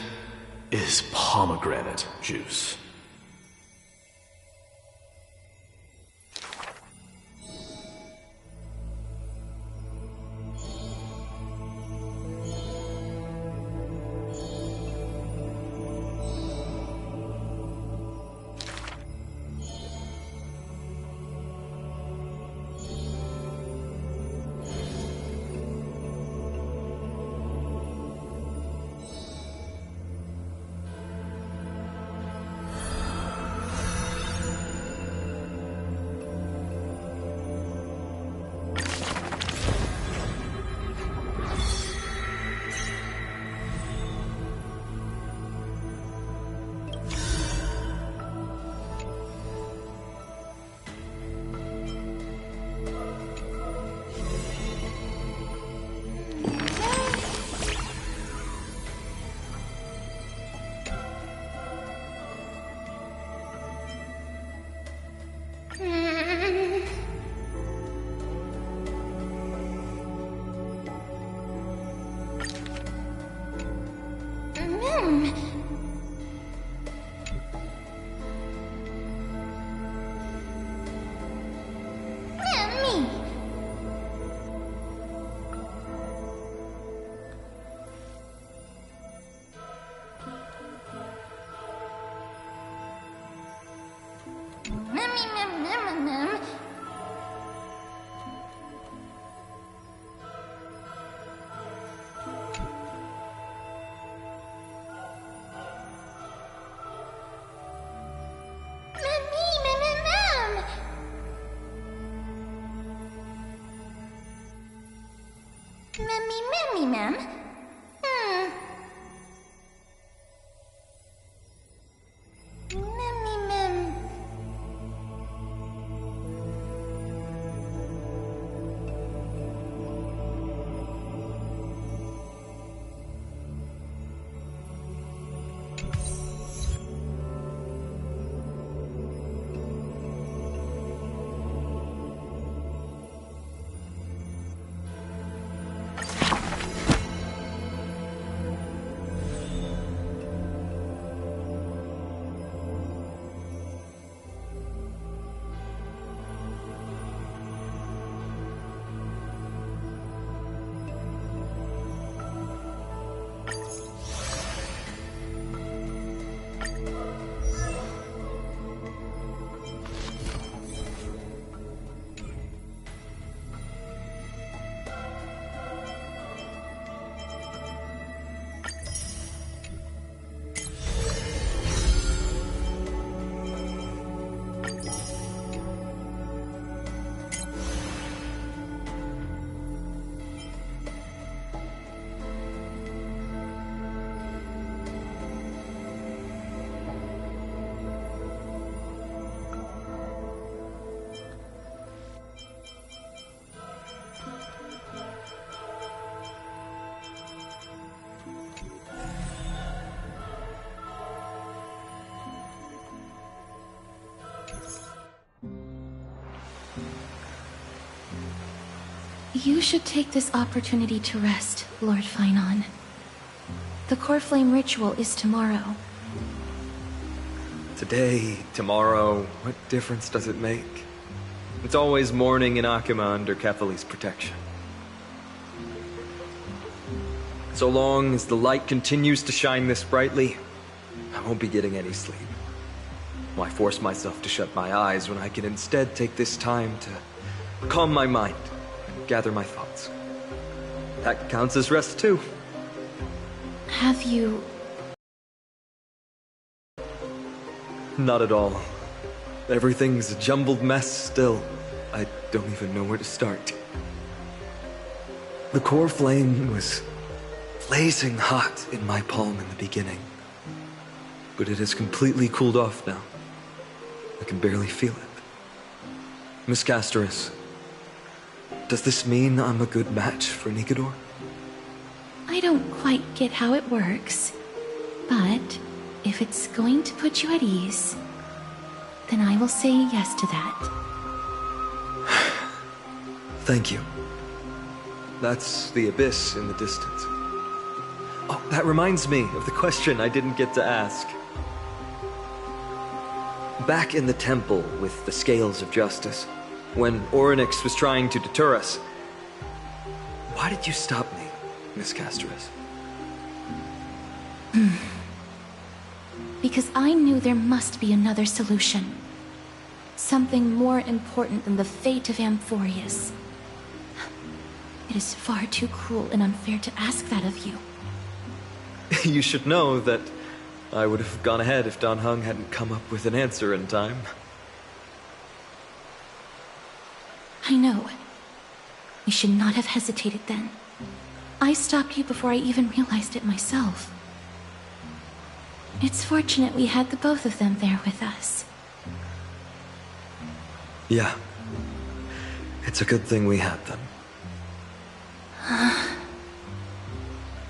is pomegranate juice. Memmy, mem. Memmy, mem. You should take this opportunity to rest, Lord Finon. The Core Flame ritual is tomorrow. Today, tomorrow, what difference does it make? It's always morning in Akima under Kethely's protection. So long as the light continues to shine this brightly, I won't be getting any sleep. Why force myself to shut my eyes when I can instead take this time to calm my mind and gather my thoughts? That counts as rest too. Have you... Not at all. Everything's a jumbled mess still. I don't even know where to start. The core flame was blazing hot in my palm in the beginning, but it has completely cooled off now. I can barely feel it. Miss Casterus, does this mean I'm a good match for Nikador? I don't quite get how it works, but if it's going to put you at ease, then I will say yes to that. Thank you. That's the abyss in the distance. Oh, that reminds me of the question I didn't get to ask. Back in the temple with the Scales of Justice, when Orynyx was trying to deter us, why did you stop me, Miss Casterus? Because I knew there must be another solution. Something more important than the fate of Amphoreus. It is far too cruel and unfair to ask that of you. You should know that I would have gone ahead if Dan Heng hadn't come up with an answer in time. I know. We should not have hesitated then. I stopped you before I even realized it myself. It's fortunate we had the both of them there with us. Yeah. It's a good thing we had them.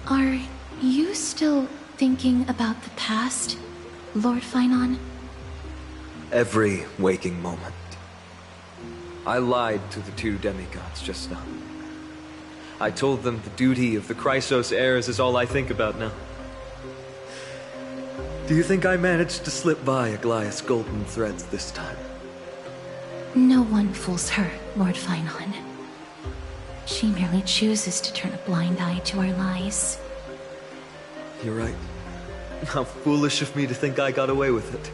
Are you still thinking about the past, Lord Finon? Every waking moment. I lied to the two demigods just now. I told them the duty of the Chrysos heirs is all I think about now. Do you think I managed to slip by Aglaïa's golden threads this time? No one fools her, Lord Finon. She merely chooses to turn a blind eye to our lies. You're right. How foolish of me to think I got away with it.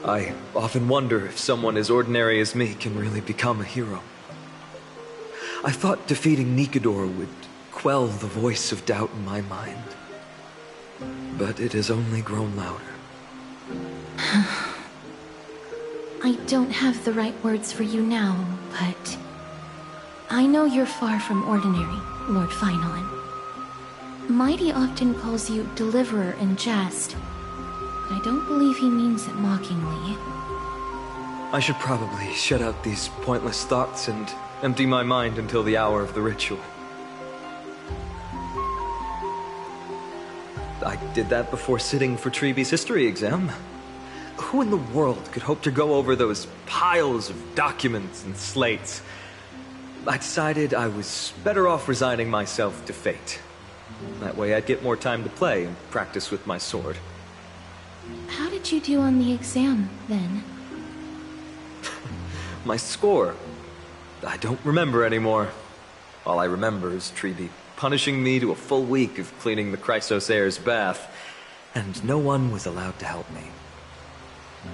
I often wonder if someone as ordinary as me can really become a hero. I thought defeating Nikador would quell the voice of doubt in my mind. But it has only grown louder. I don't have the right words for you now, but I know you're far from ordinary, Lord Finon. Mighty often calls you Deliverer in jest, but I don't believe he means it mockingly. I should probably shut out these pointless thoughts and empty my mind until the hour of the ritual. I did that before sitting for Treeby's history exam. Who in the world could hope to go over those piles of documents and slates? I decided I was better off resigning myself to fate. That way I'd get more time to play and practice with my sword. How did you do on the exam, then? My score? I don't remember anymore. All I remember is Treeby punishing me to a full week of cleaning the Chrysos heir's bath, and no one was allowed to help me.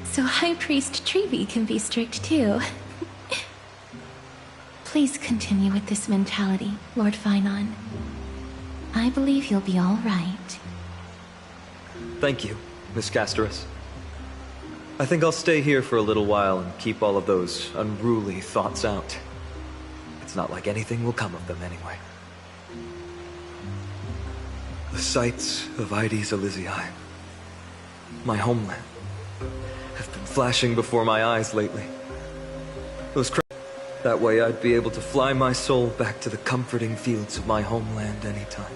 So High Priest Treeby can be strict too. Please continue with this mentality, Lord Finon. I believe you'll be all right. Thank you, Miss Casterus. I think I'll stay here for a little while and keep all of those unruly thoughts out. It's not like anything will come of them anyway. The sights of Ides Elysiae, my homeland, have been flashing before my eyes lately. That way I'd be able to fly my soul back to the comforting fields of my homeland anytime.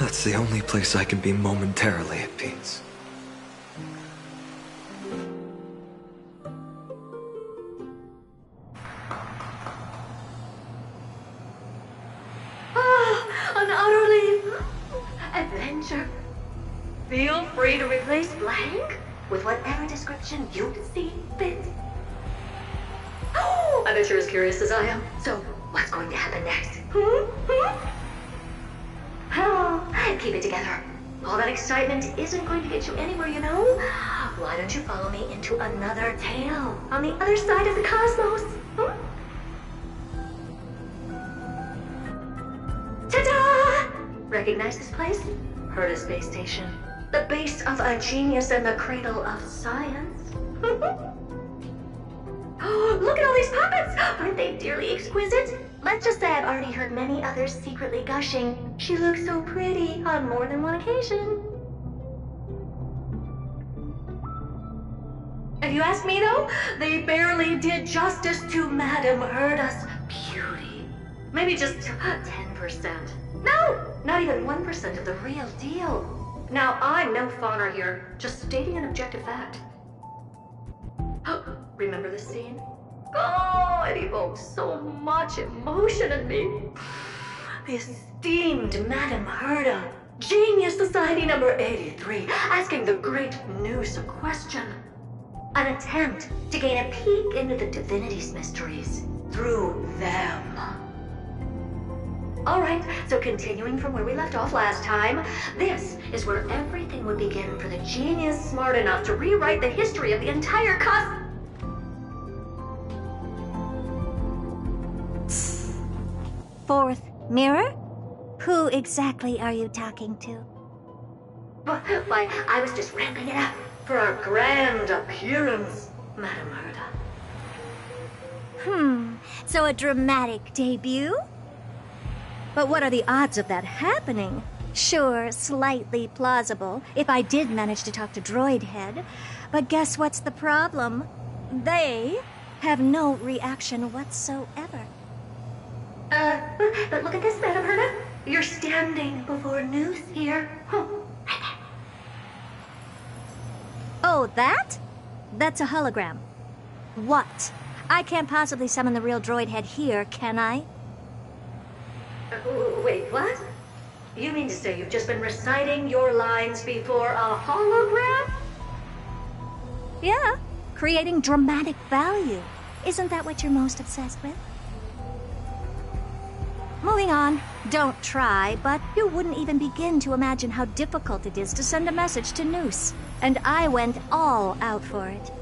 That's the only place I can be momentarily at peace. An utterly adventure. Feel free to replace blank with whatever description you see fit. Oh, I bet you're as curious as I am. So, what's going to happen next? Oh, keep it together. All that excitement isn't going to get you anywhere, you know? Why don't you follow me into another tale on the other side of the cosmos? Ta-da! Recognize this place? Herta Space Station. The base of a genius and the cradle of science. Oh, look at all these puppets! Aren't they dearly exquisite? Let's just say I've already heard many others secretly gushing. She looks so pretty on more than one occasion. If you ask me though, they barely did justice to Madame Herta's beauty. Maybe just 10%. No, not even 1% of the real deal. Now, I'm no fawner here, just stating an objective fact. Remember this scene? Oh, it evoked so much emotion in me. The esteemed Madame Herta, Genius Society number 83, asking the great Noose a question. An attempt to gain a peek into the divinity's mysteries through them. Alright, so continuing from where we left off last time, this is where everything would begin for the genius smart enough to rewrite the history of the entire Fourth mirror? Who exactly are you talking to? Why, I was just ramping it up for our grand appearance, Madame Herta. So a dramatic debut? But what are the odds of that happening? Sure, slightly plausible, if I did manage to talk to Droidhead. But guess what's the problem? They have no reaction whatsoever. But look at this, Madame Herta. You're standing before Noose here. Oh, that? That's a hologram. What? I can't possibly summon the real Droidhead here, can I? Wait, what? You mean to say you've just been reciting your lines before a hologram? Yeah, creating dramatic value. Isn't that what you're most obsessed with? Moving on. Don't try, but you wouldn't even begin to imagine how difficult it is to send a message to Noose. And I went all out for it.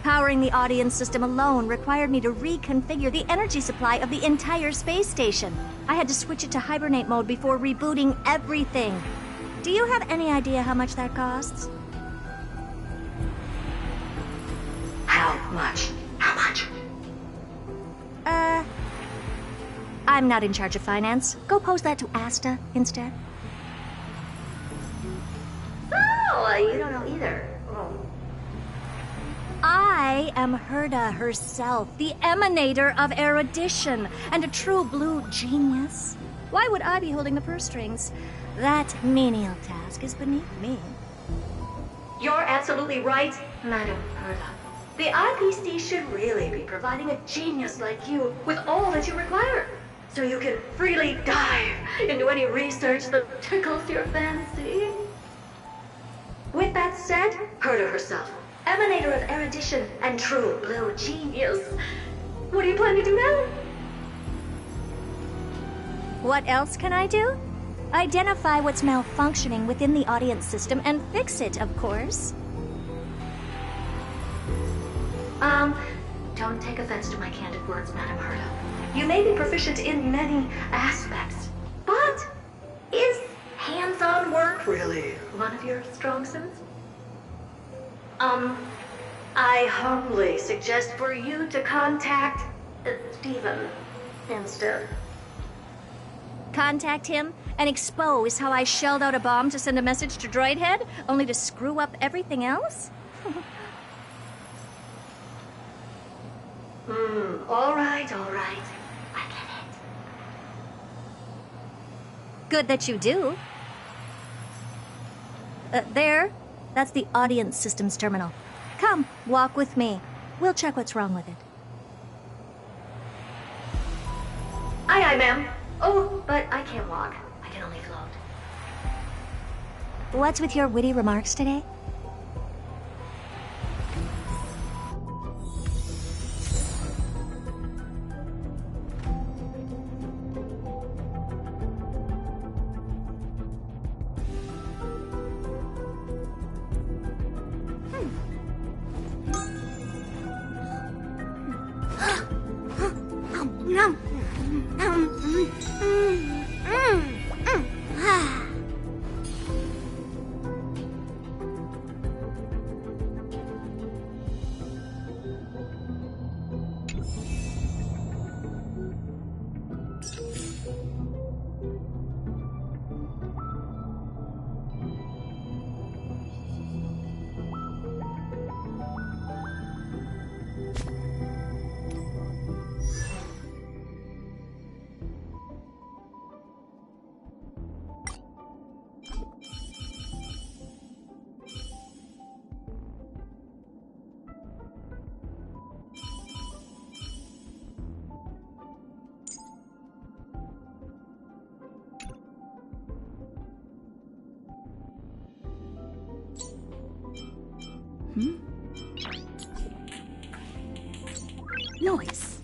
Powering the audience system alone required me to reconfigure the energy supply of the entire space station. I had to switch it to hibernate mode before rebooting everything. Do you have any idea how much that costs? How much? How much? I'm not in charge of finance. Go pose that to Asta instead. Oh, you don't know either. Oh. I am Herda herself, the emanator of erudition, and a true blue genius. Why would I be holding the purse strings? That menial task is beneath me. You're absolutely right, Madam Herda. The IPC should really be providing a genius like you with all that you require, so you can freely dive into any research that tickles your fancy. With that said, Herda herself, emanator of erudition and true blue genius. What do you plan to do now? What else can I do? Identify what's malfunctioning within the audience system and fix it, of course. Don't take offense to my candid words, Madam Herda. You may be proficient in many aspects, but is hands-on work really one of your strong suits? I humbly suggest for you to contact Steven instead. Contact him and expose how I shelled out a bomb to send a message to Droidhead, only to screw up everything else? All right. I get it. Good that you do. There. That's the audience systems terminal. Come, walk with me. We'll check what's wrong with it. Aye, ma'am. Oh, but I can't walk. I can only float. What's with your witty remarks today? Noise.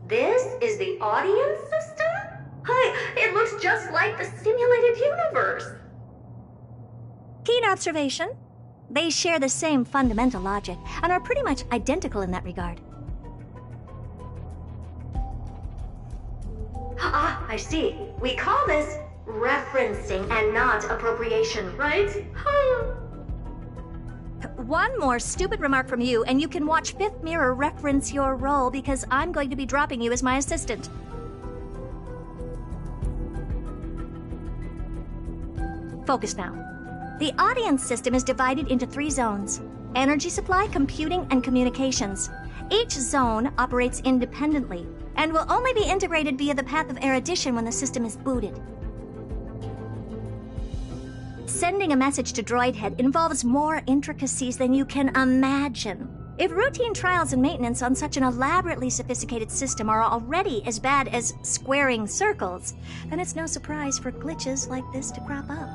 This is the audience system? Hi, it looks just like the simulated universe. Keen observation. They share the same fundamental logic and are pretty much identical in that regard. Ah, I see. We call this referencing and not appropriation, right? One more stupid remark from you, and you can watch Fifth Mirror reference your role because I'm going to be dropping you as my assistant. Focus now. The audience system is divided into 3 zones: energy supply, computing, and communications. Each zone operates independently and will only be integrated via the path of erudition when the system is booted. Sending a message to Droid Head involves more intricacies than you can imagine. If routine trials and maintenance on such an elaborately sophisticated system are already as bad as squaring circles, then it's no surprise for glitches like this to crop up.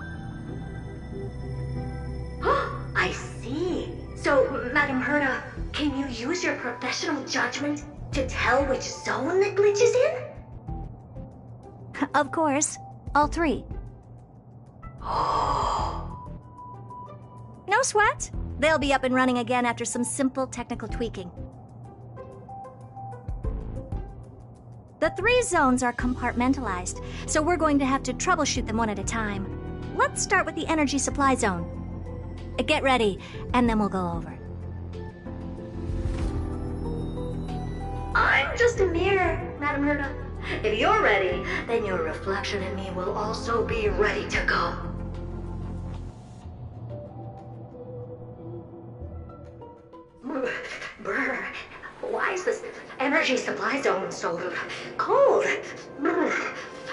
I see. So, Madam Herda, can you use your professional judgment to tell which zone the glitch is in? Of course. All three. No sweat. They'll be up and running again after some simple technical tweaking. The 3 zones are compartmentalized, so we're going to have to troubleshoot them one at a time. Let's start with the energy supply zone. Get ready, and then we'll go over. I'm just a mirror, Madam Herda. If you're ready, then your reflection in me will also be ready to go. Brr, why is this energy supply zone so cold? Brr,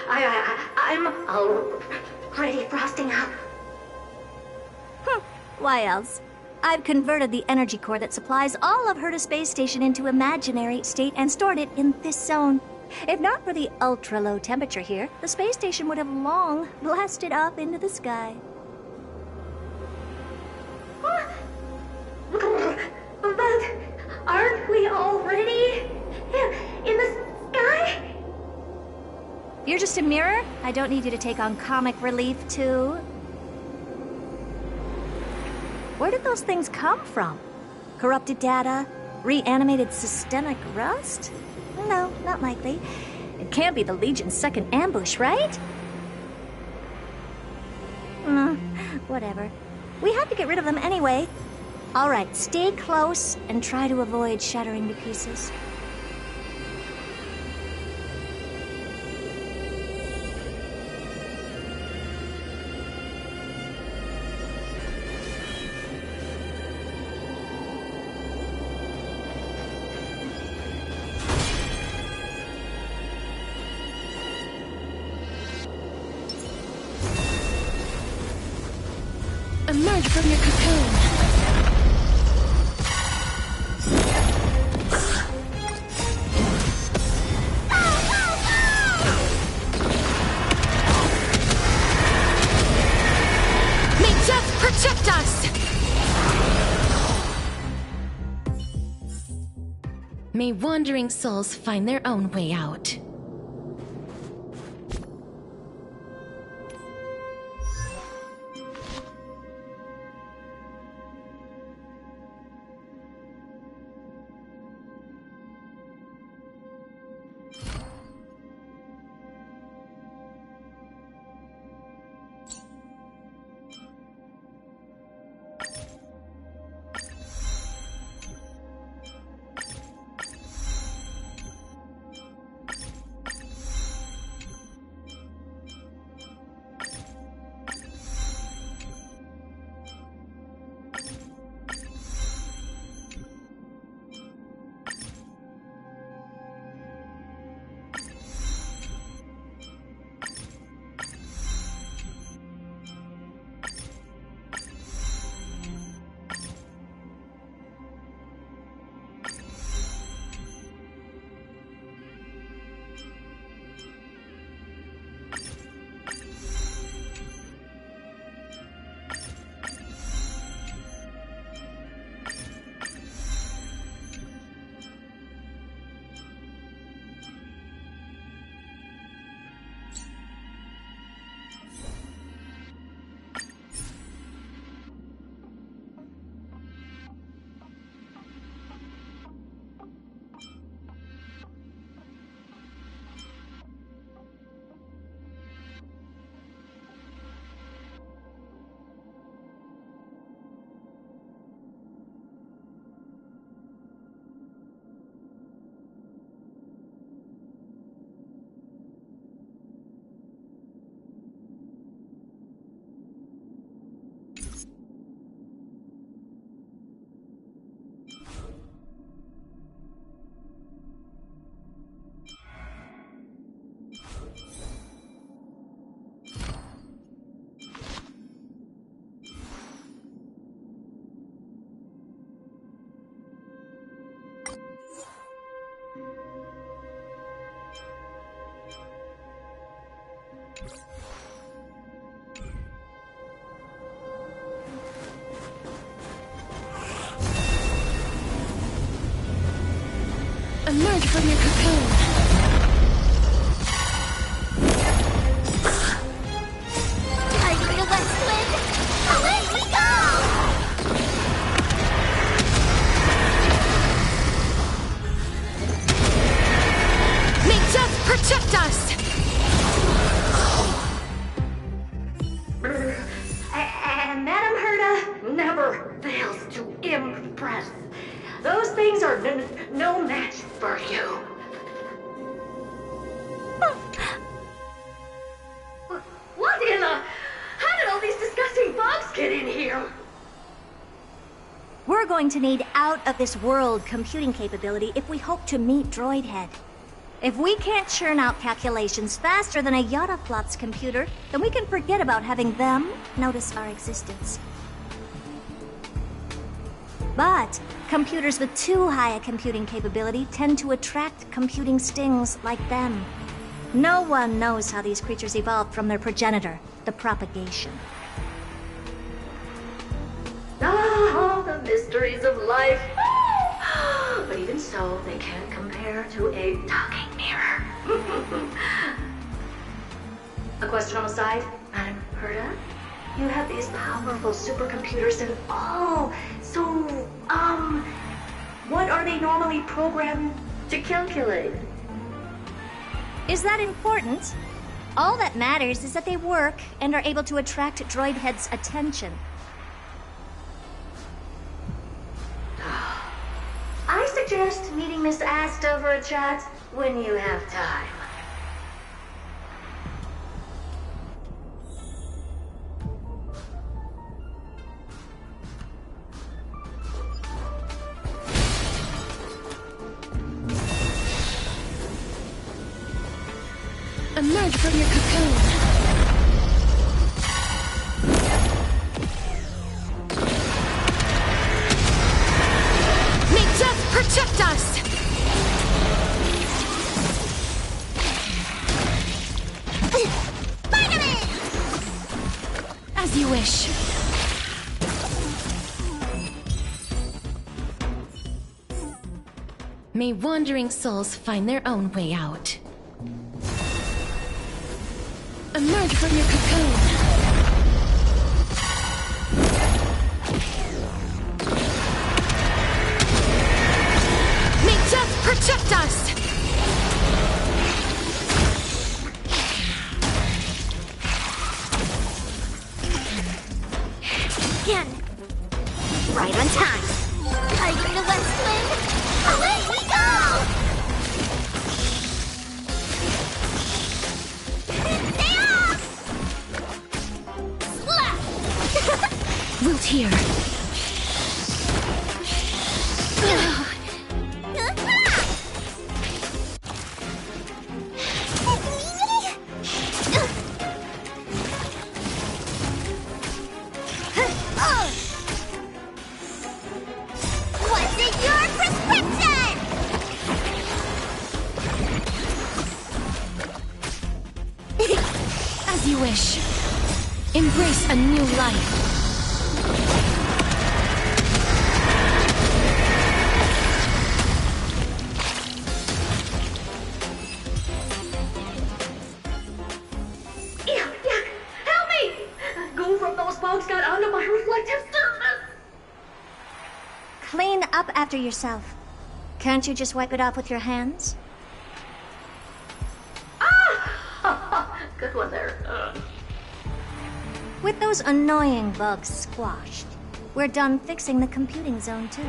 I'm already frosting up. Why else? I've converted the energy core that supplies all of Herda Space Station into imaginary state and stored it in this zone. If not for the ultra-low temperature here, the space station would have long blasted off into the sky. But aren't we already in the sky? You're just a mirror? I don't need you to take on comic relief, too. Where did those things come from? Corrupted data? Reanimated systemic rust? No, not likely. It can't be the Legion's second ambush, right? Whatever. We have to get rid of them anyway. All right, stay close and try to avoid shattering to pieces. Emerge from your cocoon. May death protect us! May wandering souls find their own way out. Emerge from your cocoon. Tiger to West Wind, away we go! May death protect us! And Madame Herda never fails to impress. Those things are no match for you. What in the... How did all these disgusting bugs get in here? We're going to need out-of-this-world computing capability if we hope to meet Droidhead. If we can't churn out calculations faster than a Yottaflop's computer, then we can forget about having them notice our existence. But computers with too high a computing capability tend to attract computing stings like them. No one knows how these creatures evolved from their progenitor, the propagation. Ah, the mysteries of life. But even so, they can't compare to a talking mirror. A question on the side, Madame Herda? You have these powerful supercomputers and all. So, what are they normally programmed to calculate? Is that important? All that matters is that they work and are able to attract Droidhead's attention. I suggest meeting Miss Asta for a chat when you have time. Emerge from your cocoon. May death protect us! Spider-Man! As you wish. May wandering souls find their own way out. Emerge from your cocoon. May death protect us! Again. Right on time. Tiger to West Wind, away we go! Root here. What's in your prescription? As you wish. Embrace a new life. Help me! Goo from those bugs got onto my reflective surface! Clean up after yourself. Can't you just wipe it off with your hands? Ah! Good one there. With those annoying bugs squashed, we're done fixing the computing zone too.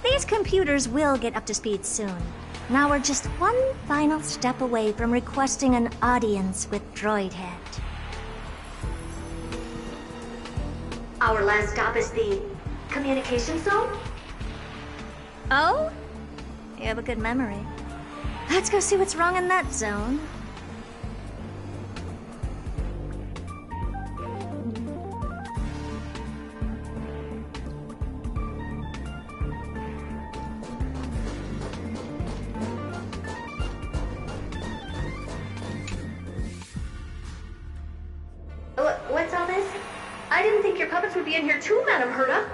These computers will get up to speed soon. Now we're just one final step away from requesting an audience with Droidhead. Our last stop is the communication zone? Oh? You have a good memory. Let's go see what's wrong in that zone. I didn't think your puppets would be in here too, Madam Herta.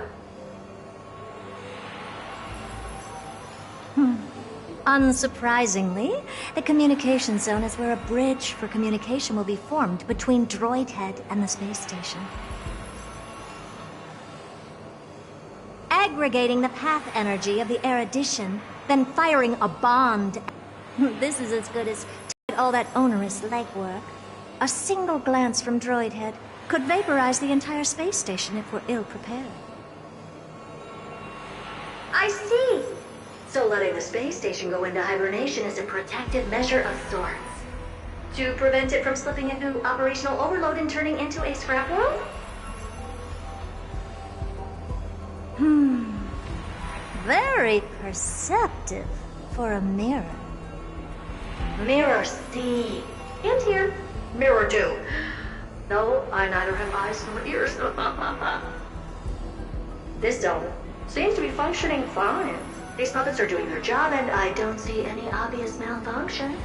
Unsurprisingly, the communication zone is where a bridge for communication will be formed between Droid Head and the space station. Aggregating the path energy of the erudition, then firing a bond. This is as good as all that onerous legwork. A single glance from Droid Head could vaporize the entire space station if we're ill-prepared. I see. So letting the space station go into hibernation is a protective measure of sorts. To prevent it from slipping into operational overload and turning into a scrap world? Very perceptive for a mirror. Mirror see. And here. Mirror do. No, I neither have eyes nor ears. This dome seems to be functioning fine. These puppets are doing their job, and I don't see any obvious malfunction.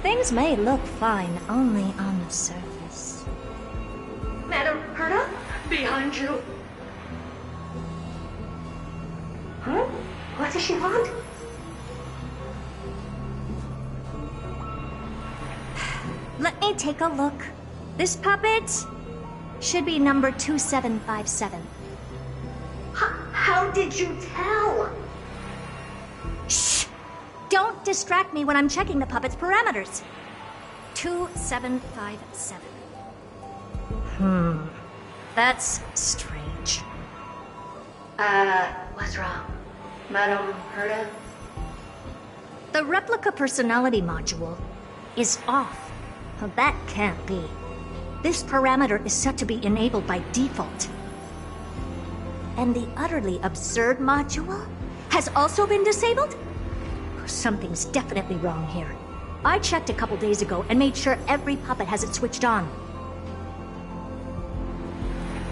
Things may look fine only on the surface. Madam Herta, behind you. Huh? What does she want? Let me take a look. This puppet should be number 2757. How did you tell? Shh! Don't distract me when I'm checking the puppet's parameters. 2757. That's strange. What's wrong? Madam Herta? The replica personality module is off. That can't be. This parameter is set to be enabled by default. And the utterly absurd module has also been disabled? Something's definitely wrong here. I checked a couple days ago and made sure every puppet has it switched on.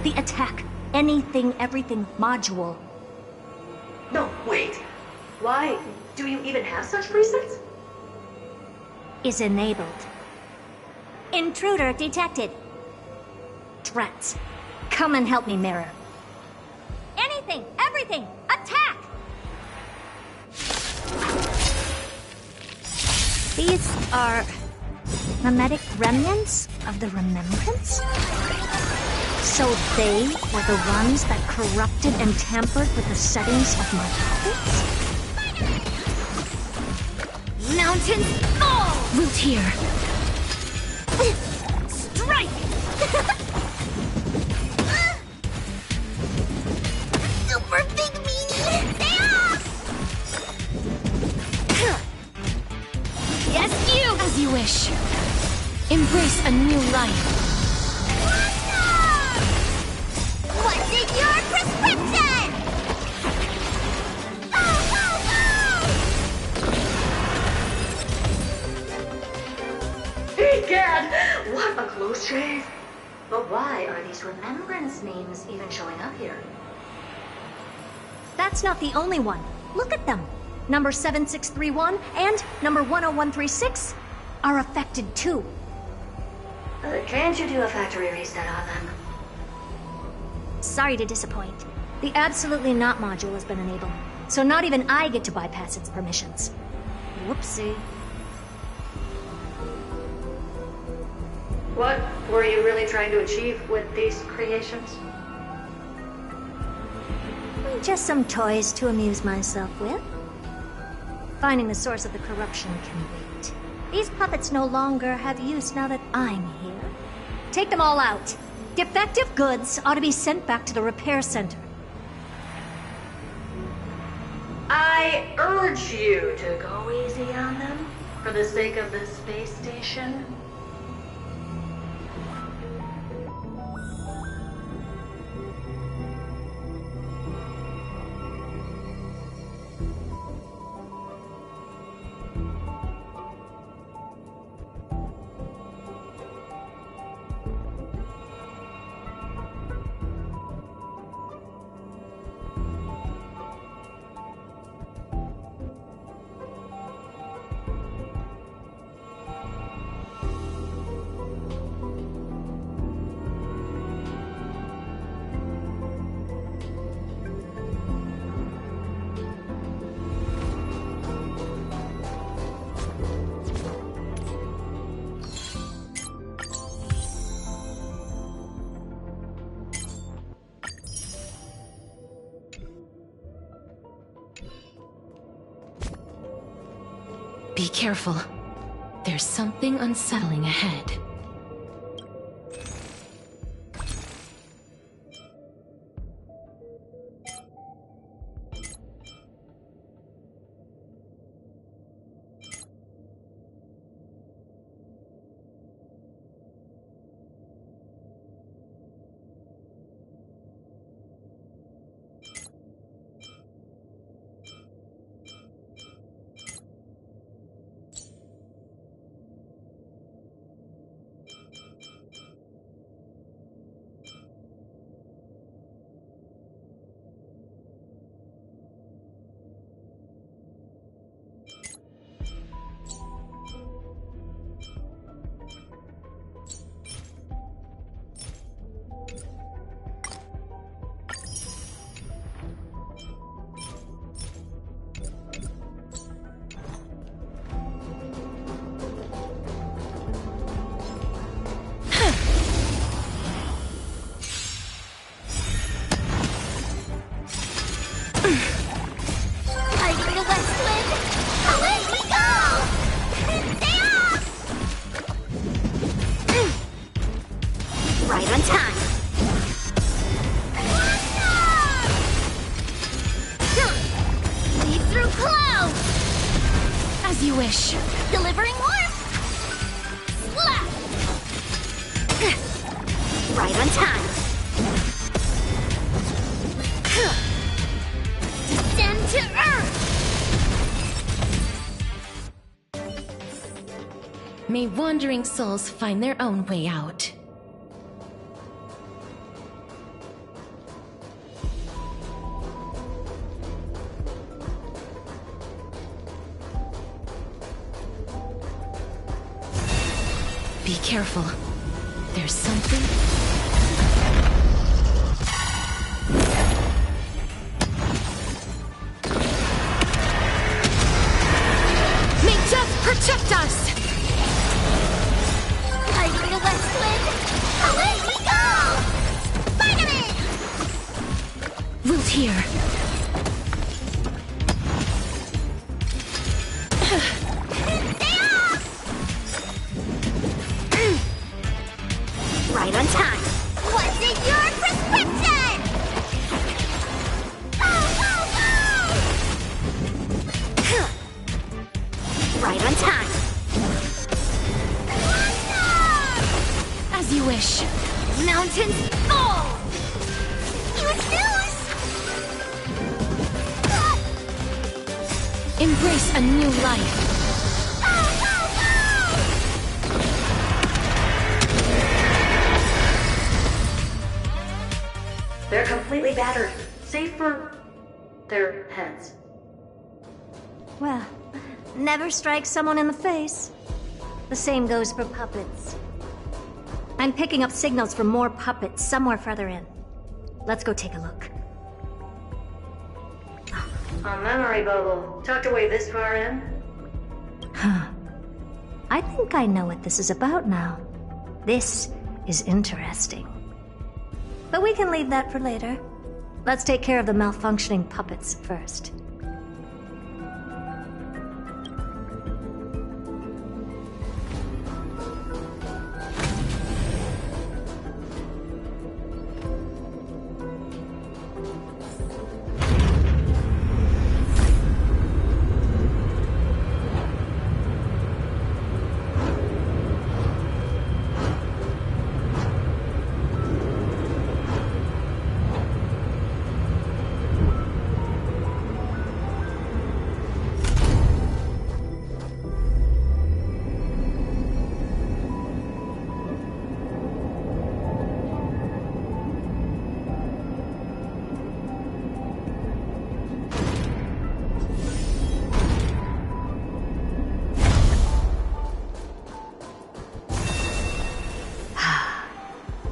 The attack, anything, everything module. No, wait. Why do you even have such presets? Is enabled. Intruder detected. Drats. Come and help me, Mirror. Anything, everything, attack! These are mimetic remnants of the Remembrance? So they were the ones that corrupted and tampered with the settings of my puppets? Mountains fall! Root here. Strike! Super big meanie! Stay off! Yes, you! As you wish. Embrace a new life. What's in your prescription? Egad! What a close shave! But why are these remembrance names even showing up here? That's not the only one. Look at them. Number 7631 and number 10136 are affected too. Can't you do a factory reset on them? Sorry to disappoint. The Absolutely Not module has been enabled, so not even I get to bypass its permissions. Whoopsie. What were you really trying to achieve with these creations? Just some toys to amuse myself with. Finding the source of the corruption can wait. These puppets no longer have use now that I'm here. Take them all out. Defective goods ought to be sent back to the repair center. I urge you to go easy on them for the sake of the space station. Be careful. There's something unsettling ahead. Delivering warmth! Slap! Right on time. Descend to Earth! May wandering souls find their own way out. Be careful. There's something... May death protect us! I bring the west wind! Away we go! Spider-Man! Wilt here. Right on time. What's in your prescription? Go, go, go! Right on time. As you wish. Mountains fall! Use news! Embrace a new life. They're completely battered, save for their heads. Well, never strike someone in the face. The same goes for puppets. I'm picking up signals from more puppets somewhere further in. Let's go take a look. A memory bubble, tucked away this far in? Huh. I think I know what this is about now. This is interesting. But we can leave that for later. Let's take care of the malfunctioning puppets first.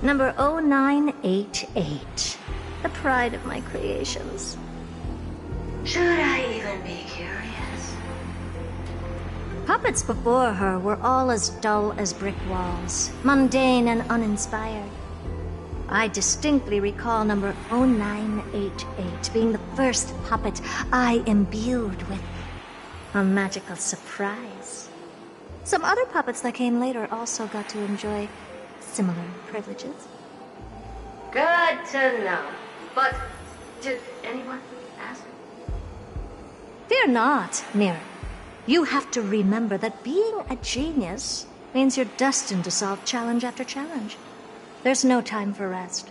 Number 0988. The pride of my creations. Should I even be curious? Puppets before her were all as dull as brick walls, mundane and uninspired. I distinctly recall number 0988 being the first puppet I imbued with A magical surprise. Some other puppets that came later also got to enjoy similar privileges. Good to know. But did anyone ask? Fear not, Mira. You have to remember that being a genius means you're destined to solve challenge after challenge. There's no time for rest.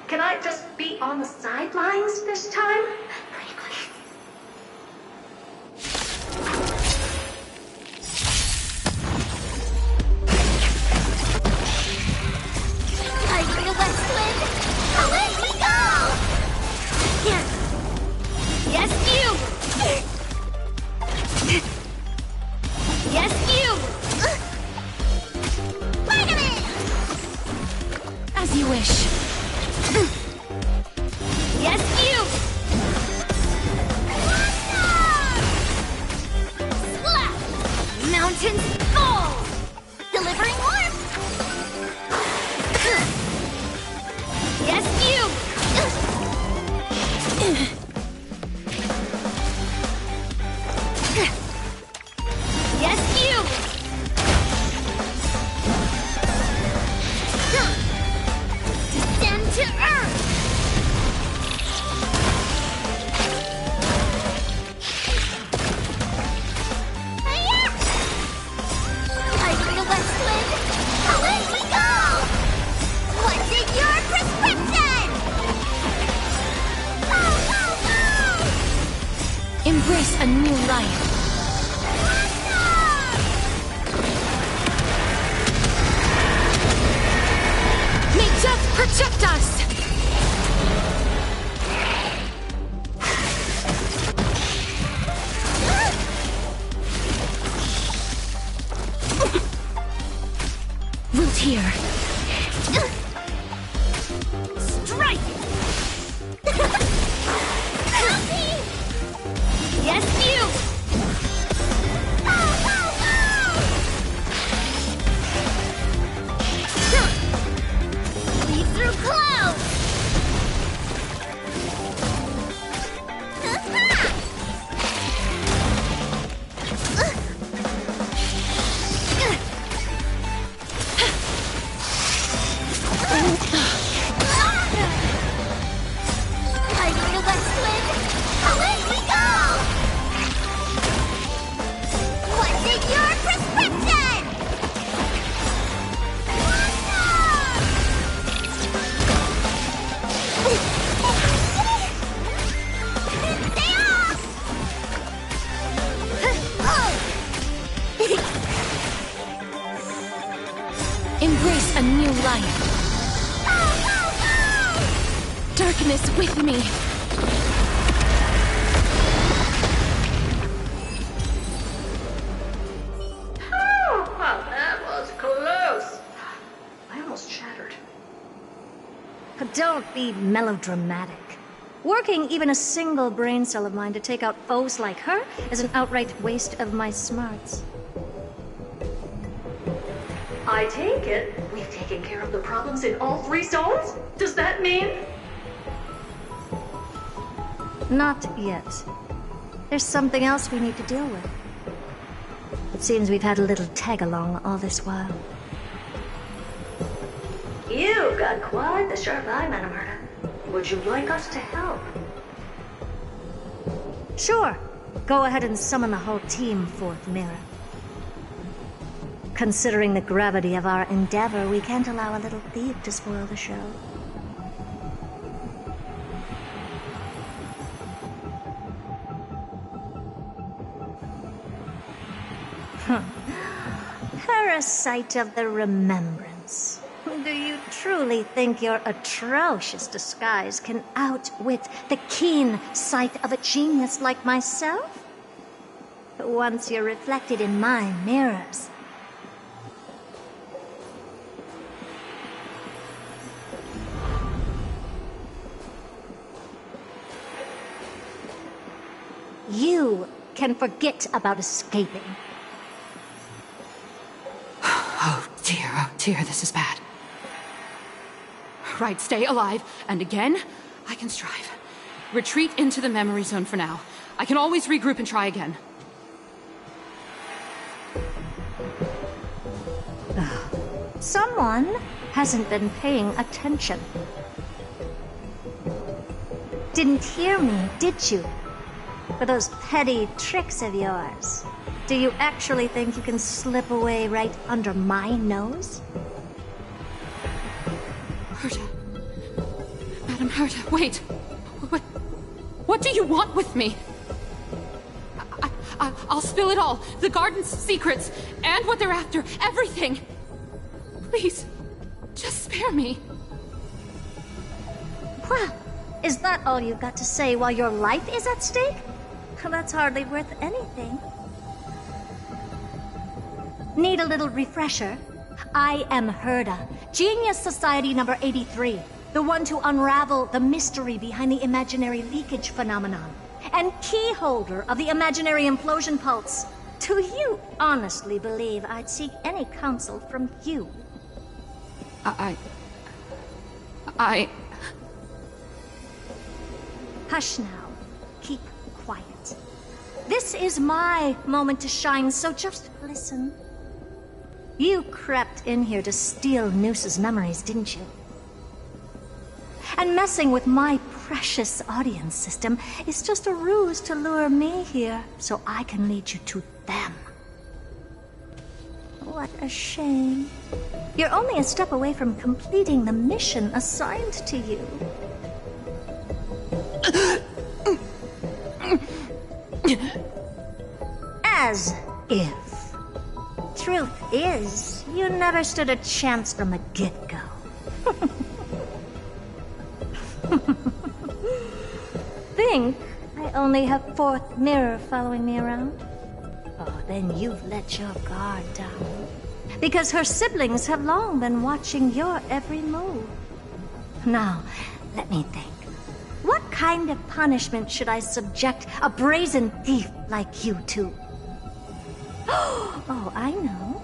Can I just be on the sidelines this time? Tiger Westwind, away we go! Yes, you! Yes, you! Vitamin! As you wish. Yes, you! Slap! Mountains fall! Delivering warmth! Yes, you! Yes, you! Descend to Earth! Tiger the Westwind, away we go! What's in your prescription? Go, go, go! Embrace a new life. May death protect us! Root here. Strike! Healthy! Yes, you! Go, go, go! Lead through clouds! Tiger the Westwind, away we go! What's in your prescription? Stay off! Embrace a new life. Darkness with me. Oh, well, that was close. I almost shattered. Don't be melodramatic. Working even a single brain cell of mine to take out foes like her is an outright waste of my smarts. I take it we've taken care of the problems in all 3 zones? Does that mean? Not yet. There's something else we need to deal with. It seems we've had a little tag-along all this while. You've got quite the sharp eye, Madam Herta. Would you like us to help? Sure. Go ahead and summon the whole team forth, Mira. Considering the gravity of our endeavor, we can't allow a little thief to spoil the show. Parasite of the Remembrance. Do you truly think your atrocious disguise can outwit the keen sight of a genius like myself? Once you're reflected in my mirrors, you can forget about escaping. Oh dear, this is bad. Right, stay alive, and again, I can strive. Retreat into the memory zone for now. I can always regroup and try again. Someone hasn't been paying attention. Didn't hear me, did you? For those petty tricks of yours. Do you actually think you can slip away right under my nose? Herta. Madam Herta, wait. What do you want with me? I'll spill it all. The garden's secrets, and what they're after. Everything. Please, just spare me. Well, is that all you've got to say while your life is at stake? That's hardly worth anything. Need a little refresher? I am Herta, Genius Society number 83, the one to unravel the mystery behind the imaginary leakage phenomenon, and key holder of the imaginary implosion pulse. Do you honestly believe I'd seek any counsel from you? Hush now. Keep quiet. This is my moment to shine, so just listen. You crept in here to steal Noose's memories, didn't you? And messing with my precious audience system is just a ruse to lure me here so I can lead you to them. What a shame. You're only a step away from completing the mission assigned to you. As if. Truth is, you never stood a chance from the get-go. Think I only have fourth mirror following me around? Oh, then you've let your guard down. Because her siblings have long been watching your every move. Now, let me think. What kind of punishment should I subject a brazen thief like you to? Oh, I know.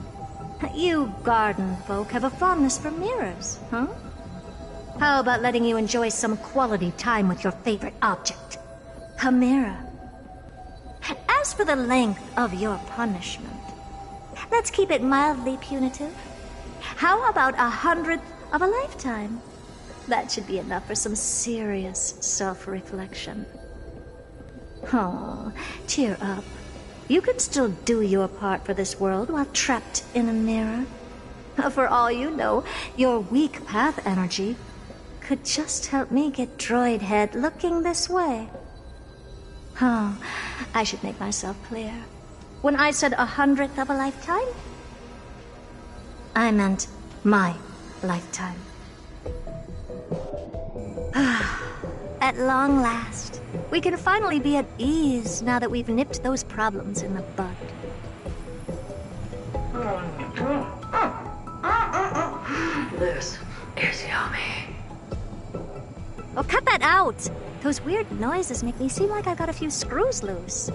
You garden folk have a fondness for mirrors, huh? How about letting you enjoy some quality time with your favorite object? A mirror. As for the length of your punishment, let's keep it mildly punitive. How about 100th of a lifetime? That should be enough for some serious self-reflection. Oh, cheer up. You can still do your part for this world while trapped in a mirror. For all you know, your weak path energy could just help me get Droid Head looking this way. Oh, I should make myself clear. When I said 100th of a lifetime, I meant my lifetime. At long last, we can finally be at ease now that we've nipped those problems in the bud. This is yummy. Oh, cut that out! Those weird noises make me seem like I've got a few screws loose.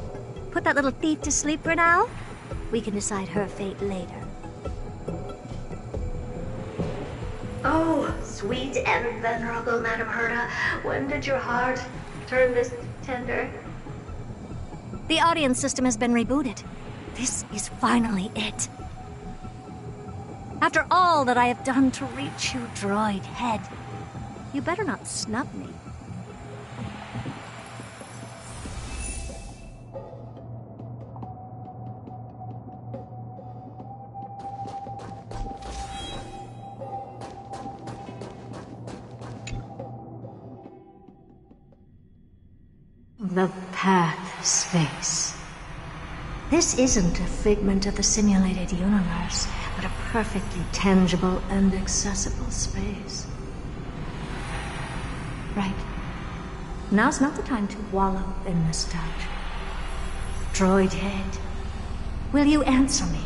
Put that little thief to sleep for now. We can decide her fate later. Oh, sweet and venerable Madam Herta, when did your heart turn this tender? The audience system has been rebooted. This is finally it. After all that I have done to reach you, Droid Head, you better not snub me. The path space. This isn't a figment of the simulated universe, but a perfectly tangible and accessible space. Right. Now's not the time to wallow in nostalgia. Droid Head, will you answer me?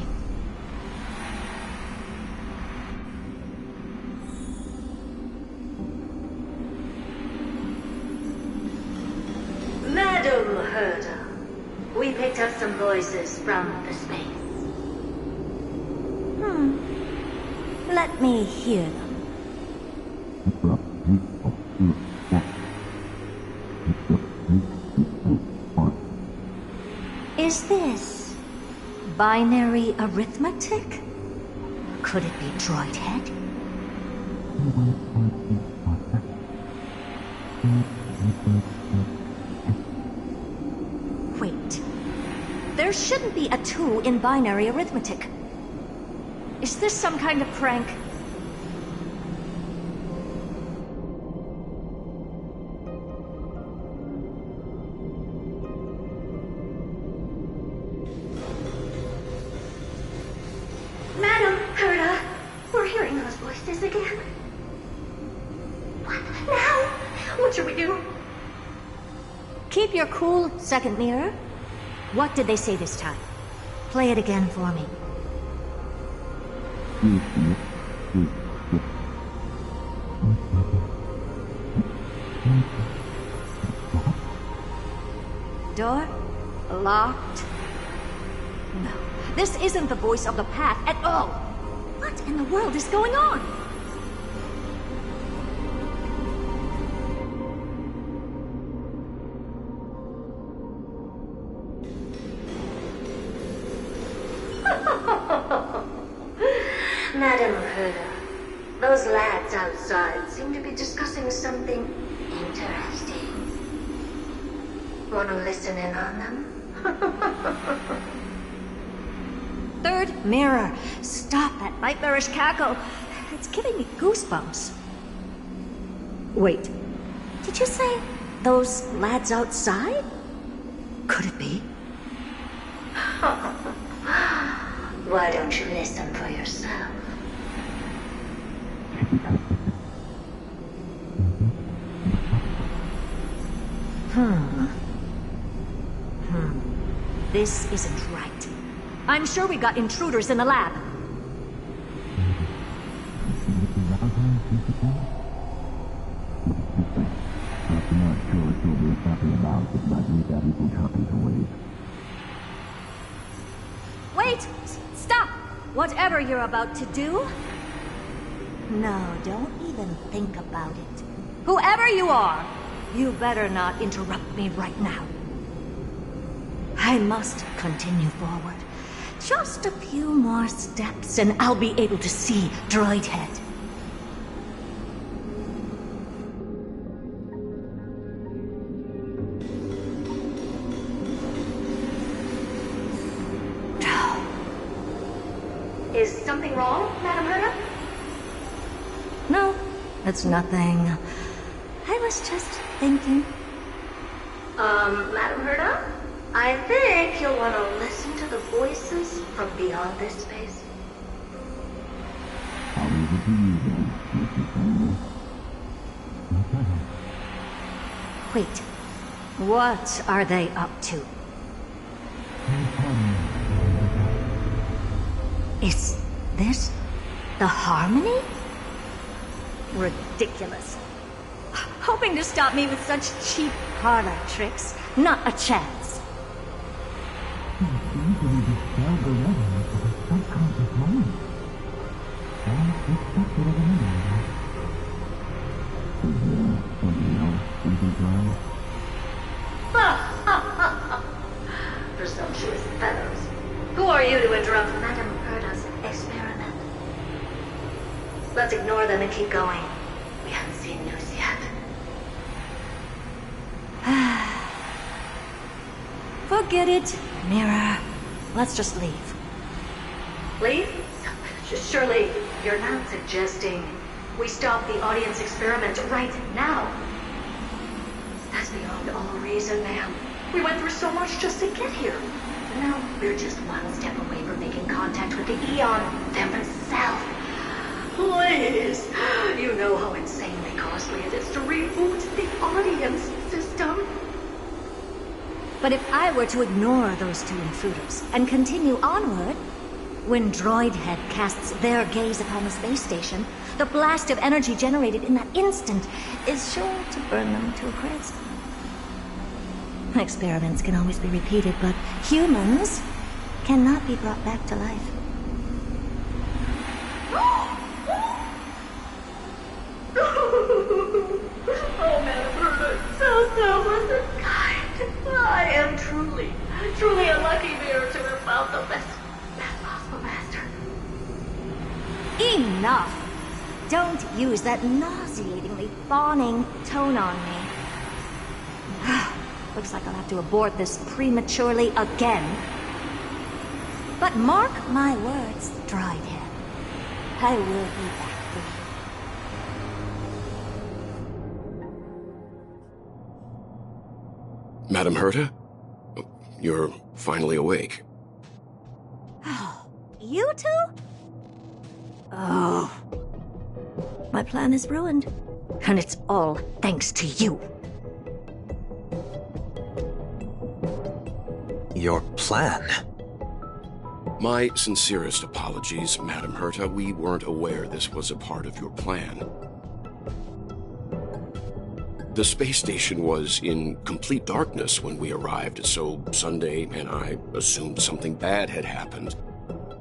Madam Herta, we picked up some voices from the space. Let me hear them. Binary arithmetic? Could it be droid head? Wait. There shouldn't be a 2 in binary arithmetic. Is this some kind of prank? Madam Herta, we're hearing those voices again. What now? What should we do? Keep your cool, second mirror. What did they say this time? Play it again for me. Door? Locked? No. This isn't the voice of the path at all. What in the world is going on? Madam Herta, those lads outside seem to be discussing something interesting. Want to listen in on them? Third mirror. Stop that nightmarish cackle. It's giving me goosebumps. Wait. Did you say those lads outside? Could it be? Why don't you listen for yourself? This isn't right. I'm sure we got intruders in the lab. Wait! Stop! Whatever you're about to do... No, don't even think about it. Whoever you are, you better not interrupt me right now. I must continue forward. Just a few more steps and I'll be able to see Droid Head. Is something wrong, Madam Herta? No, it's nothing. I was just thinking. Madam Herta? I think you'll want to listen to the voices from beyond this space. Wait, what are they up to? Is this the Harmony? Ridiculous. Hoping to stop me with such cheap parlor tricks. Not a chance. Presumptuous fellows. Who are you to interrupt Madam Herta's experiment? Let's ignore them and keep going. We haven't seen news yet. Forget it, Mirror. Let's just leave. Leave? Surely you're not suggesting we stop the audience experiment right now. That's beyond all reason, ma'am. We went through so much just to get here. Now we're just one step away from making contact with the Eon themselves. Please, you know how insanely costly it is to reboot the audience system. But if I were to ignore those two intruders and continue onward, when Droid Head casts their gaze upon the space station, the blast of energy generated in that instant is sure to burn them to a crisp. Experiments can always be repeated, but humans cannot be brought back to life. Oh, Madam Herta, so selfless and kind. I am truly a lucky bear to have found the best to use that nauseatingly fawning tone on me. Looks like I'll have to abort this prematurely again. But mark my words, Droidhead. I will be back for you. Madam Herta? You're finally awake. You two? Oh. My plan is ruined. And it's all thanks to you. Your plan? My sincerest apologies, Madam Herta. We weren't aware this was a part of your plan. The space station was in complete darkness when we arrived, so Sunday and I assumed something bad had happened.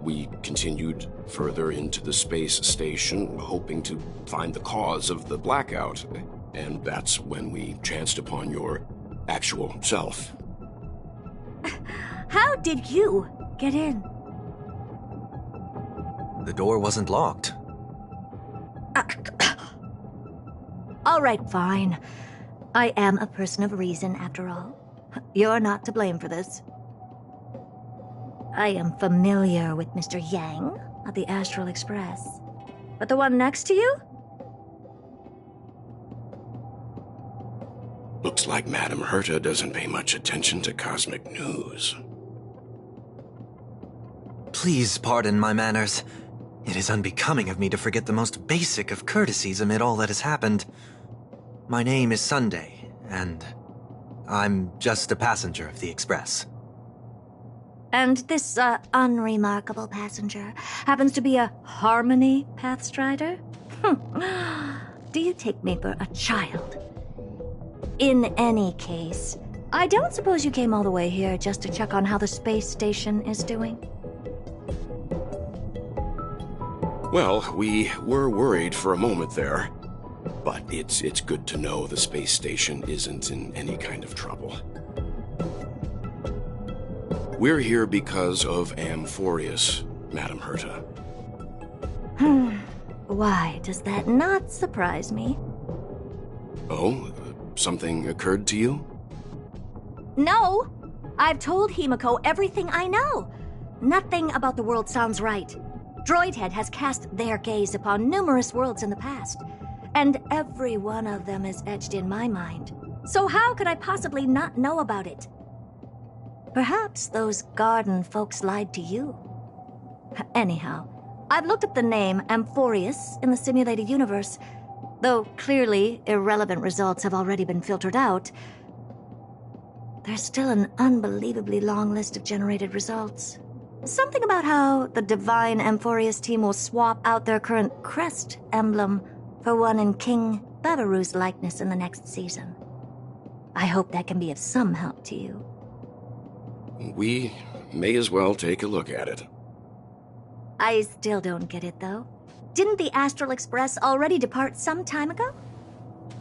We continued further into the space station, hoping to find the cause of the blackout, and that's when we chanced upon your actual self. How did you get in? The door wasn't locked. All right, fine. I am a person of reason, after all. You're not to blame for this. I am familiar with Mr. Yang of the Astral Express. But the one next to you? Looks like Madam Herta doesn't pay much attention to cosmic news. Please pardon my manners. It is unbecoming of me to forget the most basic of courtesies amid all that has happened. My name is Sunday, and I'm just a passenger of the Express. And this, unremarkable passenger happens to be a Harmony Pathstrider? Do you take me for a child? In any case, I don't suppose you came all the way here just to check on how the space station is doing? Well, we were worried for a moment there, but it's good to know the space station isn't in any kind of trouble. We're here because of Amphoreus, Madam Herta. Why does that not surprise me? Oh, something occurred to you? No! I've told Himiko everything I know. Nothing about the world sounds right. Droidhead has cast their gaze upon numerous worlds in the past, and every one of them is etched in my mind. So how could I possibly not know about it? Perhaps those garden folks lied to you. Anyhow, I've looked up the name Amphoreus in the simulated universe. Though clearly irrelevant results have already been filtered out, there's still an unbelievably long list of generated results. Something about how the Divine Amphoreus team will swap out their current crest emblem for one in King Babaru's likeness in the next season. I hope that can be of some help to you. We may as well take a look at it. I still don't get it, though. Didn't the Astral Express already depart some time ago?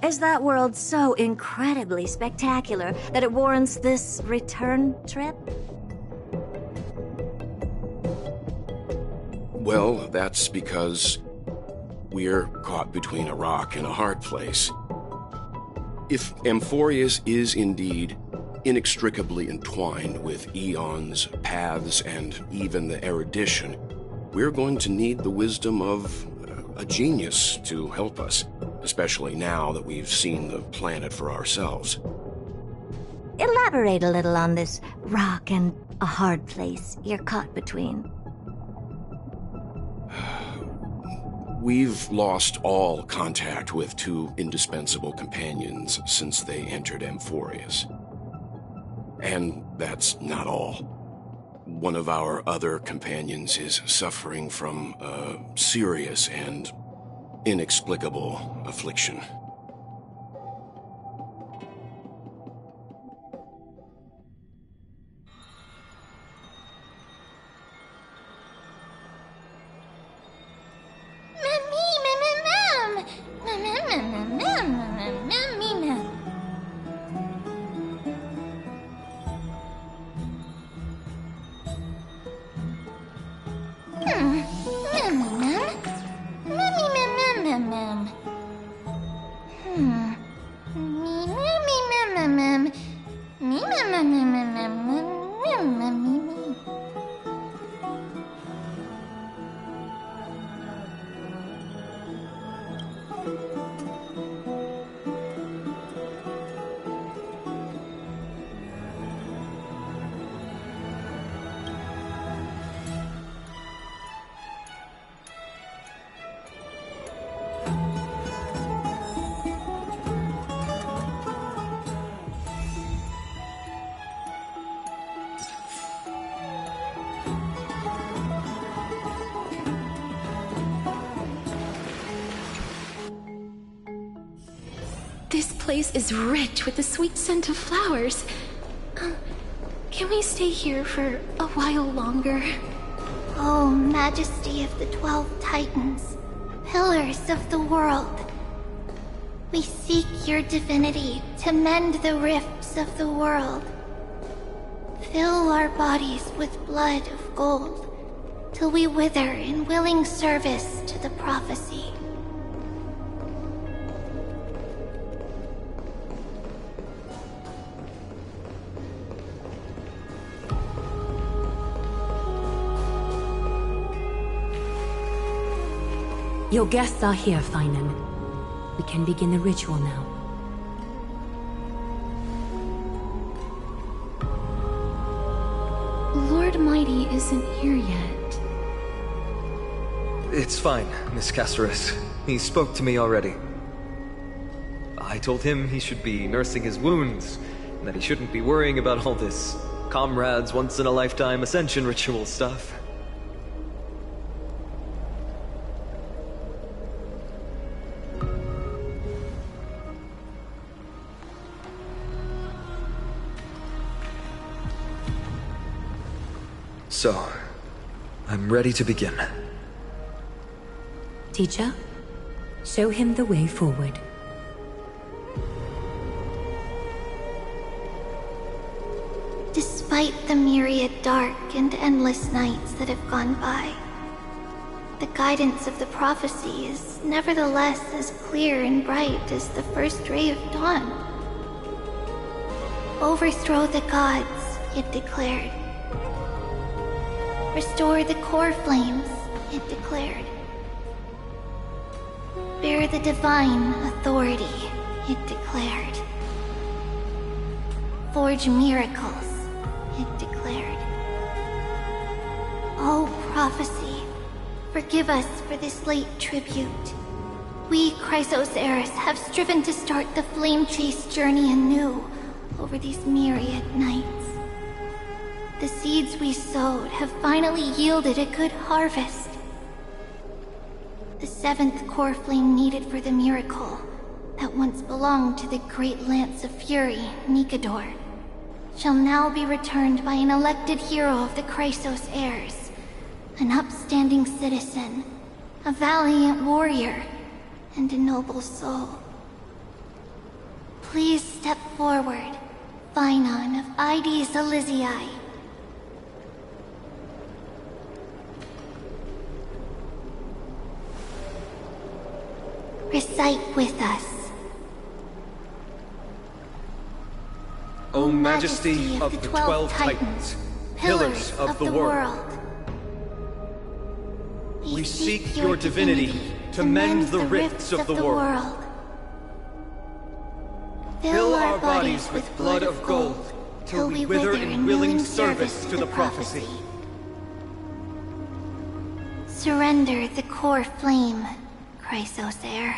Is that world so incredibly spectacular that it warrants this return trip? Well, that's because we're caught between a rock and a hard place. If Amphoreus is indeed inextricably entwined with eons, paths, and even the erudition, we're going to need the wisdom of a genius to help us, especially now that we've seen the planet for ourselves. Elaborate a little on this rock and a hard place you're caught between. We've lost all contact with two indispensable companions since they entered Amphoreus. And that's not all. One of our other companions is suffering from a serious and inexplicable affliction. This place is rich with the sweet scent of flowers. Can we stay here for a while longer? Oh, Majesty of the 12 Titans, pillars of the world. We seek your divinity to mend the rifts of the world. Fill our bodies with blood of gold, till we wither in willing service to the prophecy. Your guests are here, Finan. We can begin the ritual now. Lord Mighty isn't here yet. It's fine, Miss Caceres. He spoke to me already. I told him he should be nursing his wounds, and that he shouldn't be worrying about all this comrades once-in-a-lifetime ascension ritual stuff. So, I'm ready to begin. Teacher, show him the way forward. Despite the myriad dark and endless nights that have gone by, the guidance of the prophecy is nevertheless as clear and bright as the first ray of dawn. Overthrow the gods, it declared. Restore the core flames, it declared. Bear the divine authority, it declared. Forge miracles, it declared. Oh, prophecy, forgive us for this late tribute. We, Chrysos Eris, have striven to start the flame chase journey anew over these myriad nights. The seeds we sowed have finally yielded a good harvest. The 7th core flame needed for the miracle that once belonged to the great Lance of Fury, Nikador, shall now be returned by an elected hero of the Chrysos heirs, an upstanding citizen, a valiant warrior, and a noble soul. Please step forward, Finan of Ides Elysiae. Recite with us. O Majesty of the 12 Titans, pillars of the world, we seek your divinity to mend the rifts of the world. Fill our bodies with blood of gold, till we wither in willing service to the prophecy. Surrender the core flame, Chrysos heir.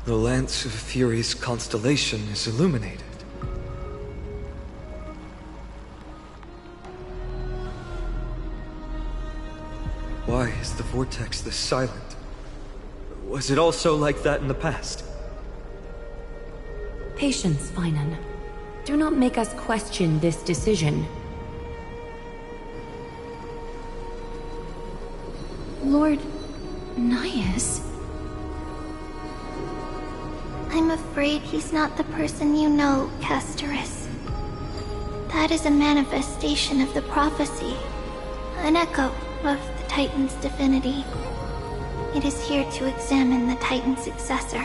The Lance of Fury's constellation is illuminated. Why is the vortex this silent? Was it also like that in the past? Patience, Finan. Do not make us question this decision. Lord Nias? I'm afraid he's not the person you know, Castorus. That is a manifestation of the prophecy, an echo of the Titan's divinity. It is here to examine the Titan's successor.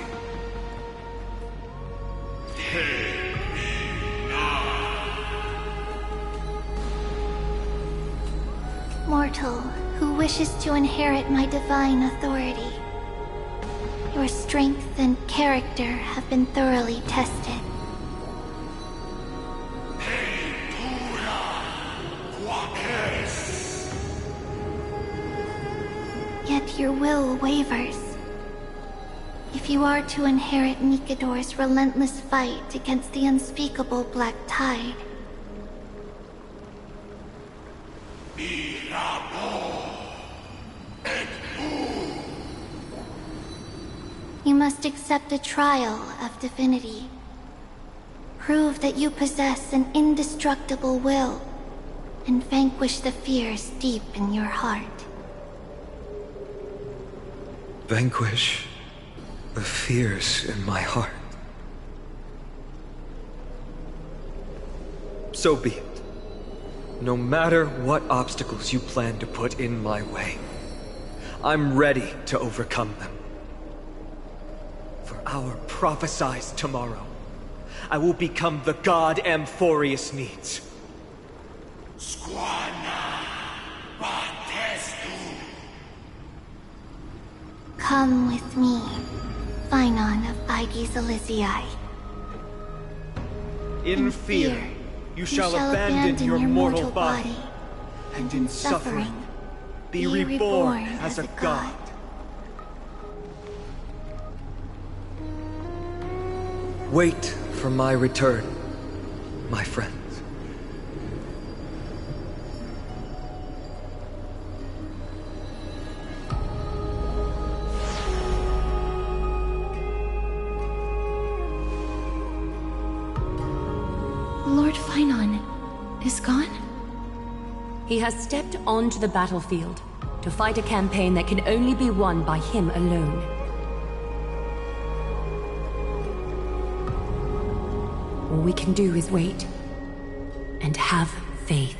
Mortal who wishes to inherit my divine authority. Your strength and character have been thoroughly tested. Yet your will wavers. If you are to inherit Nikador's relentless fight against the unspeakable Black Tide, you must accept a trial of divinity. Prove that you possess an indestructible will, and vanquish the fears deep in your heart. Vanquish the fears in my heart. So be it. No matter what obstacles you plan to put in my way, I'm ready to overcome them. For our prophesied tomorrow, I will become the god Amphoreus needs. Come with me, Finan of Aegis Elysiae. In fear, you shall abandon your mortal body, and in suffering, be reborn as a god. Wait for my return, my friends. Lord Finan is gone? He has stepped onto the battlefield to fight a campaign that can only be won by him alone. All we can do is wait and have faith.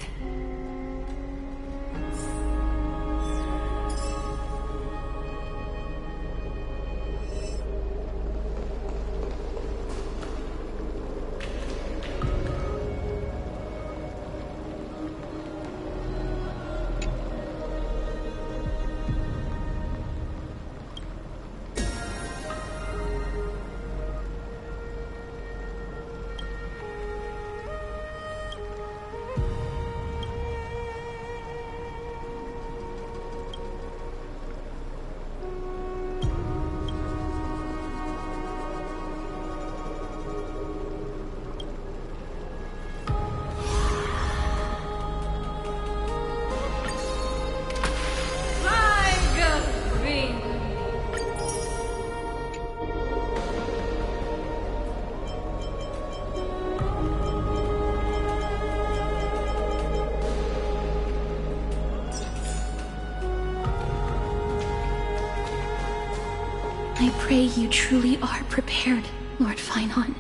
I pray you truly are prepared, Lord Finan.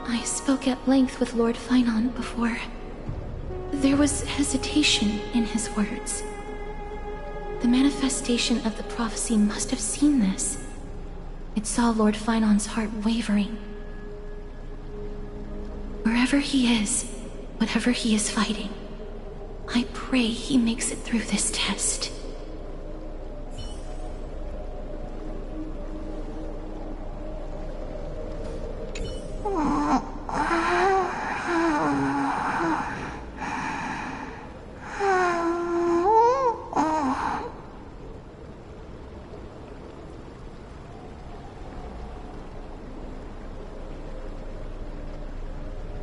I spoke at length with Lord Finan before. There was hesitation in his words. The manifestation of the prophecy must have seen this. It saw Lord Finan's heart wavering. Wherever he is, whatever he is fighting, I pray he makes it through this test.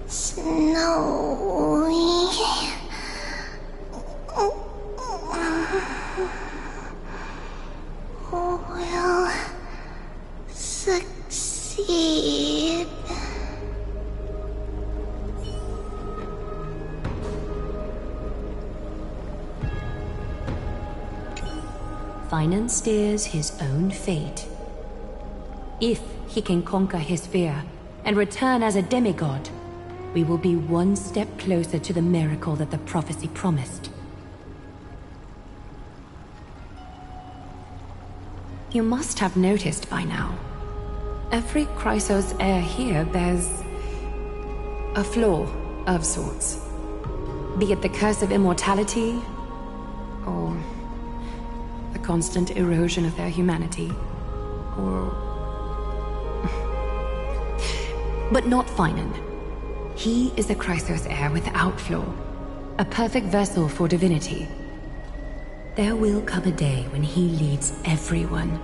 Snowy. Finan steers his own fate. If he can conquer his fear and return as a demigod, we will be one step closer to the miracle that the prophecy promised. You must have noticed by now, every Chrysos heir here bears a flaw of sorts. Be it the curse of immortality, or the constant erosion of their humanity, or... But not Finan. He is a Chrysos heir without flaw, a perfect vessel for divinity. There will come a day when he leads everyone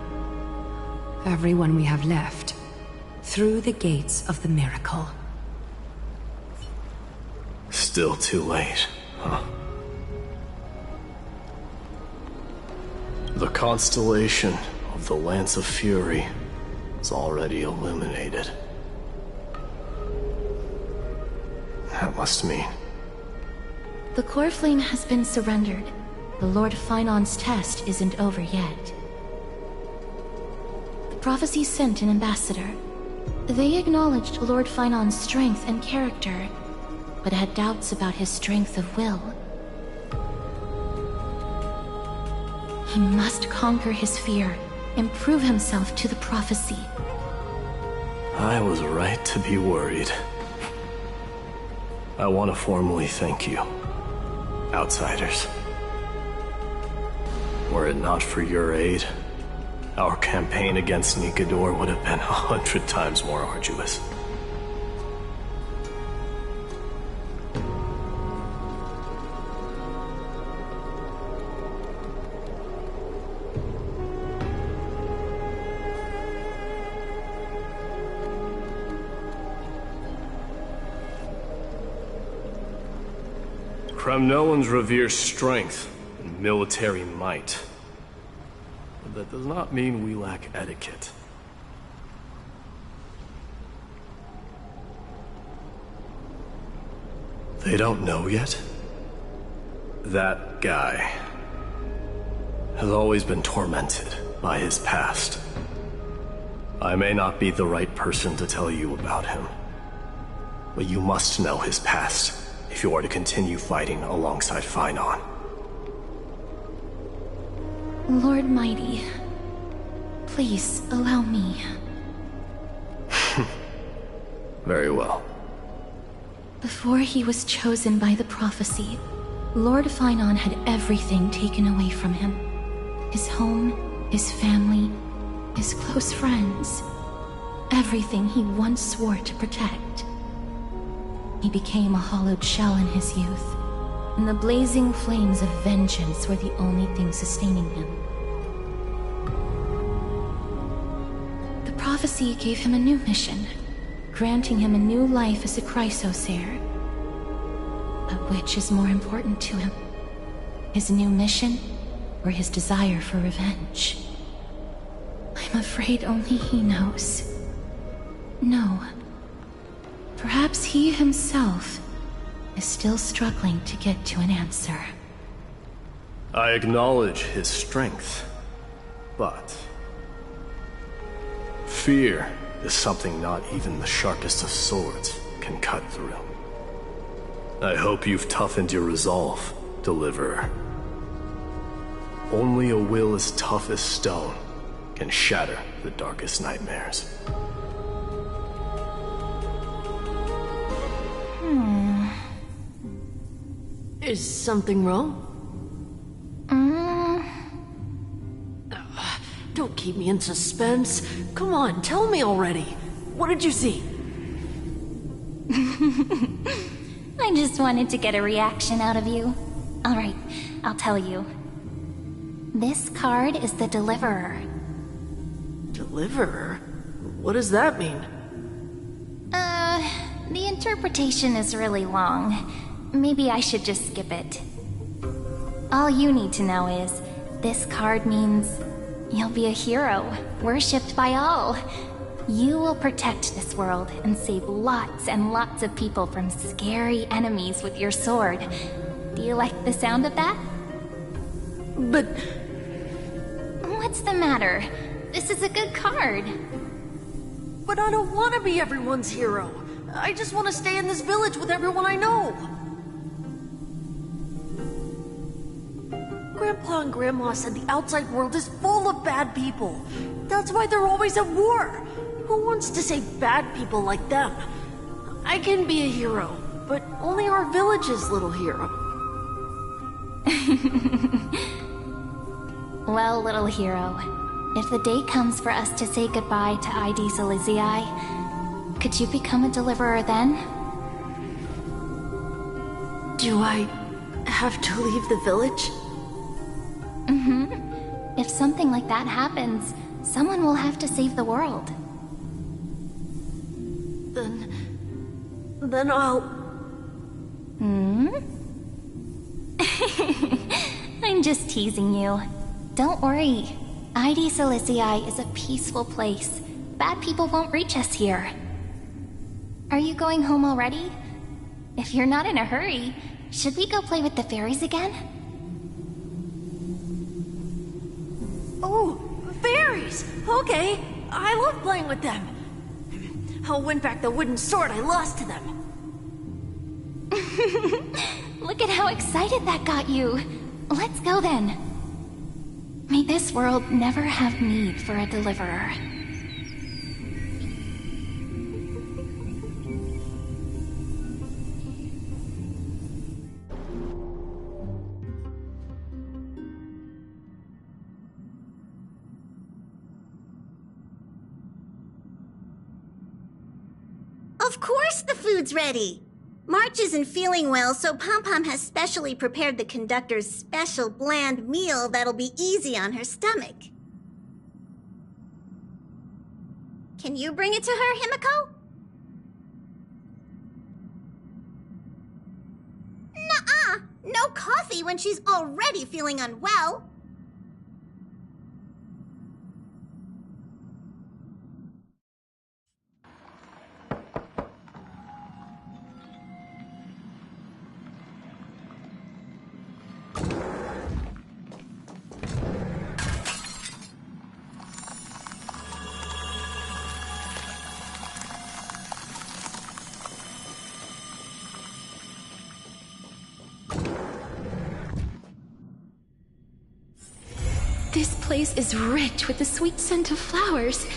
we have left, through the gates of the miracle. Still too late, huh? The constellation of the Lance of Fury is already illuminated. That must mean... The core flame has been surrendered. The Lord Finan's test isn't over yet. The prophecy sent an ambassador. They acknowledged Lord Finan's strength and character, but had doubts about his strength of will. He must conquer his fear and prove himself to the prophecy. I was right to be worried. I want to formally thank you, outsiders. Were it not for your aid, our campaign against Nikador would have been 100 times more arduous. Kremnoans revere strength and military might. But that does not mean we lack etiquette. They don't know yet? That guy has always been tormented by his past. I may not be the right person to tell you about him, but you must know his past if you are to continue fighting alongside Finan. Lord Mighty, please allow me. Very well. Before he was chosen by the prophecy, Lord Finan had everything taken away from him. His home, his family, his close friends. Everything he once swore to protect. He became a hollowed shell in his youth, and the blazing flames of vengeance were the only thing sustaining him. The prophecy gave him a new mission, granting him a new life as a Chrysos heir. But which is more important to him? His new mission, or his desire for revenge? I'm afraid only he knows. No. Perhaps he himself is still struggling to get to an answer. I acknowledge his strength, but fear is something not even the sharpest of swords can cut through. I hope you've toughened your resolve, Deliverer. Only a will as tough as stone can shatter the darkest nightmares. Is something wrong? Don't keep me in suspense. Come on, tell me already. What did you see? I just wanted to get a reaction out of you. Alright, I'll tell you. This card is the Deliverer. Deliverer? What does that mean? The interpretation is really long. Maybe I should just skip it. All you need to know is, this card means you'll be a hero, worshipped by all. You will protect this world and save lots and lots of people from scary enemies with your sword. Do you like the sound of that? But... What's the matter? This is a good card. But I don't want to be everyone's hero. I just want to stay in this village with everyone I know. Grandpa and Grandma said the outside world is full of bad people. That's why they're always at war. Who wants to save bad people like them? I can be a hero, but only our village's little hero. Well, little hero, if the day comes for us to say goodbye to ID Silizii, could you become a deliverer then? Do I have to leave the village? Mm-hmm. If something like that happens, someone will have to save the world. Then I'll... I'm just teasing you. Don't worry. ID Silizii is a peaceful place. Bad people won't reach us here. Are you going home already? If you're not in a hurry, should we go play with the fairies again? Oh, fairies! Okay, I love playing with them. I'll win back the wooden sword I lost to them. Look at how excited that got you. Let's go then. May this world never have need for a deliverer. Of course the food's ready! March isn't feeling well, so Pom-Pom has specially prepared the conductor's special bland meal that'll be easy on her stomach. Can you bring it to her, Himiko? Nuh-uh! No coffee when she's already feeling unwell! This place is rich with the sweet scent of flowers.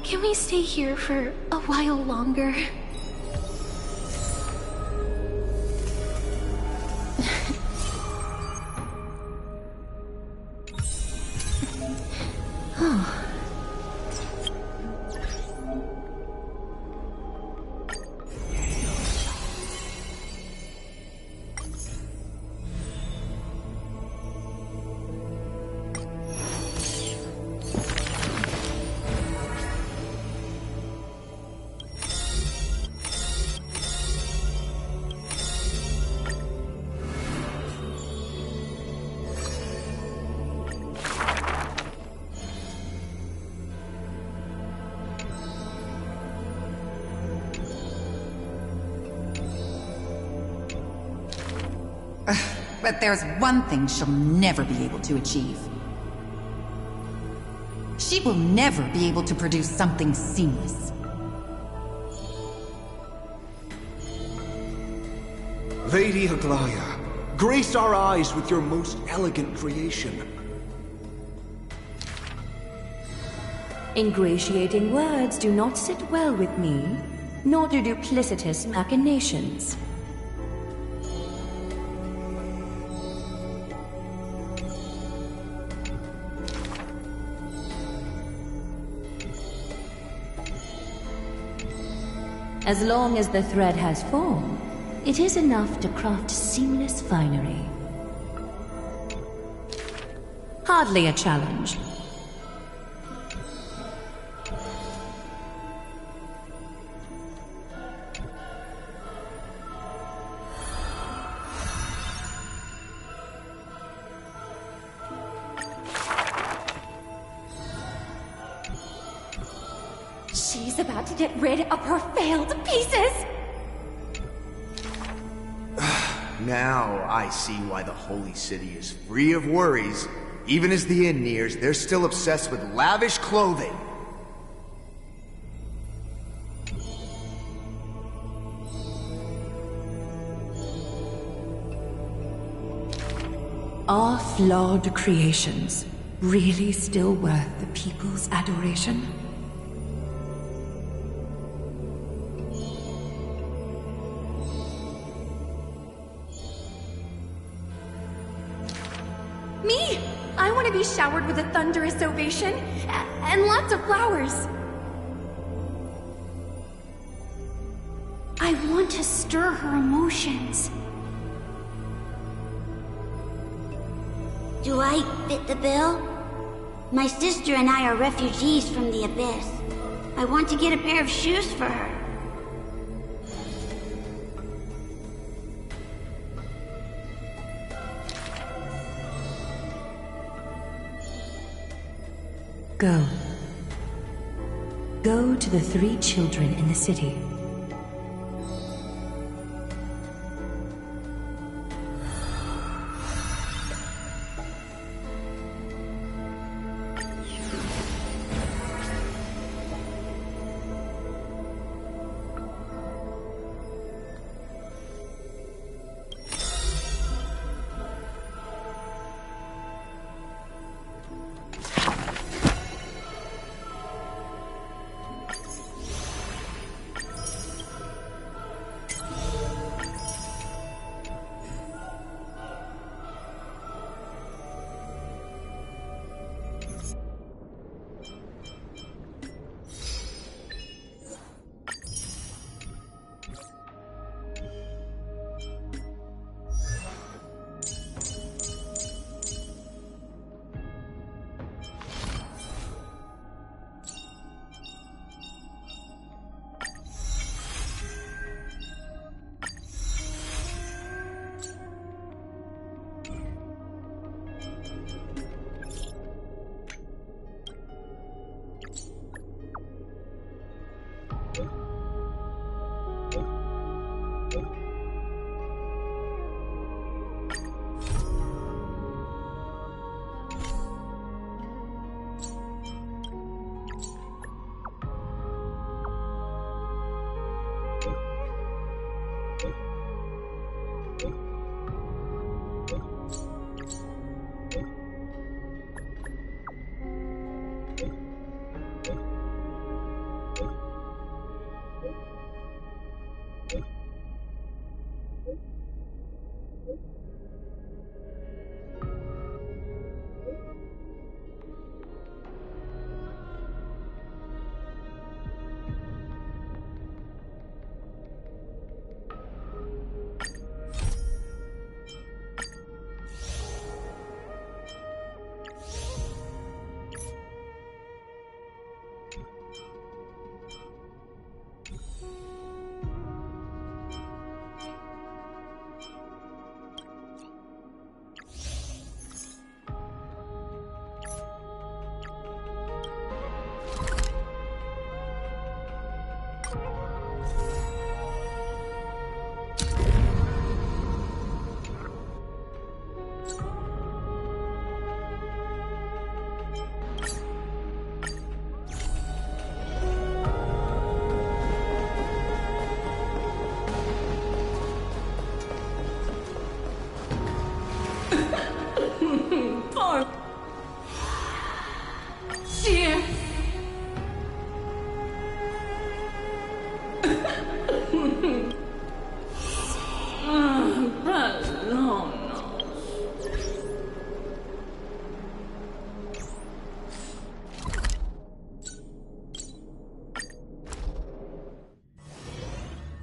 Can we stay here for a while longer? Oh. But there's one thing she'll never be able to achieve. She will never be able to produce something seamless. Lady Aglaya, grace our eyes with your most elegant creation. Ingratiating words do not sit well with me, nor do duplicitous machinations. As long as the thread has form, it is enough to craft seamless finery. Hardly a challenge. She's about to get rid of her failed pieces! Now I see why the Holy City is free of worries, Even as the end nears, they're still obsessed with lavish clothing. Are flawed creations really still worth the people's adoration? Me! I want to be showered with a thunderous ovation and lots of flowers. I want to stir her emotions. Do I fit the bill? My sister and I are refugees from the Abyss. I want to get a pair of shoes for her. Go. Go to the 3 children in the city.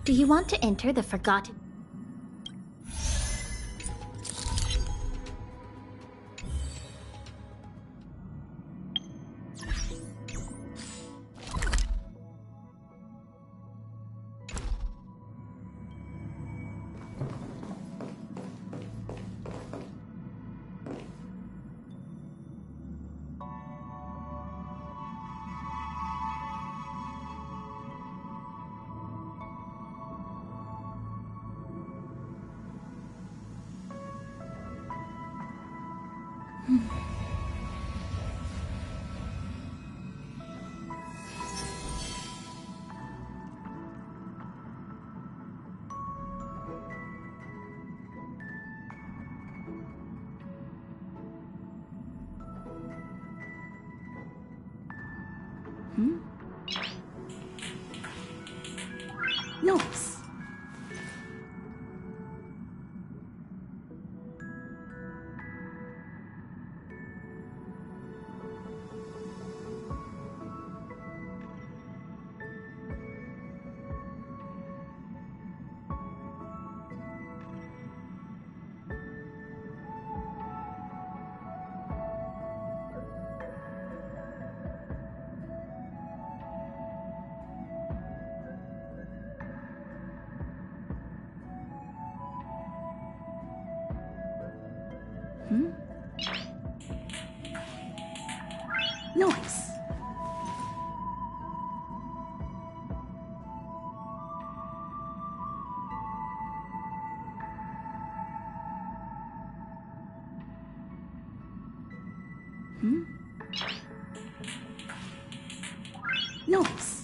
Do you want to enter the Forgotten? Noise. Noise. Noise.